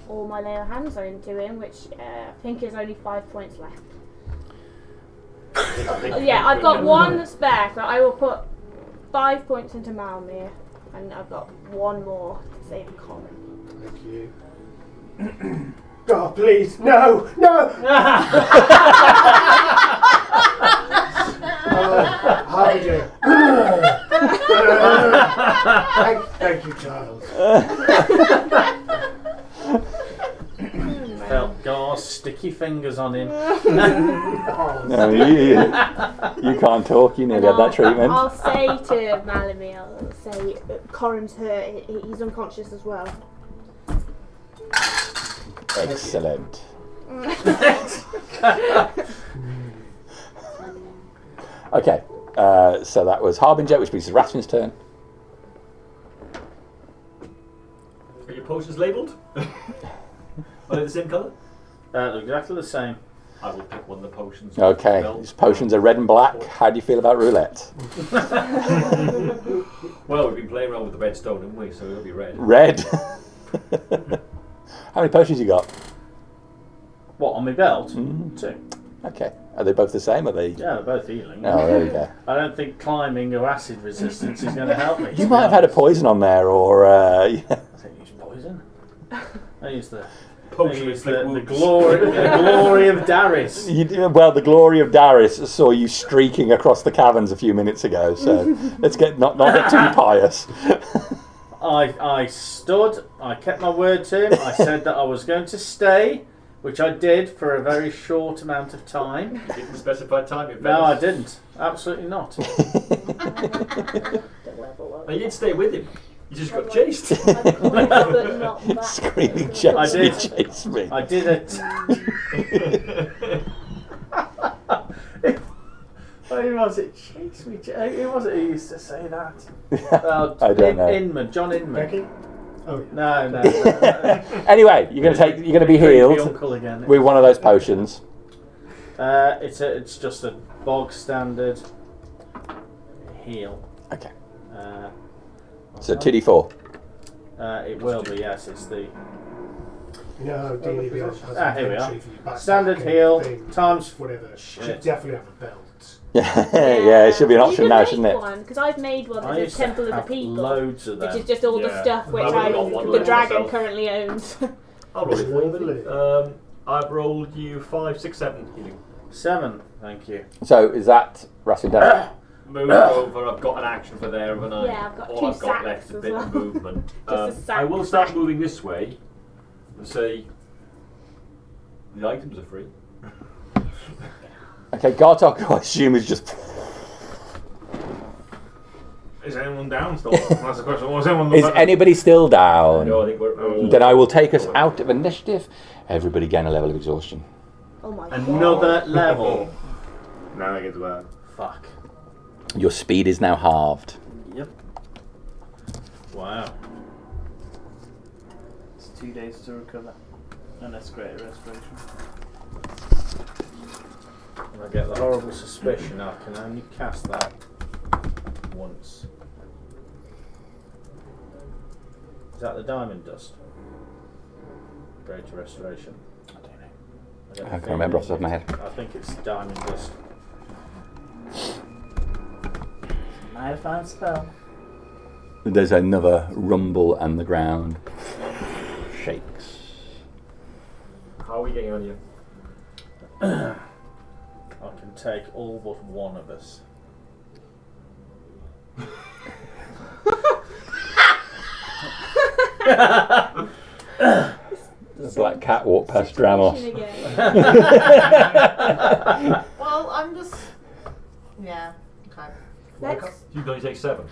all my lay of hands into him, which I think is only 5 points left. Yeah, I've got 1 spare, so I will put 5 points into Malmir, and I've got 1 more to save Corin. Thank you. God, please, no, no! Harbinger. Thank you, child. Felt Gar's sticky fingers on him. No, you can't talk. You nearly had that treatment. I'll say to Malamir, I'll say Corin's hurt. He's unconscious as well. Excellent. Okay, so that was Harbinger, which means it's Rasmus's turn. Are your potions labelled? Are they the same colour? They're exactly the same. I will pick one of the potions. Okay, these potions are red and black. How do you feel about roulette? Well, we've been playing around with the red stone, haven't we? So it'll be red. Red. How many potions you got? What, on my belt? Mm. 2. Okay. Are they both the same? Are they? Yeah, they're both healing. Oh, there we go. I don't think climbing or acid resistance is going to help me. You might have had a poison on there, or I don't use poison. I use the glory of Darius. Well, the glory of Darius saw you streaking across the caverns a few minutes ago. So let's not get too pious. I stood. I kept my word to him. I said that I was going to stay, which I did for a very short amount of time. You didn't specify time. No, I didn't. Absolutely not. And you didn't stay with him. You just got chased. Screaming, chase me. I did it. Who was it? Chase me. Who was it who used to say that? I don't know. Inman, John Inman. Becky? Oh, No. Anyway, you're going to be healed Uncle again. with one of those potions. It's just a bog standard heal. Okay. What's So that? 2d4. It will be, yes. It's the you know how D&D Beyond has Ah, here we are. inventory for your backpack standard and heal thing, times. whatever. Shit. Should definitely have a belt. Yeah, it should be an option now, shouldn't it? Because I've made one I that used says to Temple of the have People, loads of them. which is just all the Yeah. stuff which I've got one the of dragon myself. currently owns. I'll roll it for Lovely. you. I've rolled you 5, 6, 7 healing. 7, thank you. So is that Raspin Dad? Move over. I've got an action for there, haven't I? Yeah, I've got All 2 I've got sacks left is a as bit well. of movement. Just a sack. I will start moving this way and say the items are free. Okay, Gartok, I assume, is just... Is anyone down still? That's the question. Was anyone Is anybody still down? No, I think we're all... Then I will take us out of initiative. Everybody gain a level of exhaustion. Oh my god. Another level. Now I get to that. Fuck. Your speed is now halved. Yep. Wow. It's 2 days to recover. And that's greater restoration. And I get the horrible suspicion I can only cast that once. Is that the diamond dust? Greater restoration. I don't know. I can't remember off the top of my head. I think it's diamond dust. Might have found spell. There's another rumble and the ground shakes. How are we getting on you? I can take all but one of us. The black cat walked past Dramos. Well, I'm just. Yeah. Okay. Let's. You can only take 7.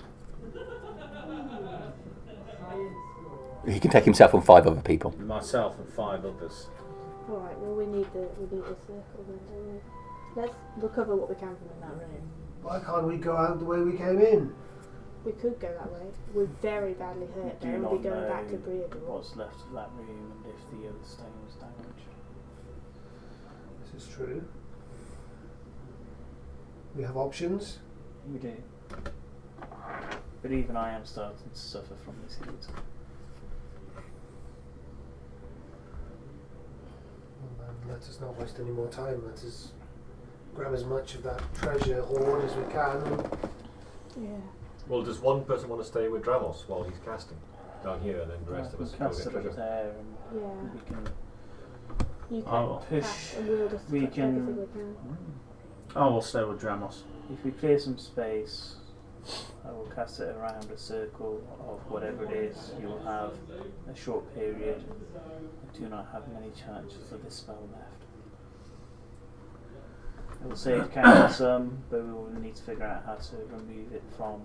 He can take himself on 5 other people. Myself and 5 others. Alright, well we need the circle then, don't we? Let's recover what we can from in that room. Why can't we go out the way we came in? We could go that way. We're very badly hurt Do there and not we'll be going know back to Breedor. what's left of that room and if the other stone was damaged. This is true. We have options. We do. But even I am starting to suffer from this heat. Well, then let us not waste any more time. Let us grab as much of that treasure hoard as we can. Yeah. Well, does one person want to stay with Dramos while he's casting down here, and then the rest of us We'll go cast get it up treasure? there and Yeah. we can You can Oh. push. cast and we'll just We touch can- everything we can. Oh, we'll stay with Dramos. If we clear some space, I will cast it around a circle of whatever it is. You will have a short period. I do not have many chances of this spell left. It will save counting some, but we will need to figure out how to remove it from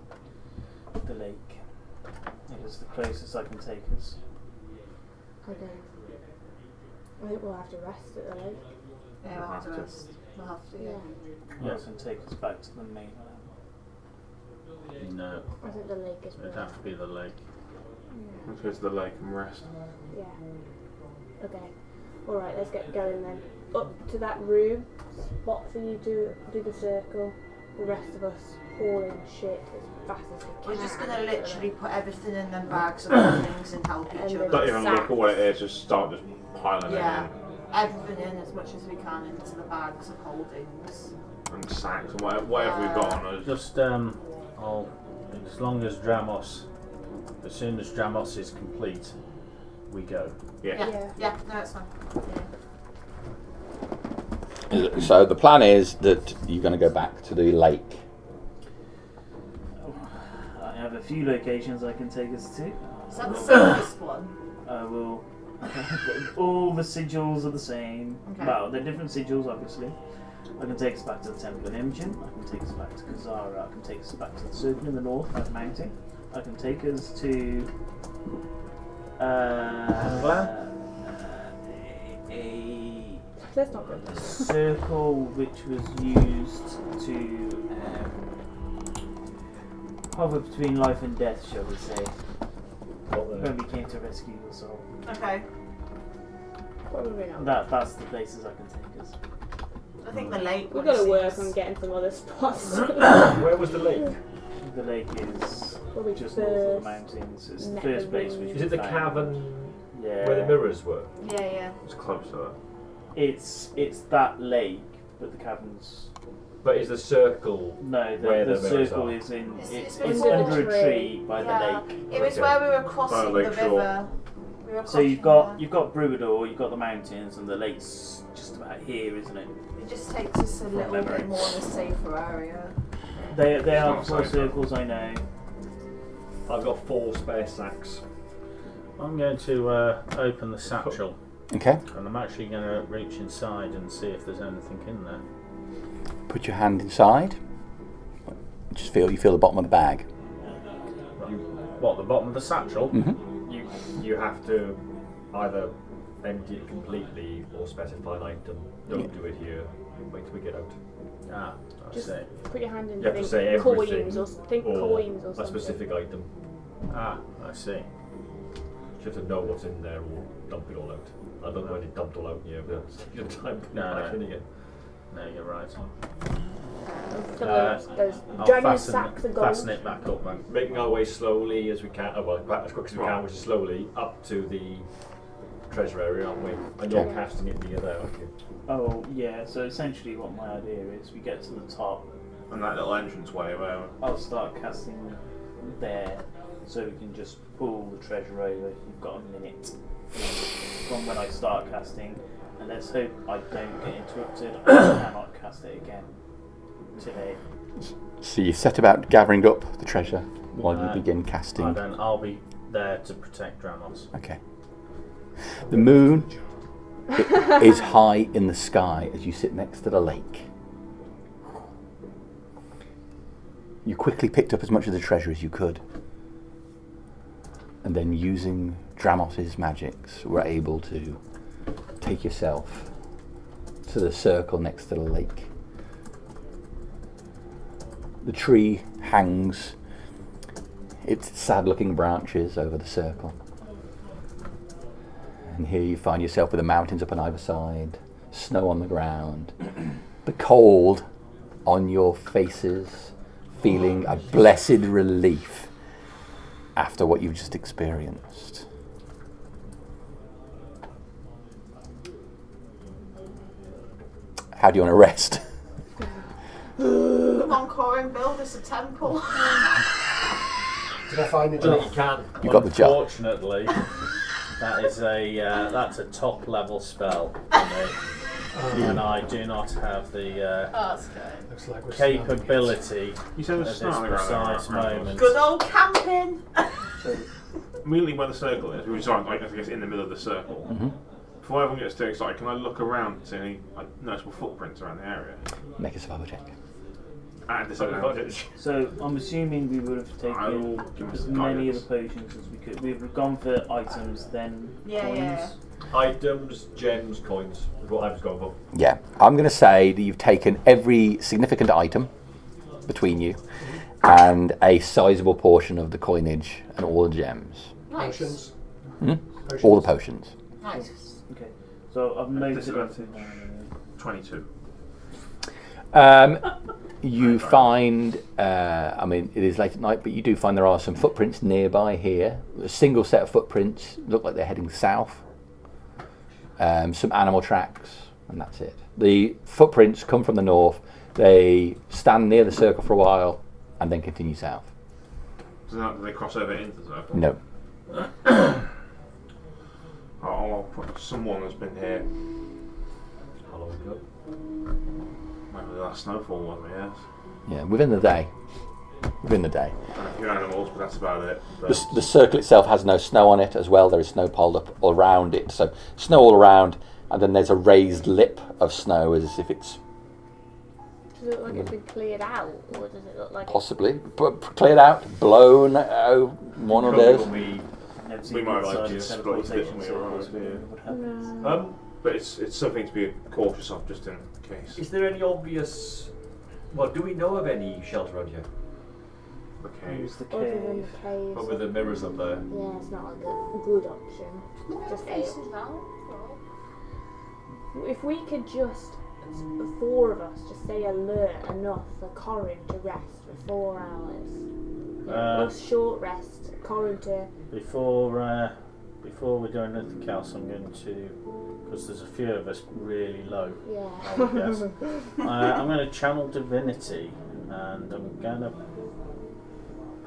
the lake. It is the closest I can take us. Okay. I think we'll have to rest at the lake. Yeah, we'll have to rest. We'll have to. Yeah. Yes, and take us back to the mainland. No, I think the lake is it'd better. have to be the lake. Yeah. Let's go to the lake and rest. Yeah. Okay. Alright, let's get going then. Up to that room, spot for you to do the circle. The rest of us hauling shit as fast as we can. We're just gonna literally put everything in them bags of things and help each other. Don't even look at what it is, just start just piling Yeah. it Everything in as much as we can into the bags of holdings. in. And sacks and whatever we've got on us. Just I'll, as long as Dramos, as soon as Dramos is complete, we go. Yeah. Yeah, no, it's fine. So the plan is that you're going to go back to the lake. I have a few locations I can take us to. Is that the safest one? I will. All the sigils are the same. Okay. Well, they're different sigils, obviously. I can take us back to the Temple of Imogen. I can take us back to Kazara. I can take us back to the Circle in the north, that mountain. I can take us to. That's not good. A circle which was used to hover between life and death, shall we say, when we came to rescue your soul. Okay. Probably not. That's the places I can take us. I think the lake We've one got to work seems- on getting some other spots. Where was the lake? The lake is Probably just north of the first mountains. It's the net first of place wind. which Is it we the found. cavern Yeah. where the mirrors were? Yeah. It's close to that. It's that lake, but the caverns. But is the circle No, where the the mirrors circle are? is in. It's It's before under the a tree. tree by Yeah. the lake. It was Okay. where we were crossing the Lake shore. river. We were So crossing you've got Bruador, you've got the mountains, and the lake's just about here, isn't it? It just takes us a little memory. bit more in a safer area. They are not the four safe, circles I know. I've got 4 spare sacks. I'm going to open the satchel, Okay. and I'm actually going to reach inside and see if there's anything in there. Put your hand inside. Just you feel the bottom of the bag. What, the bottom of the satchel? Mm-hmm. You have to either empty it completely or specify an item. Don't do it here. Wait till we get out. Ah, I Just see. put your hand in. You have to think say coins everything or think or coins or a something. specific item. Ah, I see. You have to know what's in there or dump it all out. I don't know when it dumped all out yet, but it's your time to put it No, back no. in again. No, you're right. Some of those I'll dragon fasten, sacks of gold. fasten it back up then. Making our way slowly as we can, well, as quick as we can, which is slowly, up to the treasure area, aren't we? And you're Okay. casting it near there, aren't you? Oh yeah. So essentially, what my idea is, we get to the top. And that little entrance way where I'll start casting there, so we can just pull the treasure over. You've got a minute from when I start casting, and let's hope I don't get interrupted. I cannot cast it again today. So you set about gathering up the treasure while you begin And casting. then I'll be there to protect Dramos. Okay. The moon is high in the sky as you sit next to the lake. You quickly picked up as much of the treasure as you could. And then using Dramos's magics, were able to take yourself to the circle next to the lake. The tree hangs its sad-looking branches over the circle. And here you find yourself with the mountains up on either side, snow on the ground, the cold on your faces, feeling a blessed relief after what you've just experienced. How do you want to rest? Come on, Corin, build us a temple. Did I find it? I think you can. You got the job. Unfortunately, that is that's a top level spell for me, and I do not have the Oh, that's good. Looks like we're capability you said at there's this snow on the ground there, precise right? moment. Good old camping. So immediately where the circle is, which is I guess in the middle of the circle. Before everyone gets too excited, can I look around and see any noticeable footprints around the area? Make a survival check. At disadvantage. So I'm assuming we would have I will taken give us as some many of guidance. the potions as we could. We've gone for items, then Yeah, coins. yeah. Items, gems, coins is what I was going for. Yeah, I'm going to say that you've taken every significant item between you and a sizable portion of the coinage and all the gems. Nice. Potions. All the potions. Nice. Okay. So I've noted Disadvantage. it. 22. You find, I mean, it is late at night, but you do find there are some footprints nearby here. A single set of footprints, look like they're heading south. Some animal tracks, and that's it. The footprints come from the north. They stand near the circle for a while, and then continue south. Do they cross over into the circle? No. I'll put someone has been here. How long ago? Maybe the last snowfall was, yes. Yeah, within the day. Within the day. And a few animals, but that's about it. The circle itself has no snow on it as well. There is snow piled up all around it. So snow all around, and then there's a raised lip of snow as if it's Does it look like it's been cleared out, or does it look like possibly cleared out, blown one of those. We might like to explode it when we arrive here. No. But it's something to be cautious of just in case. Is there any obvious... Well, do we know of any shelter around here? The cave. Use the Other than cave. the caves. But with the mirrors up there. Yeah, it's not a good option. Just fail. If we could just, the four of us, just stay alert enough for Corin to rest for 4 hours. A short rest. Corin to... Before we do anything else, I'm going to, because there's a few of us really low, Yeah. I would guess. I'm going to channel divinity, and I'm going to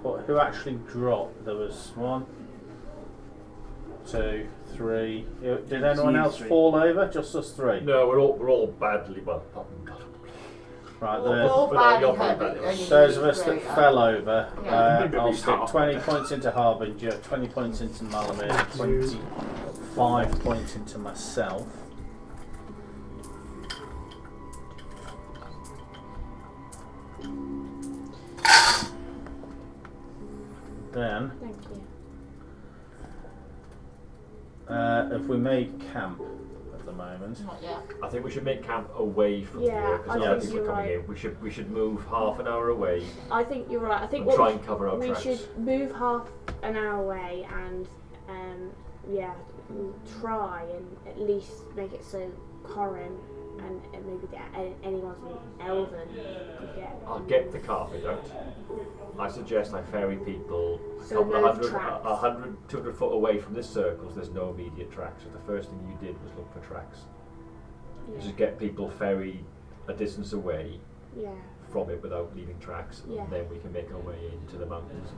put who actually dropped. There was 1, 2, 3. Did anyone else fall over? Just us 3. No, we're all badly. Well, Right, We're all badly hurt. those of us that fell over, Yeah. I'll stick 20 points into Harbinger, 20 points into Malamir, 25 points into myself. Then, Thank you. if we made camp at the moment, Not yet. I think we should make camp away from Yeah, here I because think other people you're are coming right. in. We should move half an hour away I think you're right. I think and what try and cover our we tracks. should move half an hour away and try and at least make it so Corin and maybe anyone from Elven could get. I'll get the carpet out. I suggest I ferry people a So couple no of tracks. 100, 200 foot away from this circle. So there's no immediate tracks. So the first thing you did was look for tracks. Yeah. Just get people ferried a distance away Yeah. from it without leaving tracks, Yeah. and then we can make our way into the mountains.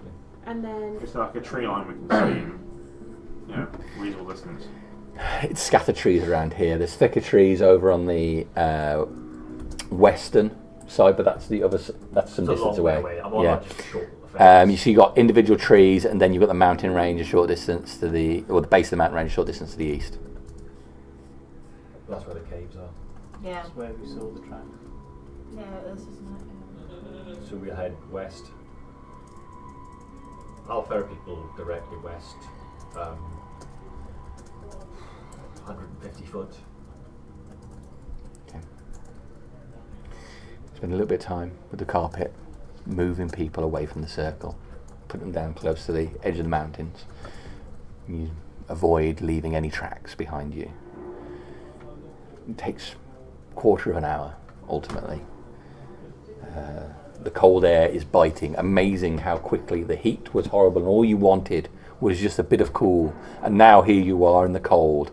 And then It's like a tree line we can see in, reasonable distance. It's scattered trees around here. There's thicker trees over on the western side, but that's the other. That's some It's a distance long way away. away. I'm on Yeah. like just a short fence. You see, you've got individual trees, and then you've got the mountain range a short distance to the, or the base of the mountain range a short distance to the east. That's where the caves are. Yeah. That's where we saw the track. Yeah, it is, isn't it? So we'll head west. I'll ferry people directly west. 150 foot. Okay. Spend a little bit of time with the carpet, moving people away from the circle, put them down close to the edge of the mountains. You avoid leaving any tracks behind you. It takes a quarter of an hour, ultimately. The cold air is biting. Amazing how quickly the heat was horrible and all you wanted was just a bit of cool. And now here you are in the cold,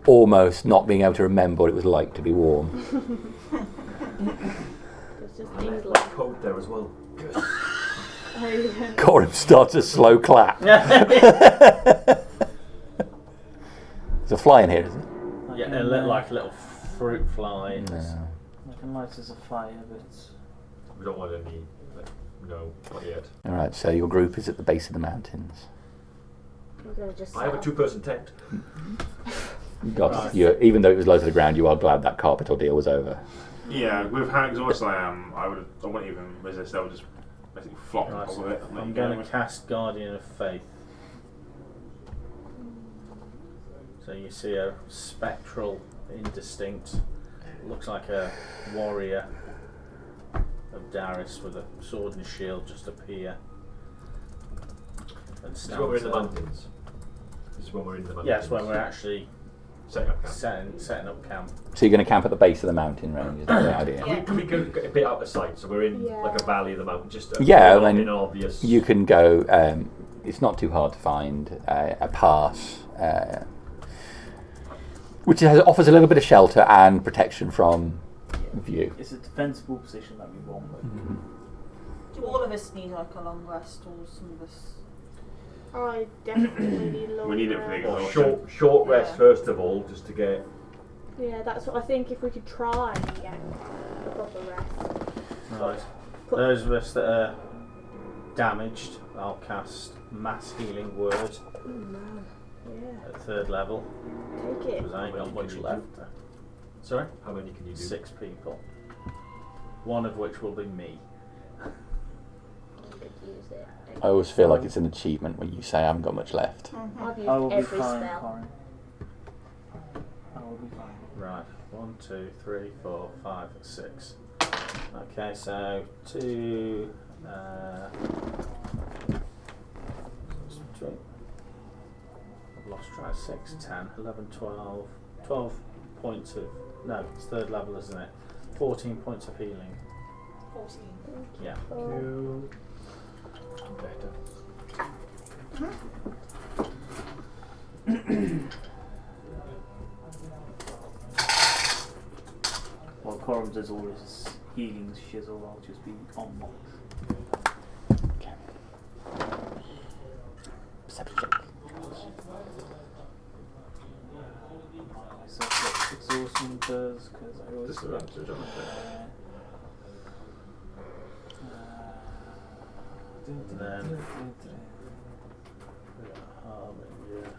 almost not being able to remember what it was like to be warm. it's just I left England. my coat there as well. Corum starts a slow clap. There's a fly in here, isn't it? yeah, like a little fruit fly. No. I can light as a fire, but We don't want any. No, not yet. All right, so your group is at the base of the mountains. We're gonna just I have a set up- 2-person tent. Even though it was low to the ground, you are glad that carpet ordeal was over. Yeah, with how exhausted I am, I wouldn't even resist. I would just basically flop on Right, top of it. And let I'm you go going anyway. to cast Guardian of Faith. So you see a spectral, indistinct, looks like a warrior of Darius with a sword and shield just appear. And This is where we're in the stands there. mountains. It's when we're in the mountains. Yes, when we're actually setting up camp. setting up camp. So you're going to camp at the base of the mountain range, is that the idea? Yeah. Can we go a bit out of sight? So we're in like a valley of the mountain, just Yeah, not then in obvious. You can go, it's not too hard to find a pass, which offers a little bit of shelter and protection from view. It's a defensible position that we want. Do all of us need like a long rest, or some of us? I definitely need a long We need it for the rest. Or exhaustion. short rest Yeah. first of all, just to get. Yeah, that's what I think. If we could try and get a proper rest. Right. Those of us that are damaged, I'll cast Mass Healing Word Oh no. Yeah. at 3rd level, Take it. because I ain't got How many much can you left. Sorry? How many can you do? 6 people. One of which will be me. Could use it. I always feel like it's an achievement when you say I haven't got much left. I've used I will be every fine, spell. Corin. I will be fine. Right. 1, 2, 3, 4, 5, 6. Okay, so 2. I've lost track. 6, 10, 11, 12. 12 points of. No, it's 3rd level, isn't it? 14 points of healing. 14. Yeah. You. Better. While Corin does all his healing shizzle, I'll just be on watch. Okay. Perception check. So what exhaustion does, because I always Disadvantage on it. And then Harbinger.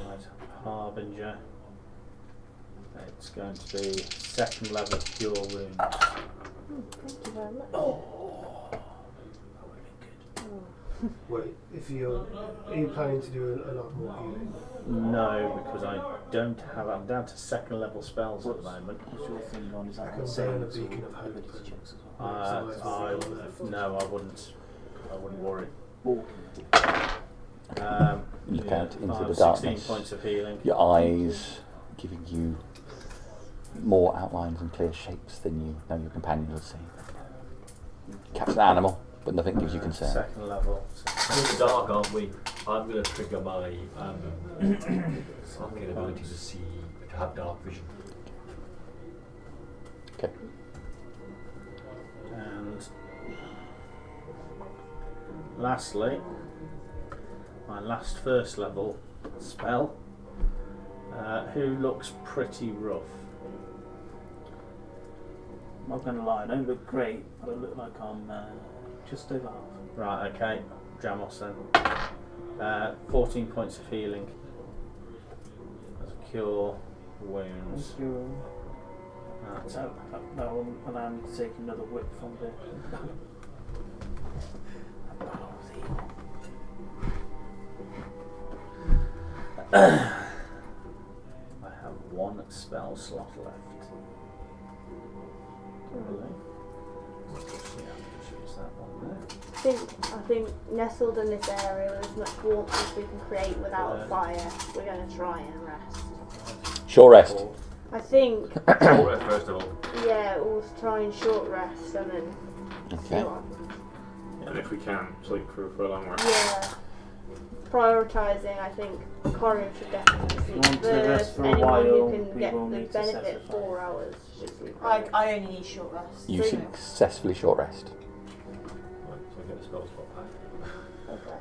Right, Harbinger. It's going to be 2nd level Cure Wound. Thank you very much. Wait, if you're, are you planning to do a lot more healing? No, because I don't have. I'm down to 2nd level spells at the moment. What's your thing on? Is that I can what burn a saves or beacon of hope. ability checks as well? No, I wouldn't. I wouldn't worry. Look out into the 16 darkness. points of healing. Your eyes giving you more outlines and clear shapes than you know your companion will see. Capture an animal, but nothing gives you concern. 2nd level. We're in the dark, aren't we? I'm going to trigger my fucking ability to see, to have dark vision. Okay. And lastly, my last 1st level spell, who looks pretty rough. I'm not going to lie, I don't look great, but I look like I'm just over half. Right, okay, Jamos then. 14 points of healing. As a cure wounds. That's That will allow me to take another whip from the. I have 1 spell slot left. Yeah, just use that one there. I think nestled in this area with as much warmth as we can create without a fire, we're going to try and rest. Short rest. I think, Short rest first of all. yeah, we'll try and short rest and then see Okay. what. And if we can, sleep for a long rest. Yeah. Prioritising, I think Corin should definitely sleep want to rest first. for a Anyone while, who can we get will the need to benefit sacrifice. 4 hours should sleep. I only need short rest. You successfully short rest. Right, so I get the spell slot back. Okay.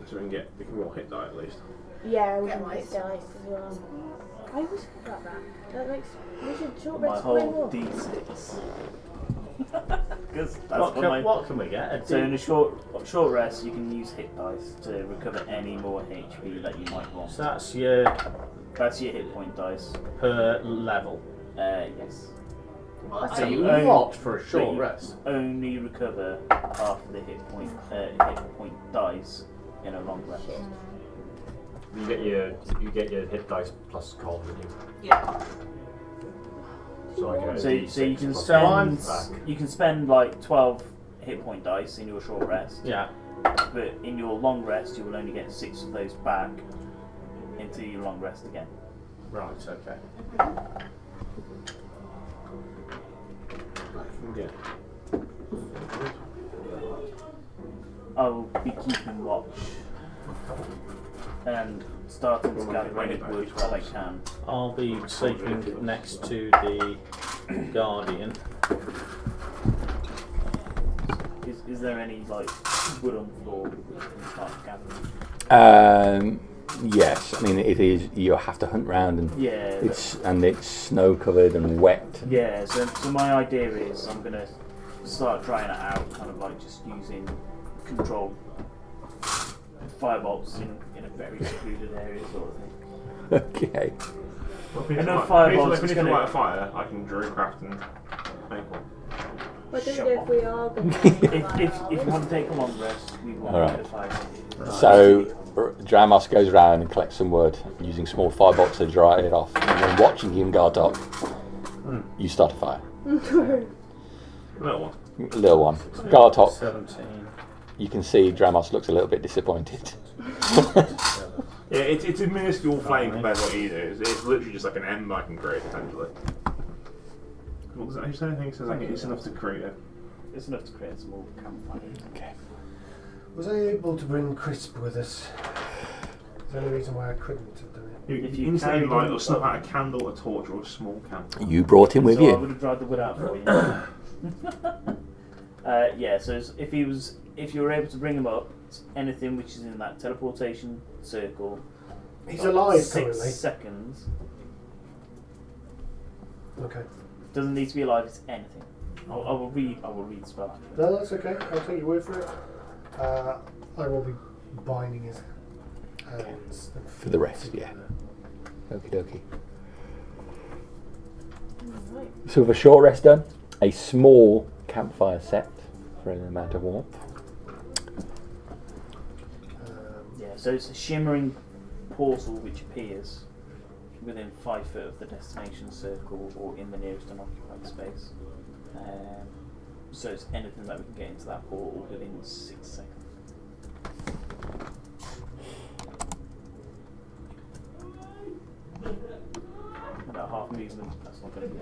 So we can all hit that at least. Yeah, we Get can light. hit dice as well. I always forgot that. That makes we should short My rest way whole more. D6. Because that's What can we get? So in a short rest, you can use hit dice to recover any more HP that you might want. So that's your That's your hit point dice. per level. Yes. That's So a you only- lot for a but short you rest. Only recover half of the hit point dice in a long rest. You get your hit dice plus con, don't you? Yeah. So I get a So D6 you can plus spend con back. you can spend like 12 hit point dice in your short rest. Yeah. but in your long rest, you will only get 6 of those back into your long rest again. Right, okay. Yeah. I will be keeping watch and starting to gather any wood while I can. I'll be sleeping next to the Guardian. Is there any like wood on the floor we can start gathering? Yes, I mean it is. You have to hunt round, and Yeah. it's snow covered and wet. Yeah. So my idea is I'm gonna start trying it out, kind of like just using control firebolts in a very secluded area, sort of thing. Okay. Enough fireballs. If we need to light a fire, I can druidcraft and make one. I don't Shut know if up. we are going to. If you want to take a long rest, we will Alright. light a fire. So Dramos goes around and collects some wood using small firebolts to dry it off. And then watching him guard up, you start a fire. Little one. Little one. Guard up. 17. You can see Dramos looks a little bit disappointed. Yeah, it's a minuscule flame compared to what you do. It's literally just like an ember I can create, essentially. What does that actually say? I think it says like it's enough to create it. It's enough to create a small campfire. Okay. Was I able to bring Crisp with us? Is there any reason why I couldn't have done it? You If you instantly carried light him or snuff up- out a candle, a torch, or a small candle. You brought him with so I you. would have dried the wood out for you. Yeah. So if you were able to bring him up, anything which is in that teleportation circle. He's like alive 6 currently. seconds. Okay. Doesn't need to be alive. It's anything. I will read the spell. No, that's okay. I'll take your word for it. I will be binding his hands. and For the feet rest, yeah. together. Okie dokie. Right. So with a short rest done, a small campfire set for an amount of warmth. Yeah. So it's a shimmering portal which appears within 5 foot of the destination circle or in the nearest unoccupied space. So it's anything that we can get into that portal within 6 seconds. About half movement, that's not going to be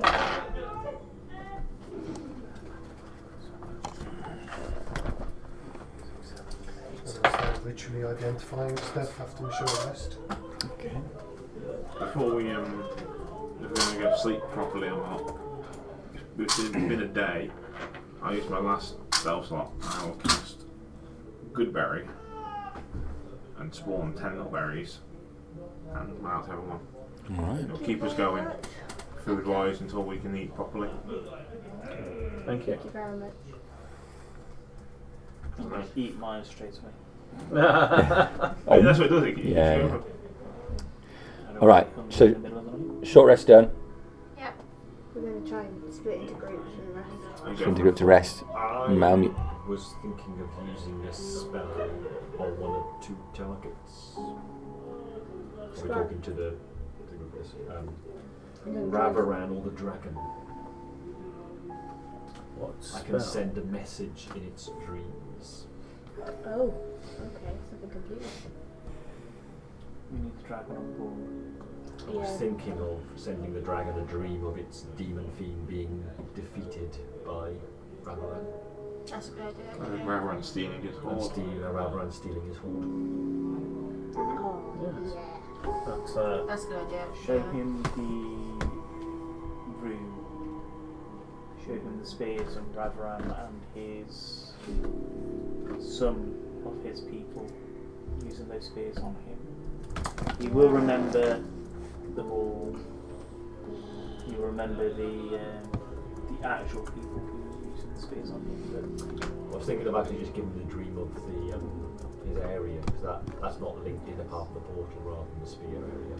So start literally identifying stuff after a short rest. Okay. Before if we're going to go to sleep properly or not, it's been a day. I use my last spell slot. I will cast Goodberry and spawn 10 little berries and mount everyone. Alright. It'll keep us going food wise until we can eat properly. Thank you. Thank you very much. I'm going to eat mine straight away. Oh, that's what it does. Yeah, yeah. I don't Alright, want to so- come in the middle of the night. Short rest done. Yep. We're going to try and split into groups and rest. Into group to rest. I Malmu- was thinking of using a spell on one or 2 targets. We're Spell. talking to the group of this. And then try- Ravaran or the dragon. What's I can send a message in its dreams. Oh, okay. Something completely. We need the dragon on board. I was Yeah. thinking of sending the dragon a dream of its demon fiend being defeated by Ravaran. That's a good idea. Rather than stealing his And horse. Ravaran stealing his horn. Oh, Yes. yeah. That's That's a good idea. Show him the room. Show him the spears of Ravaran and his some of his people using those spears on him. He will remember them all. He will remember the actual people who were using the spears on him. I was thinking of actually just giving the dream of the his area, because that's not linked in apart from the portal rather than the spear area.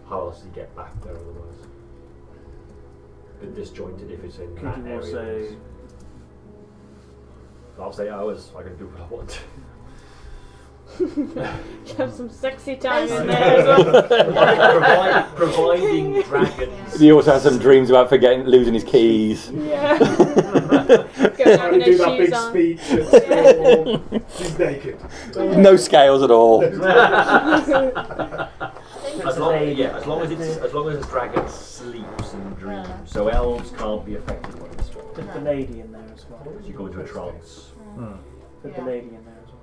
How else do you get back there otherwise? Bit disjointed if it's in Could that you area. also I'll say hours, I can do what I want. You have some sexy time in there as well. Providing dragons. He also has some dreams about losing his keys. Yeah. Go trying to do that big on. speech. She's naked. No scales at all. As long as the dragon sleeps and dreams, so elves can't be affected by this one. Put the lady in there as well. You go into a trance. Put the lady in there as well.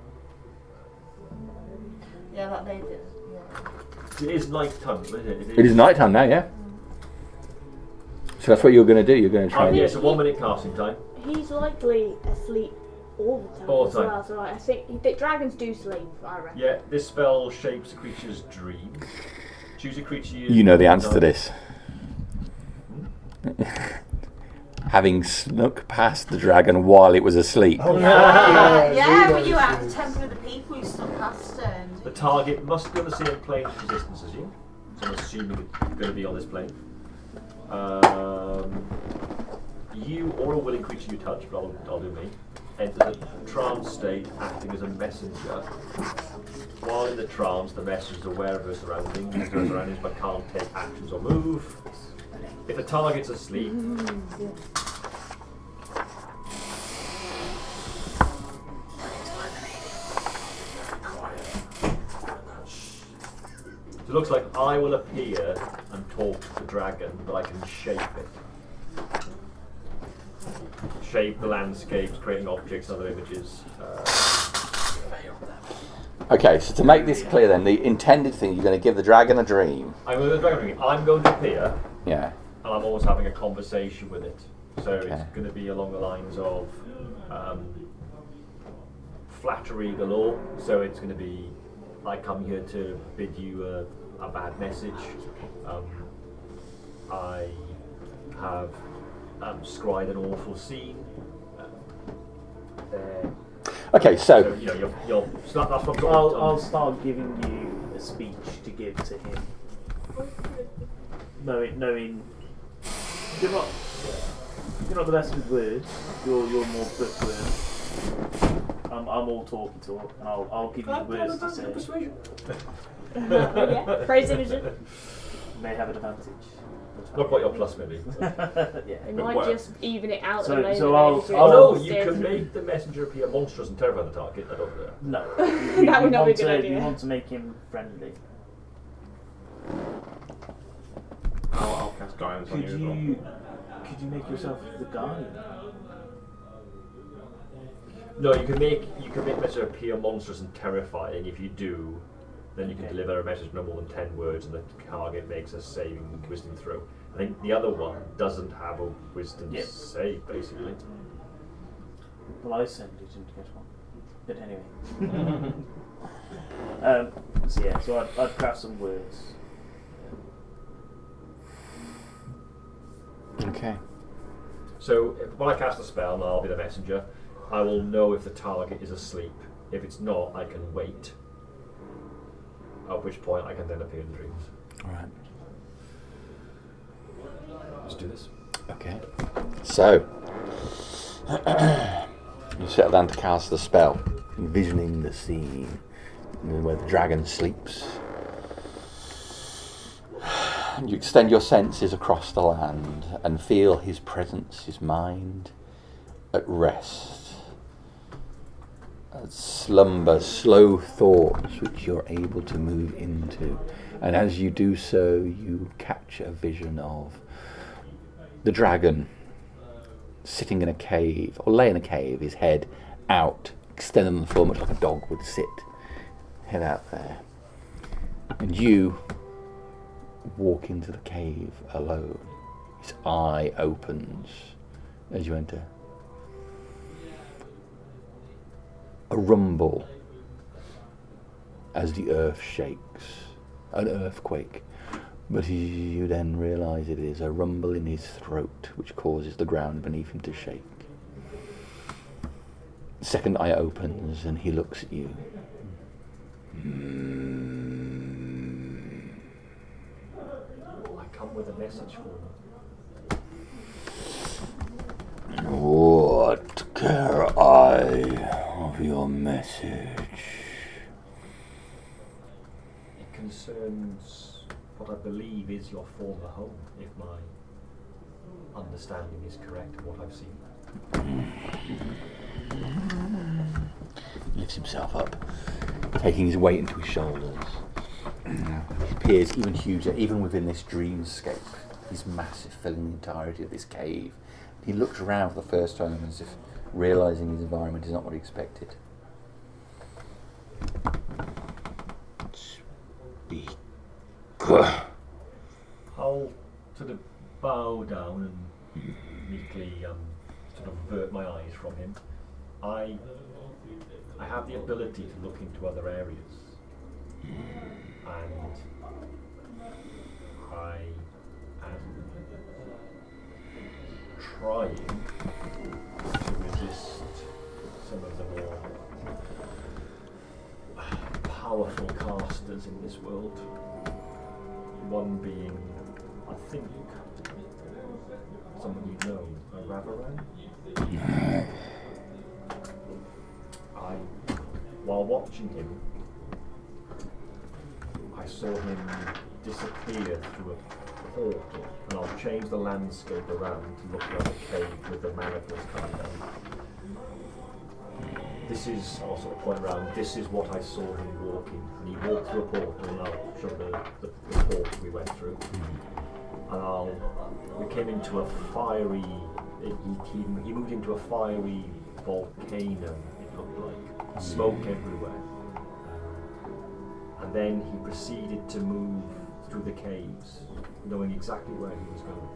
Yeah, that lady. It is night time, isn't it? It is night time now, yeah. So that's what you're going to do. You're going to try. Yeah, so 1 minute casting time. He's likely asleep all the time All the as time. well. So I think that dragons do sleep. I reckon. Yeah, this spell shapes a creature's dream. Choose a creature You know the answer to this. Having snuck past the dragon while it was asleep. Oh, Yeah, when you were at the Temple of the People, you stuck past her. The target must be on the same plane of resistance as you. So I'm assuming it's going to be on this plane. You or a willing creature you touch, but I'll do me, enters a trance state acting as a messenger. While in the trance, the messenger is aware of her surroundings, but can't take actions or move. If the target's asleep, it looks like I will appear and talk to the dragon, but I can shape it. Shape the landscapes, creating objects, other images. Okay, so to make this clear then, the intended thing, you're going to give the dragon a dream. I'm going to appear, Yeah. and I'm always having a conversation with it. So Okay. it's going to be along the lines of flattery galore. So it's going to be, I come here to bid you a bad message. I have scried an awful scene. Okay, so So, you know, so that's what I'll start giving you a speech to give to him. Knowing you're not the best with words. You're more bookworm. I'm all talky talk, and I'll give you the words to say. Yeah, praise imagery. You may have an advantage. Not quite your plus, maybe. Yeah. It might just even it out. So- the so I'll- Oh no, you Stairs can and- make the messenger appear monstrous and terrify the target. I don't know. No. That would not be a good You idea. want to make him friendly. I'll cast guidance on Could you as well. you make yourself the guardian? No, you can make messenger appear monstrous and terrifying. If you do, then you can deliver a message no more than 10 words, and the target makes a saving wisdom throw. I think the other one doesn't have a wisdom save, basically. Well, I certainly didn't get one. But anyway. So I'd craft some words. okay. So when I cast a spell, and I'll be the messenger, I will know if the target is asleep. If it's not, I can wait. At which point I can then appear in dreams. All right. Let's do this. Okay. So you settle down to cast the spell, envisioning the scene where the dragon sleeps. You extend your senses across the land and feel his presence, his mind at rest. Slumber, slow thoughts which you're able to move into. And as you do so, you catch a vision of the dragon sitting in a cave, or lay in a cave, his head out, extended on the floor, much like a dog would sit, head out there. And you walk into the cave alone. His eye opens as you enter. A rumble as the earth shakes, an earthquake. But you then realise it is a rumble in his throat which causes the ground beneath him to shake. Second eye opens and he looks at you. I come with a message for you. What care I of your message? It concerns what I believe is your former home, if my understanding is correct of what I've seen. He lifts himself up, taking his weight into his shoulders. He appears even huger, even within this dreamscape. He's massive, filling the entirety of this cave. He looks around for the first time as if realising his environment is not what he expected. Speak. I'll sort of bow down and meekly sort of avert my eyes from him. I have the ability to look into other areas, and I am trying to resist some of the more powerful casters in this world. One being, I think, someone you know, a Ravaran. While watching him, I saw him disappear through a portal, and I'll change the landscape around to look like a cave with the manacles coming down. This is, I'll sort of point around, this is what I saw him walking. And he walked through a portal, and I'll show the portal we went through. And we came into a fiery, he moved into a fiery volcano, it looked like. Smoke everywhere. And then he proceeded to move through the caves, knowing exactly where he was going.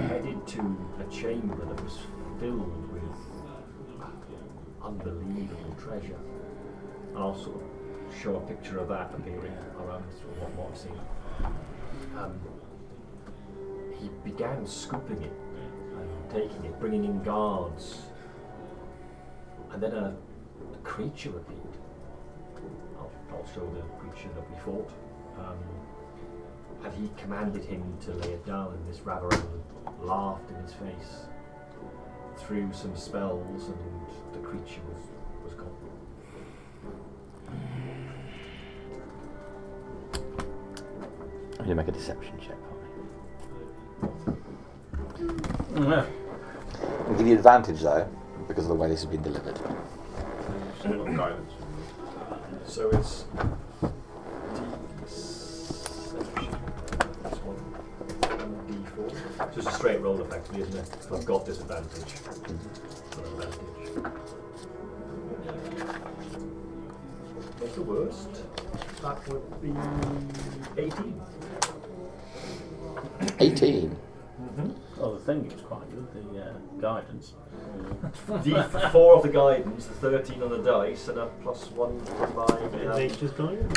Headed to a chamber that was filled with unbelievable treasure. And I'll sort of show a picture of that appearing around what I've seen. He began scooping it and taking it, bringing in guards. And then a creature appeared. I'll show the creature that we fought. And he commanded him to lay it down, and this Ravaran laughed in his face, threw some spells, and the creature was gone. I'm going to make a deception check for me. I'll give you advantage though, because of the way this has been delivered. Guidance. So it's deception. This one. D4. So it's a straight roll effectively, isn't it? So I've got disadvantage. What's the worst? That would be 18. 18. Oh, the thing is quite good, the guidance. D4 of the guidance, 13 on the dice, and a +1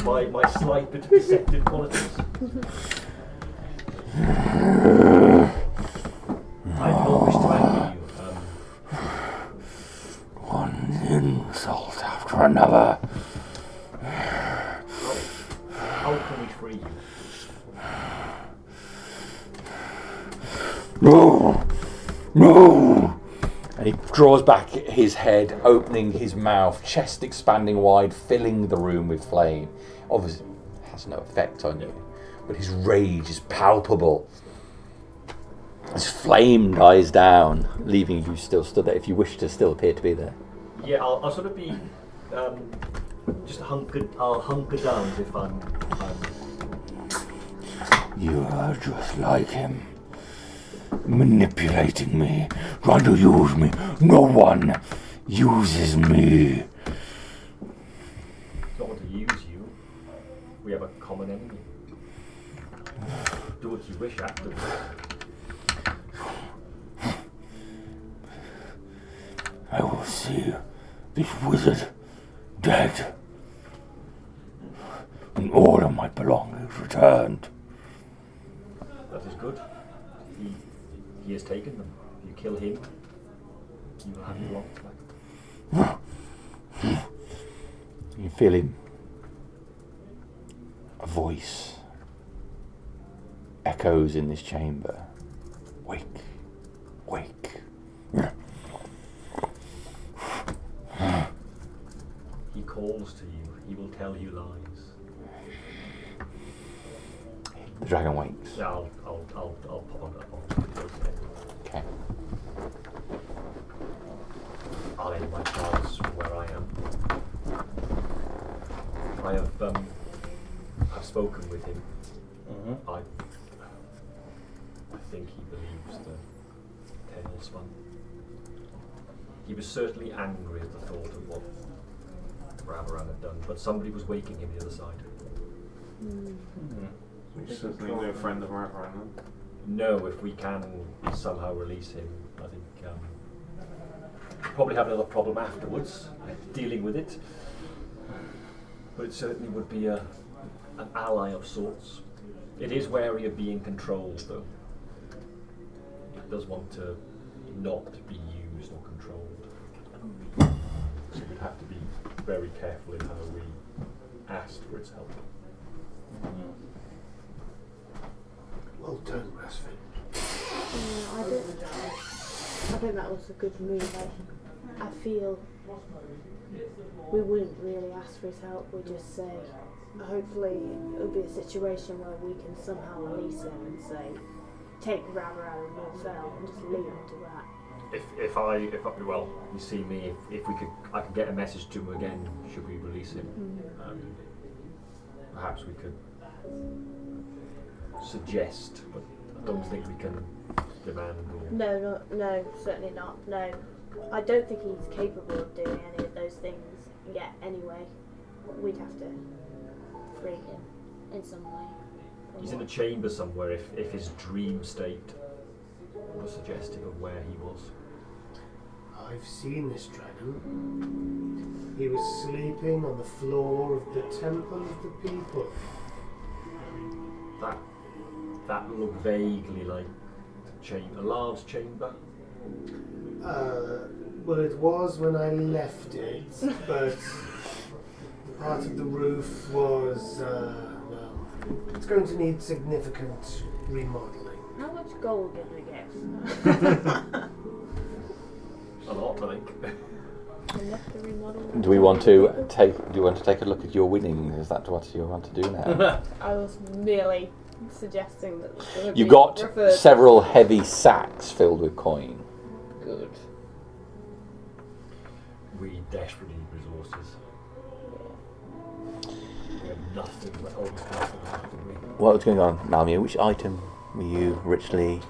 for my slight bit of deceptive qualities. I don't wish to anger you. One insult after another. How can we free you? No! No! And he draws back his head, opening his mouth, chest expanding wide, filling the room with flame. Obviously, it has no effect on you, but his rage is palpable. His flame dies down, leaving you still stood there, if you wish to still appear to be there. Yeah, I'll sort of be just I'll hunker down if I'm. You are just like him. Manipulating me, trying to use me. No one uses me. Not want to use you. We have a common enemy. Do what you wish afterwards. I will see this wizard dead, and all of my belongings returned. That is good. He has taken them. If you kill him, you will have your belongings back. You feel him. A voice echoes in this chamber. Wake, wake. He calls to you. He will tell you lies. The dragon wakes. Yeah, I'll pop on that one. Okay. I've spoken with him. Mm-hmm. I think he believes the tale's fun. He was certainly angry at the thought of what Ravaran had done, but somebody was waking him the other side. Which certainly no friend of Ravaran. No, if we can somehow release him, I think probably have another problem afterwards, dealing with it. But it certainly would be an ally of sorts. It is wary of being controlled, though. It does want to not be used or controlled. So we'd have to be very careful in how we asked for its help. Well done, Rasfin. I think that was a good move. I feel we wouldn't really ask for his help. We just say, hopefully it'll be a situation where we can somehow release him and say, take Ravaran and Morfell and just leave him to that. If I well, you see me. If we could, I could get a message to him again. Should we release him? Perhaps we could suggest, but I don't think we can demand. Or No, certainly not. No, I don't think he's capable of doing any of those things yet. Anyway, we'd have to free him in some way. He's in a chamber somewhere. If his dream state was suggestive of where he was. I've seen this dragon. He was sleeping on the floor of the Temple of the People. That looked vaguely like a large chamber. Well, it was when I left it, but part of the roof was, well, it's going to need significant remodeling. How much gold did we get? A lot, I think. Enough to remodel. Do you want to take a look at your winnings? Is that what you want to do now? I was merely suggesting that You got several heavy sacks filled with coin. Good. We desperately need resources. We have nothing, almost nothing left, do we? What was going on, Nalmir? Which item were you richly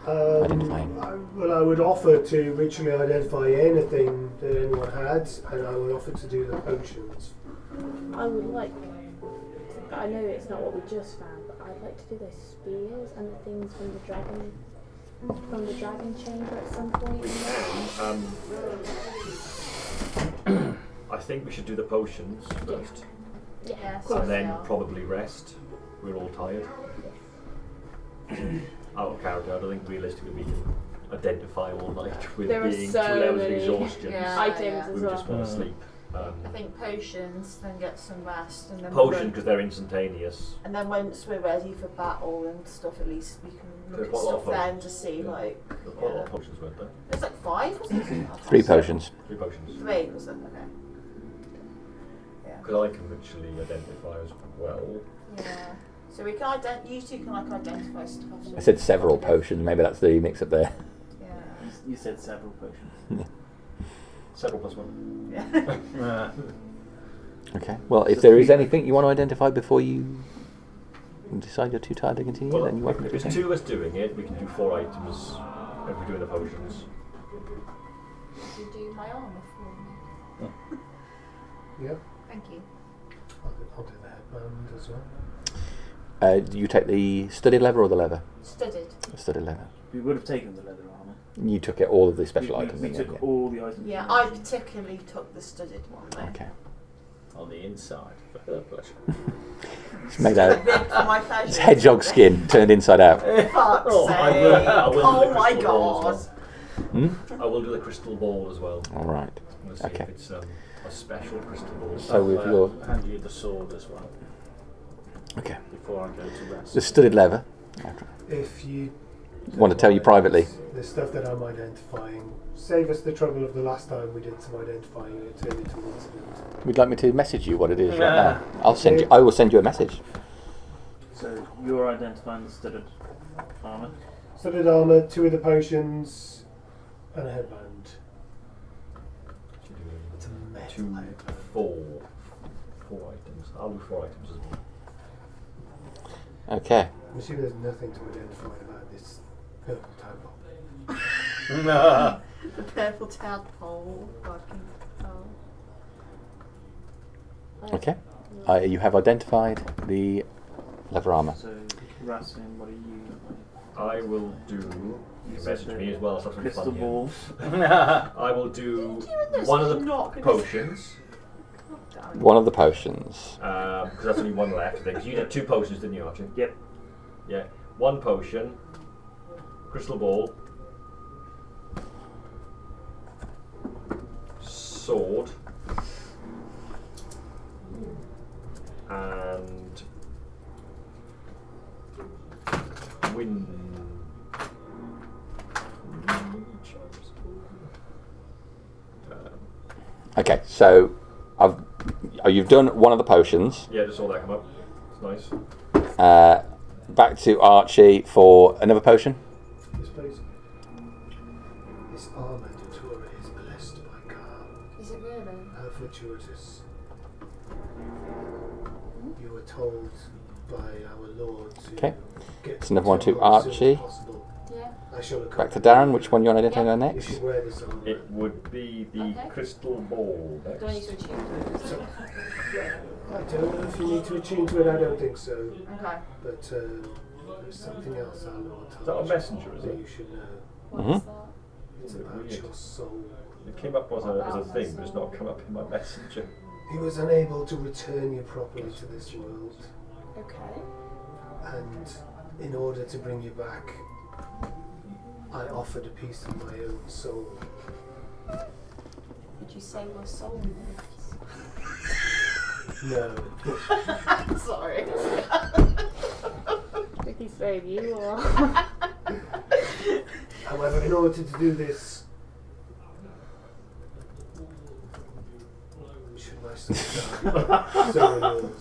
identifying? I would offer to ritually identify anything that anyone had, and I would offer to do the potions. I would like. I know it's not what we just found, but I'd like to do those spears and the things from the dragon chamber at some point. I think we should do the potions first, Yeah, and then probably rest. We're all tired. Out of character, I don't think realistically we can identify all night with There are being so 2 levels of many exhaustion. items We as just well. want to sleep. I think potions, then get some rest, and then Potion, because they're instantaneous. and then once we're ready for battle and stuff, at least we can look There's at quite a lot stuff of then to see like. There's quite a lot of potions, weren't there? There's like 5 or something. 3 potions. 3 potions. 3 was it? Okay. Yeah. Because I can literally identify as well. Yeah. So we can you two can like identify stuff. I said several potions. Maybe that's the mix-up there. Yeah. You said several potions. Several plus 1. Yeah. Okay. Well, if there is anything you want to identify before you decide you're too tired to continue, Well, then you're welcome if to it's do 2 of us doing it, we can do 4 items if we're doing the potions. You do my armour for me. Yep, Thank you. I'll do the headband as well. Do you take the studded leather or the leather? Studied. The studded leather. We would have taken the leather armour. You took it, all of the special items. We in took there, all the items. Yeah, I particularly took the studied one though. Okay. On the inside, for her pleasure. It's made out. Ribbed for my pleasure. It's hedgehog skin turned inside out. Fuck's Oh, sake. I will do Oh the my crystal ball god. as Hmm? well. I will do the crystal ball as well. All right. We'll see Okay. if it's a special crystal ball. So with your hand you the sword as well okay, before I go to rest. the studded leather. If you Want to tell you privately? the stuff that I'm identifying, save us the trouble of the last time we did some identifying and it turned into an incident. Would you like me to message you what it is right Yeah. now? I'll send you. I will send you a message. So you're identifying the studded armour. Studded armour, 2 of the potions, and a headband. It's a metal headband. 4 items. I'll do 4 items as well. Okay. You see, there's nothing to identify about this purple tadpole. The purple tadpole. Fucking hell. Okay. You have identified the leather armour. So, Racing, what are you? I will do. You message me as well, so that's Crystal fun, ball. yeah. I will do one of the potions. One of the potions. Because that's only one left. Because you did 2 potions, didn't you, Archie? Yep. Yeah. 1 potion. Crystal ball. Sword. And wind. Okay, so you've done one of the potions. Yeah, just saw that come up. It's nice. Back to Archie for another potion. This place, this armour Datura is blessed by God. Is it really? How fortuitous. You were told by our Lord to Okay. get It's another one to Datura as soon as Archie. possible. Yeah. I shall Back to Darren. Which one you want to identify Yeah. You next? should wear this armour. It would be the Okay. crystal ball next. Do I need to achieve it? I don't know if you need to attune to it, I don't think so. Okay. But there's something else our Lord Is told that a you messenger, is that it? you should know. What Mhm. is that? It's Weird. about your soul. It came up as a thing, but it's not come up in my messenger. He was unable to return you properly to this world, Okay. and in order to bring you back, I offered a piece of my own soul. Would you say we're soul No. Sorry. Did he save you or? However, in order to do this, should my soul die, so will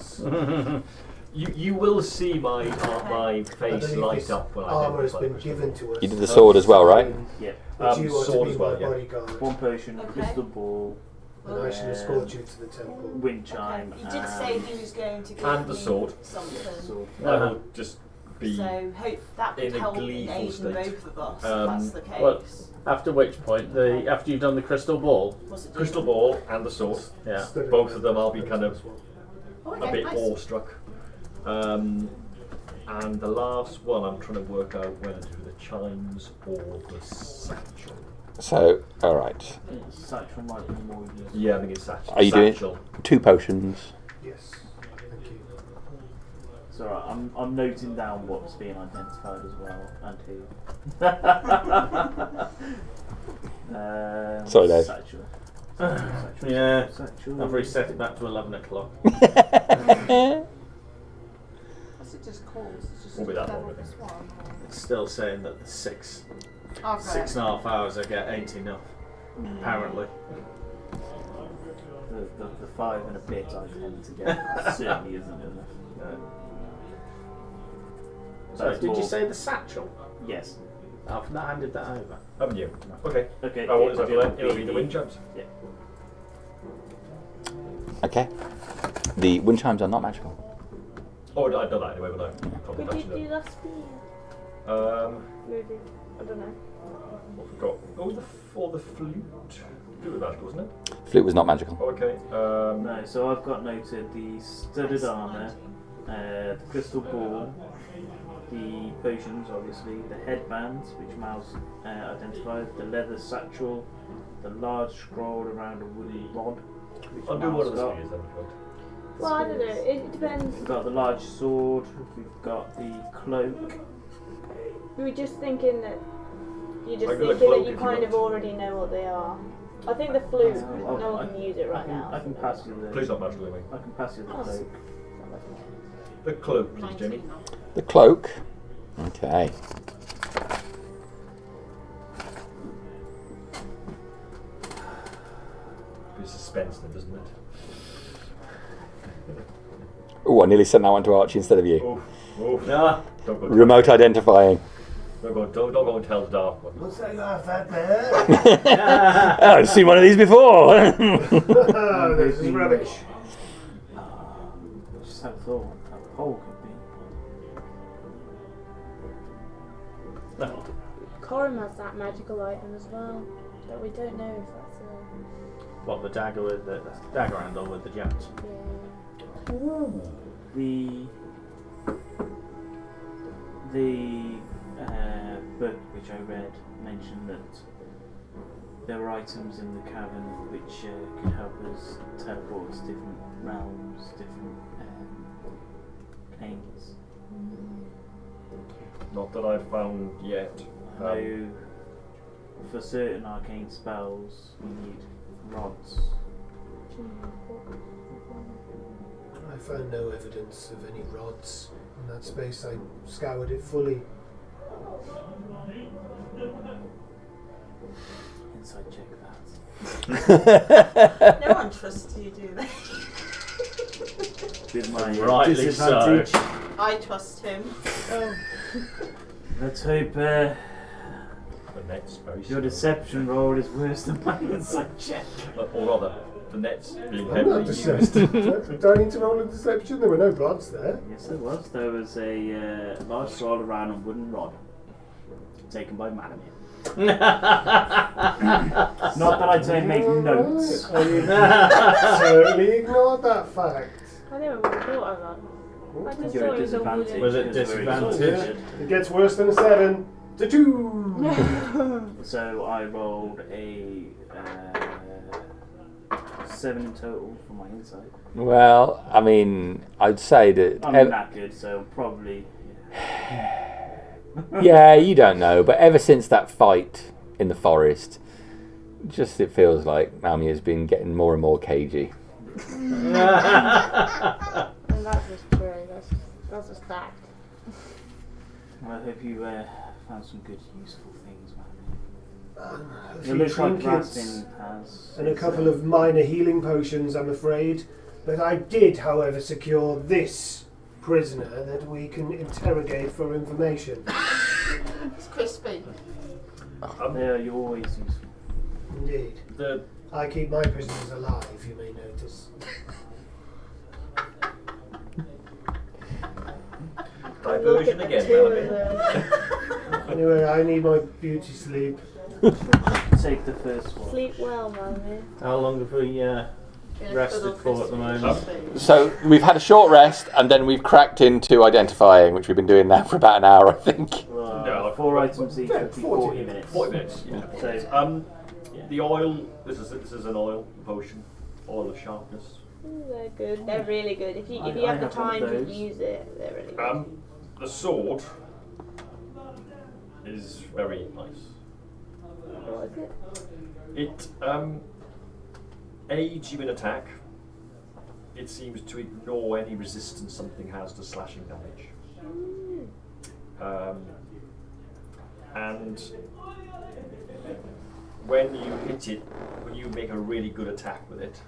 yours. You will see my face light up when I armour has identify been the given to us. You did the sword as well, right? Yep. But you are to sword be as well, my yeah. bodyguard, One potion, Okay. crystal ball, and I shall escort you to the temple. wind chime, Okay. You did say he was going to give And the me sword. something. sword. I will just be. So hope that could in a help gleeful aid state. both of us. Um, if that's the case. well, After which point, after you've done the crystal ball, Was it Crystal ball and the sword. yeah. Both of them I'll be kind of Oh, a okay, bit nice. awestruck. And the last one I'm trying to work out whether to do the chimes or the satchel. So, all right. Satchel might be more useful. Yeah, I think it's satchel. Are you doing satchel. 2 potions? Yes, thank you. So I'm noting down what's being identified as well and who. Sorry, Dave. Satchel. Yeah. Satchel. I've reset it back to 11 o'clock. What's it just called? It's just Won't be that double long, I this think. one. It's still saying that the Okay. 6.5 hours I get ain't enough, apparently. The 5 and a bit I tend to get certainly isn't enough. So, That's did you more- say the satchel? Yes. I've not handed that over. Haven't you? Okay. Okay. Oh, what is that? It'll It'll be the wind chimes. Yeah. Okay. The wind chimes are not magical. Oh, I've done that anyway, but I probably Could you mentioned do it. that speed? Maybe. I don't know. I forgot. Oh, the flute. Flute was magical, wasn't it? Flute was not magical. Oh, okay. No, so I've got noted the studded armour, the crystal ball, the potions, obviously, the headbands, which Miles identified, the leather satchel, the large scroll around a wooden rod, which I'll do one of the got. spears then. if you want. Well, I don't know. It depends. We've got the large sword, we've got the cloak. We were just thinking that you're just I got a thinking cloak that you if you kind of want. already know what they are. I think the flute, Oh, no one can use it right I now. can pass you the. Flute's not magical anyway. I can pass you the cloak. The cloak, please, Jenny. The cloak. Okay. Bit of suspense then, doesn't it? Oh, I nearly sent that one to Archie instead of you. Oh, oh. Ah, Don't go. Remote identifying. Don't go and tell the dark one. What's that you have, fat bear? Oh, I've seen one of these before. This is rubbish. have a thought. A pole could be. No. Corum has that magical item as well, that we don't know if that's What, the dagger with the dagger handle with the gems? The book which I read mentioned that there were items in the cavern which could help us teleport us different realms, different planes. Not that I've found yet. I know for certain arcane spells we need rods. I found no evidence of any rods in that space. I scoured it fully. Inside check that. No one trusts you, do they? With my Rightly disadvantage. I trust him. Oh. Let's hope The net's very your small. deception roll is worse than my insight check. Or rather, the net's being I'm heavily not used. deceptive. Do I need to roll a deception? There were no rods there. Yes, there was. There was a large scroll around a wooden rod taken by Madam. Not that I don't make notes. I certainly ignored that fact. I never really thought of that. I just You're thought at it was a disadvantage. wooden. Was it because we're disadvantage? exhausted. It gets worse than a 7. It's a 2. So I rolled a 7 in total for my insight. Well, I mean, I'd say that. I'm not that good, so probably. Yeah, you don't know, but ever since that fight in the forest, just it feels like Mami has been getting more and more cagey. And that's just true. That's just fact. Well, I hope you found some good, useful things, man. A It few looks like trinkets Rastin has. and a couple of minor healing potions, I'm afraid. But I did, however, secure this prisoner that we can interrogate for information. It's crispy. You're always useful. Indeed. I keep my prisoners alive, you may notice. Diversion Look at the again, two of Melanie. them. Anyway, I need my beauty sleep. Take the first one. Sleep well, Mummy. How long have we rested for at the moment? So we've had a short rest, and then we've cracked into identifying, which we've been doing now for about an hour, I think. No, 4 items each would be 40 minutes. 40 minutes. Yeah. So, The oil. This is an oil potion. Oil of sharpness. Ooh, they're good. They're really good. If you I have the have one of time to those. use it, they're really good. The sword is very nice. What is it? It aids you in attack. It seems to ignore any resistance something has to slashing damage. And when you hit it, when you make a really good attack with it,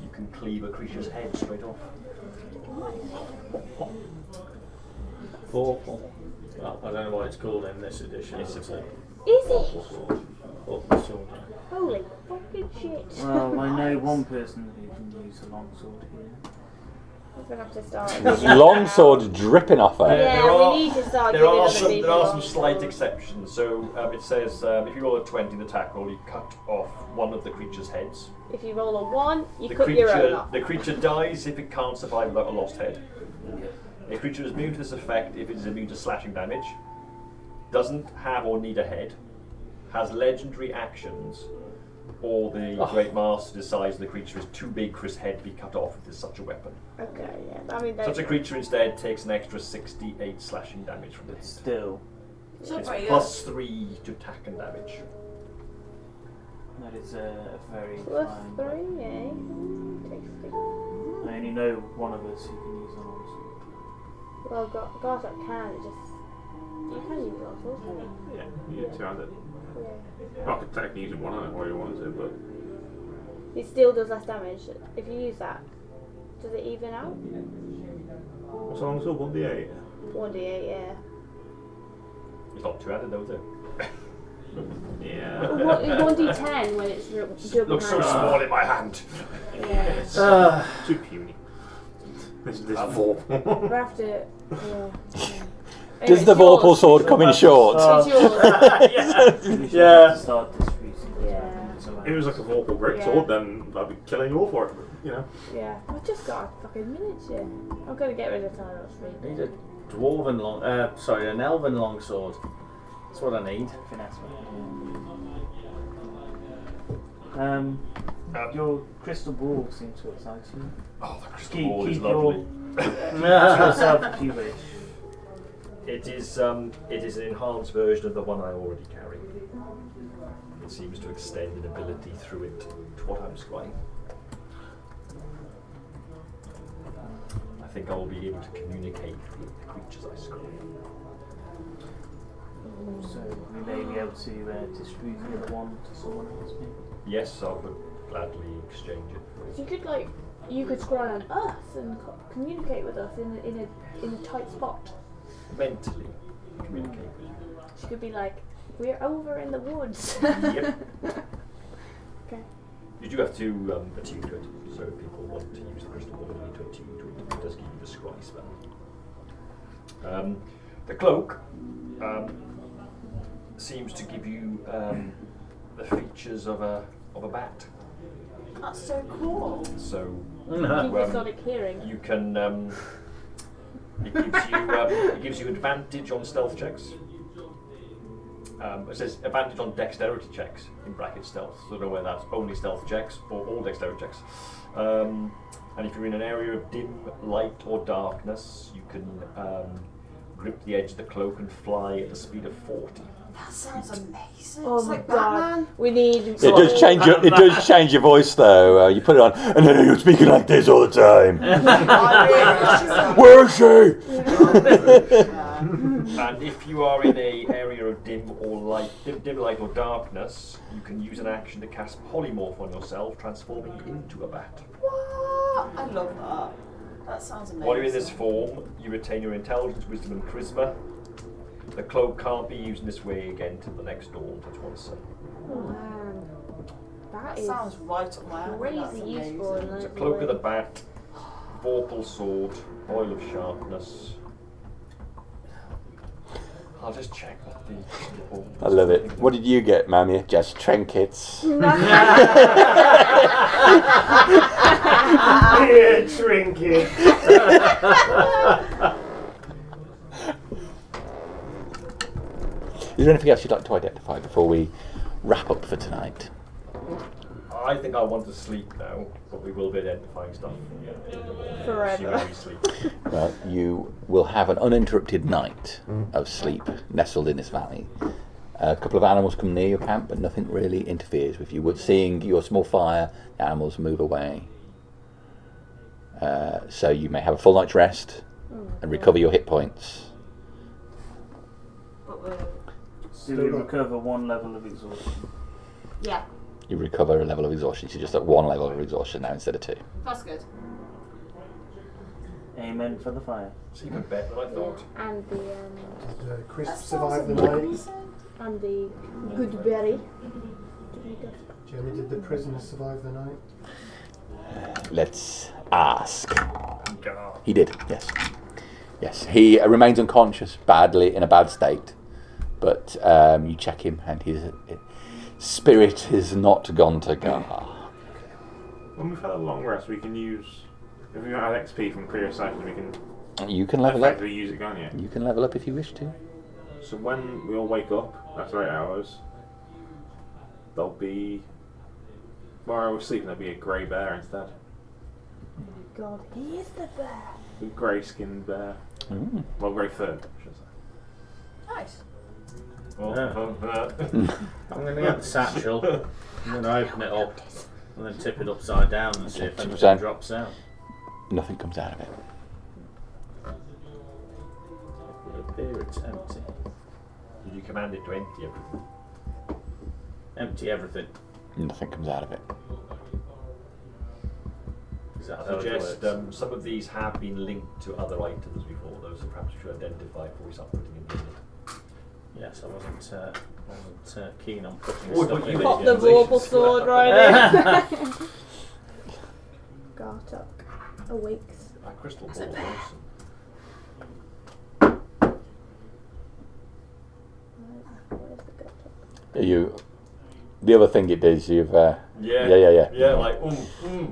you can cleave a creature's head straight off. Awful. Well, I don't know what it's called in this edition. It's It's a Is it? awful sword. Awful sword, yeah. Holy fucking shit. well, I know one person who can use a longsword here. We're gonna have to start. There's longsword dripping off her. Yeah, There are- we need to start There giving are other some people slight longswords. exceptions. So it says if you roll a 20 in the attack roll, you cut off one of the creature's heads. If you roll a 1, you The cut your own creature, off. the creature dies if it can't survive without a lost head. A creature is immune to this effect if it is immune to slashing damage, doesn't have or need a head, has legendary actions, or the Great Master decides the creature is too big for his head to be cut off with such a weapon. Okay, yeah. I mean, Such a creature instead takes an extra 68 slashing damage from But this. still, It's not It's very plus 3 to attack and damage. that is a very plus fine 3, weapon. eh? Tasty. I only know one of us who can use a longsword. Well, gosh, I can. It just. You can use longswords, can't you? Yeah, you get 2-handed. Yeah. Well, I could technically use it one-handed while you want to, but It still does less damage. If you use that, does it even out? what's the long sword? 1d8? 1d8, yeah. It's not two-handed though, is it? Yeah. 1d10 when it's double Looks so handed. small in my hand. Yeah. Too puny. This Vorpal. We have to. Yeah. Does the Vorpal sword come in short? It's yours. Yeah. Start distributing. Yeah. If it was like a Vorpal greatsword, then I'd be killing you all for it. You know. Yeah. I just got a fucking miniature. I'm gonna get rid of Tyros. Need a dwarven long. An elven longsword. That's what I need. Finesse one. Your crystal ball seems to excite you. Oh, the crystal Keep- ball is keep lovely. To yourself if you wish. It is an enhanced version of the one I already carry. It seems to extend an ability through it to what I'm scrying. I think I will be able to communicate with the creatures I scry. So we may be able to distribute the other one to someone else, maybe. Yes, I would gladly exchange it. So you could scry on us and communicate with us in a tight spot. Mentally communicate with you. She could be like, "We're over in the woods." Yep. Okay. You do have to attune to it, so if people want to use the crystal ball, you need to attune to it. It does give you the scry spell. The cloak seems to give you the features of a bat. That's so cool. So Supersonic hearing. you can it gives you advantage on stealth checks. It says advantage on dexterity checks in brackets stealth. So I don't know whether that's only stealth checks or all dexterity checks. And if you're in an area of dim light or darkness, you can grip the edge of the cloak and fly at the speed of 40. That sounds amazing. Oh it's my like god. Batman. We need. It does change your. It does change your voice though. You put it on, and then you're speaking like this all the time. Where is she? And if you are in a area of dim light or darkness, you can use an action to cast polymorph on yourself, transforming into a bat. What? I love that. That sounds amazing. While you're in this form, you retain your intelligence, wisdom, and charisma. The cloak can't be used in this way again till the next dawn. That's what I say. Oh man, That that is sounds right up my alley. crazy That's useful. amazing. In It's a that cloak of the way. bat, vorpal sword, oil of sharpness. I'll just check what the. I love it. What did you get, Mammy? Just trinkets. Yeah, trinket. Is there anything else you'd like to identify before we wrap up for tonight? I think I want to sleep now, but we will be identifying stuff in the morning. Forever. Assuming we sleep. Well, you will have an uninterrupted night of sleep nestled in this valley. A couple of animals come near your camp, but nothing really interferes with you. But seeing your small fire, the animals move away. So you may have a full night's rest and recover your hit points. But we're, So we recover one level of exhaustion. yeah, You recover a level of exhaustion. So you're just at one level of exhaustion now instead of two. that's good. Amen for the fire. It's even better than I thought. And the Crisp That survived the sounds night. amazing. and the good berry. Jeremy, did the prisoner survive the night? Let's ask. God. He did, yes. Yes, he remains unconscious, in a bad state. But you check him, and his spirit is not gone to Gar. When we've had a long rest, we can use. If we got XP from previous cycles, we can You can level up. effectively use it, can't you? You can level up if you wish to. So when we all wake up after 8 hours, there'll be. While I was sleeping, there'll be a grey bear instead. God, he is the bear. A grey skinned bear. Mm. Well, grey fur, I should say. Nice. Well, I'm going to get the satchel. I'm going to open it up and then tip it upside down and see if anything 50%. drops out. Nothing comes out of it. It would appear it's empty. Did you command it to empty everything? Empty everything. Nothing comes out of it. Is that I how it suggest works? some of these have been linked to other items before, those that perhaps you should identify before we start putting in the unit. Yes, I wasn't keen on putting Or stuff put in you it. Pop in the organizations vorpal as sword well. right in. Gartok. awakes. A crystal That's a ball. bear. Where's the gut? The other thing it is, you've. Yeah. Yeah. Like,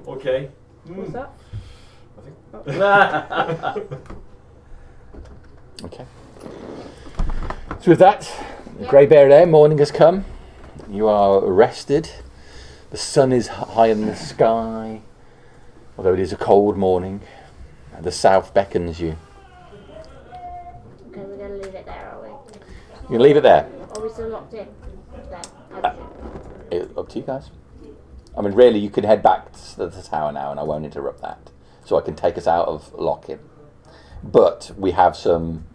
okay. What's that? Okay. So with that, the grey bear there, morning has come. You are rested. The sun is high in the sky, although it is a cold morning. The south beckons you. Okay, we're going to leave it there, are we? You can leave it there. Are we still locked in? There. Up to you guys. I mean, really, you can head back to the tower now, and I won't interrupt that. So I can take us out of lock-in. But we have some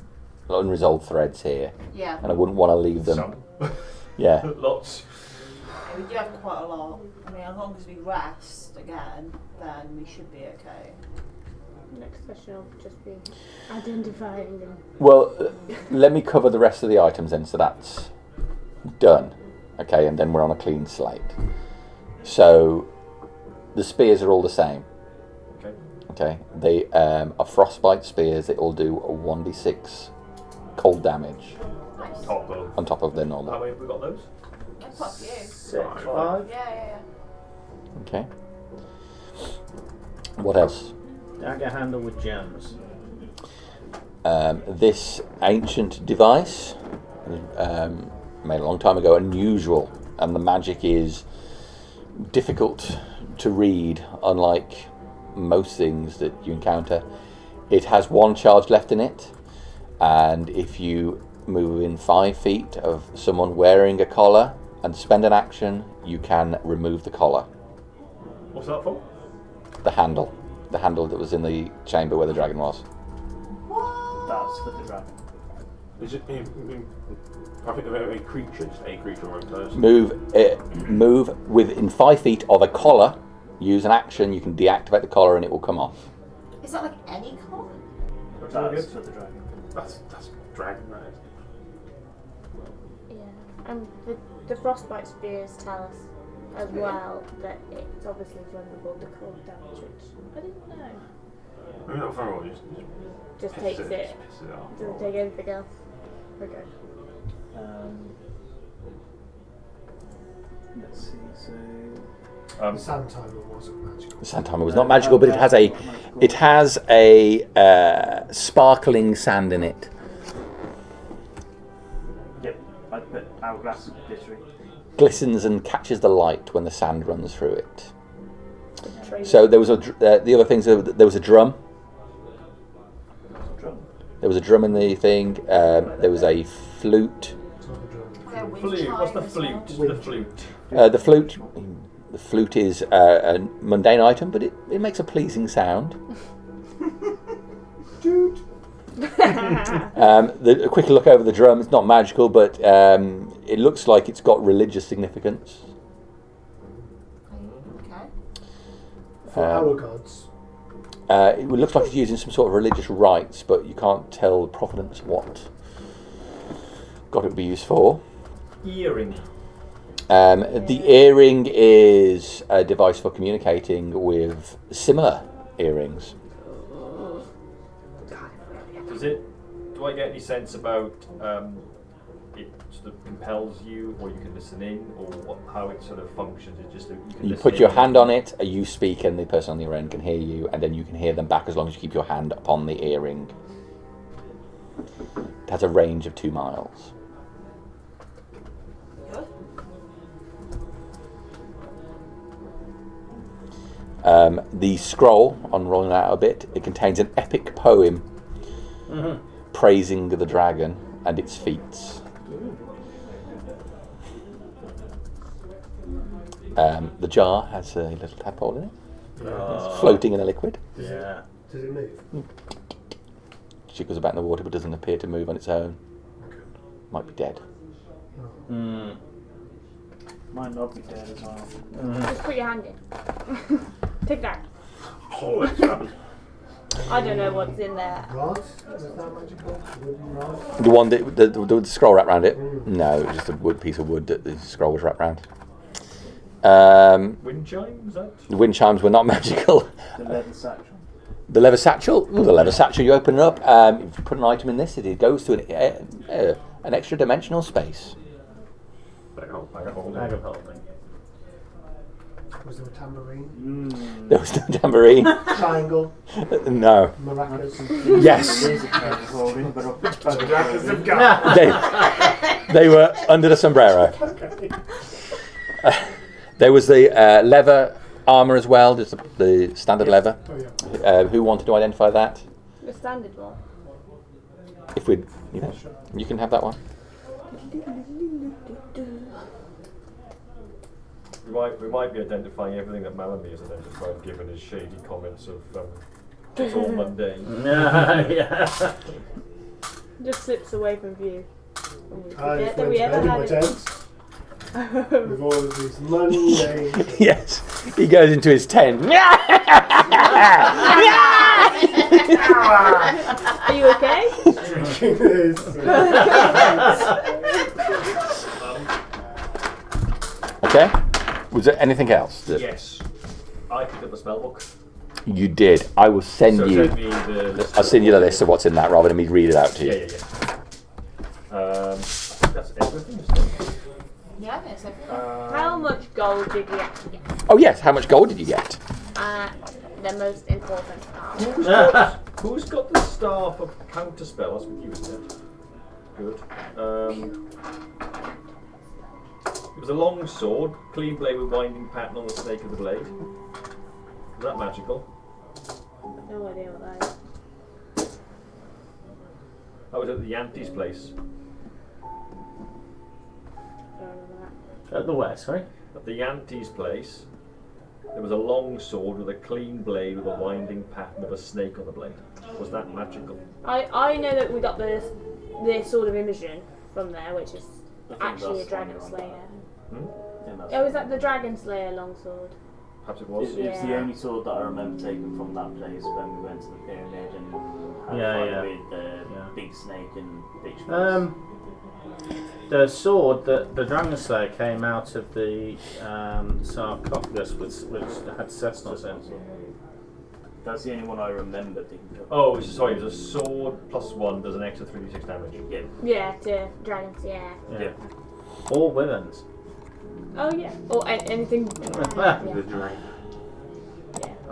unresolved threads here, Yeah. and I wouldn't want to leave them. Some. Yeah. Lots. Yeah, we do have quite a lot. I mean, as long as we rest again, then we should be okay. Next session will just be identifying them. Well, let me cover the rest of the items then, so that's done. Okay, and then we're on a clean slate. So, the spears are all the same. Okay. Okay, they are frostbite spears. They all do a 1d6 cold damage Nice. Top though. on top of their How normal. many have we got those? That's quite a few. 6, 5. Yeah. Okay. What else? Dagger handle with gems. This ancient device, made a long time ago, unusual, and the magic is difficult to read, unlike most things that you encounter. It has one charge left in it, and if you move within 5 feet of someone wearing a collar and spend an action, you can remove the collar. What's that for? The handle that was in the chamber where the dragon was. That's for the dragon. Is it? I think of a creature, just a creature or a person. Move within 5 feet of a collar. Use an action. You can deactivate the collar and it will come off. Is that like any color? That's for the dragon. That's dragon, that is. Yeah. And the frostbite spears tell us as well that it's obviously vulnerable to cold damage, which I didn't know. Maybe not for all, Just piss takes it, it. just piss it off. Doesn't take anything else. Okay. Let's see. So The sand timer wasn't magical. The sand timer was not magical, but it has a sparkling sand in it. yep, I put hourglass glittering. Glistens and catches the light when the sand runs through it. Trade. So there was the other things. There was a drum. Drum. There was a drum in the thing. There was a flute. Yeah, wind Flute. What's the chime as flute? The flute. The flute is a mundane item, but it makes a pleasing sound. A quick look over the drum. It's not magical, but it looks like it's got religious significance. well. Okay. For our gods. It looks like it's using some sort of religious rites, but you can't tell the provenance of what God it would be used for. Earring. The earring is a device for communicating with similar earrings. Do I get any sense about it sort of compels you, or you can listen in, or how it sort of functions? It just You put your hand on it, you speak, and the person on the other end can hear you, and then you can hear them back as long as you keep your hand upon the earring. It has a range of 2 miles. The scroll, on rolling out a bit, it contains an epic poem praising the dragon and its feats. The jar has a little tadpole in it. It's floating in a liquid. Yeah. Does it move? Jiggles about in the water but doesn't appear to move on its own. Might be dead. Might not be dead as well. Just put your hand in. Take that. Oh, it's rubbish. I don't know what's in there. Rod? Is that magical? Wooden rod? The one that the scroll wrapped around it? No, it was just a piece of wood that the scroll was wrapped around. Wind chime, was that? The wind chimes were not magical. The leather satchel. The leather satchel. Ooh, the leather satchel. You open it up. If you put an item in this, it goes to an extra dimensional space. Bag of holding. Bag of holding. Was there a tambourine? There was no tambourine. Triangle? No. Maracas? Yes. There's a bag of holding, but Maracas have got. They were under the sombrero. Okay. There was the leather armour as well. There's the standard leather. Oh, yeah. Who wanted to identify that? The standard one. If we, you can have that one. We might be identifying everything that Malamy has identified, given his shady comments of it's all mundane. Yeah. Just slips away from view. I Forget just that went we to ever bed in my had it. tent with all of these mundane. Yes. He goes into his tent. Are you okay? Drinking this. Okay. Was there anything else? Yes. I picked up the spell book. You did. I will send So you. send me the list I'll send you the list of what's in that rather than me read it out to you. Yeah. I think that's everything. Isn't it? Yeah, it's okay. How much gold did we actually get? Oh yes. How much gold did you get? The most important part. Who's got the staff of counterspell? That's what you said. Good. It was a long sword, clean blade with winding pattern on the snake of the blade. Was that magical? No idea what that is. That was at the Yanti's place. At the where, sorry? At the Yanti's place, there was a long sword with a clean blade with a winding pattern of a snake on the blade. Was that magical? I know that we got this sort of Imogen from there, which is actually a dragon slayer. Oh, is that the dragon slayer longsword? Perhaps it was. It's the only sword that I remember taking from that place when we went to the pyramid and had a fight with the big snake and bitch face. The sword that the Dragon Slayer came out of the sarcophagus, which had Cessnos in. That's the only one I remember picking up. Oh, sorry, it was a sword +1 does an extra 3d6 damage. Yeah. Yeah, to dragons, yeah. All Withens. Oh yeah. Or anything. I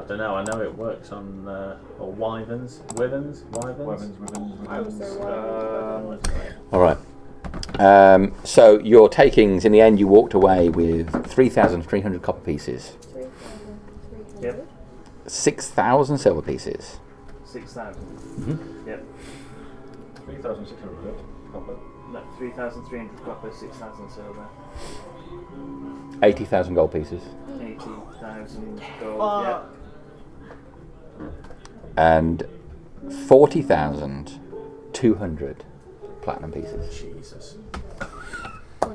don't know, I know it works on or Wyverns. Wyverns? I would say All right. So your takings, in the end, you walked away with 3,300 copper pieces. 3,300. Yep. 6,000 silver pieces. 6,000. Mm-hmm. Yep. 3,600 copper. No, 3,300 copper, 6,000 silver. 80,000 gold pieces. 80,000 gold. Yeah. And 40,200 platinum pieces. Jesus.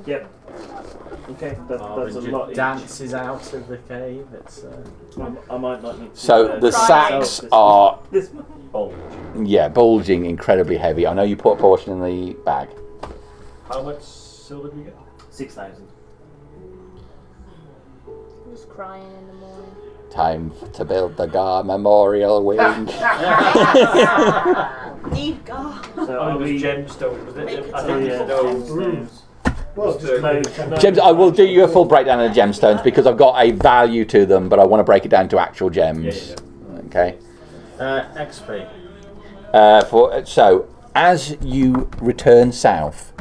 Yep. Okay, that's a lot. Each. Dances out of the cave. It's. I might not need to. So the sacks are, Bulging. bulging, incredibly heavy. I know you put a portion in the bag. How much silver do you get? 6,000. Just crying in the morning. Time to build the Gar Memorial Wing. Need God. So Oh, are it was we? gemstone, was it? I So think yeah, it's gemstones. Well, just Gems. I will do you a full breakdown of the gemstones because I've got a value to them, but I want to break it down to actual gems. Okay. XP. So as you return south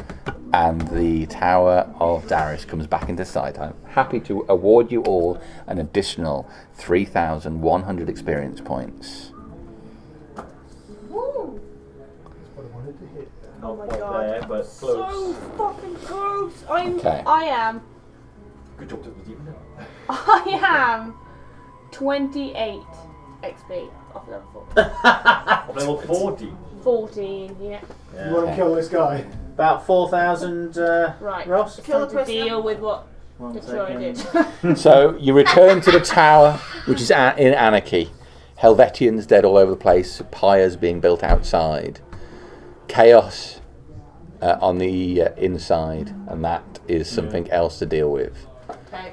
and the Tower of Darius comes back into sight, I'm happy to award you all an additional 3,100 experience points. Woo! Not Oh my quite God. there, but So close. fucking close. Okay. I am Good job that was even there. I am 28 XP off level 4. Level 40. 14, yeah. You want to kill this guy? About 4,000. Right. Ross. Kill the To prisoner. deal with what One the Troy second. did. So you return to the tower, which is in anarchy. Helvetians dead all over the place. Pyres being built outside. Chaos on the inside, and that is something else to deal with. Okay.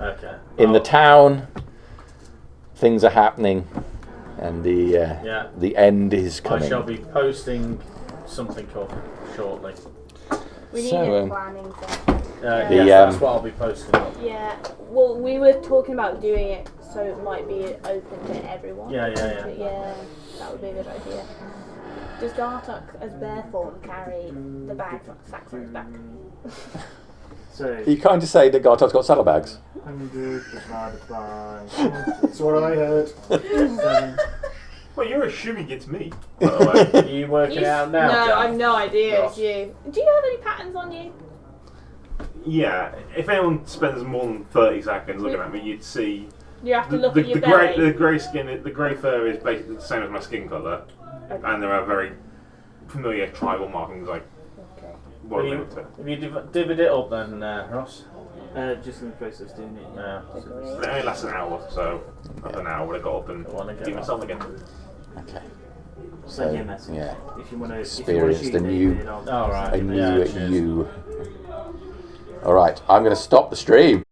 Okay. In the town, things are happening. and the end is I coming. shall be posting something shortly. We need So, a planning thing. Yes, that's what I'll be posting up. Yeah. Well, we were talking about doing it so it might be open to everyone. Yeah. Yeah, that would be a good idea. Does Gartok as bear form carry the bags sacks on his back? So, You kind of say that Gartok's got saddlebags. 100 divided by That's what I heard. 7. Well, you're assuming it's me, by the way. Are you working You- out now, No, Jan? I've no idea. It's Gosh. you. Do you have any patterns on you? Yeah, if anyone spends more than 30 seconds looking at me, you'd see You have to look the, at your the belly. grey skin, the grey fur is basically the same as my skin colour, and there are very familiar tribal markings like Okay. what Have are you, they to? have you divvied it up then, Ross? Just in the process of doing it. Yeah. It only lasts an hour, so after an hour I would have got up and I wanna get do that. myself again. Okay. Send me a message. Yeah. If you want to Experienced a new- All right. A Yeah, new cheers. you. All right, I'm going to stop the stream.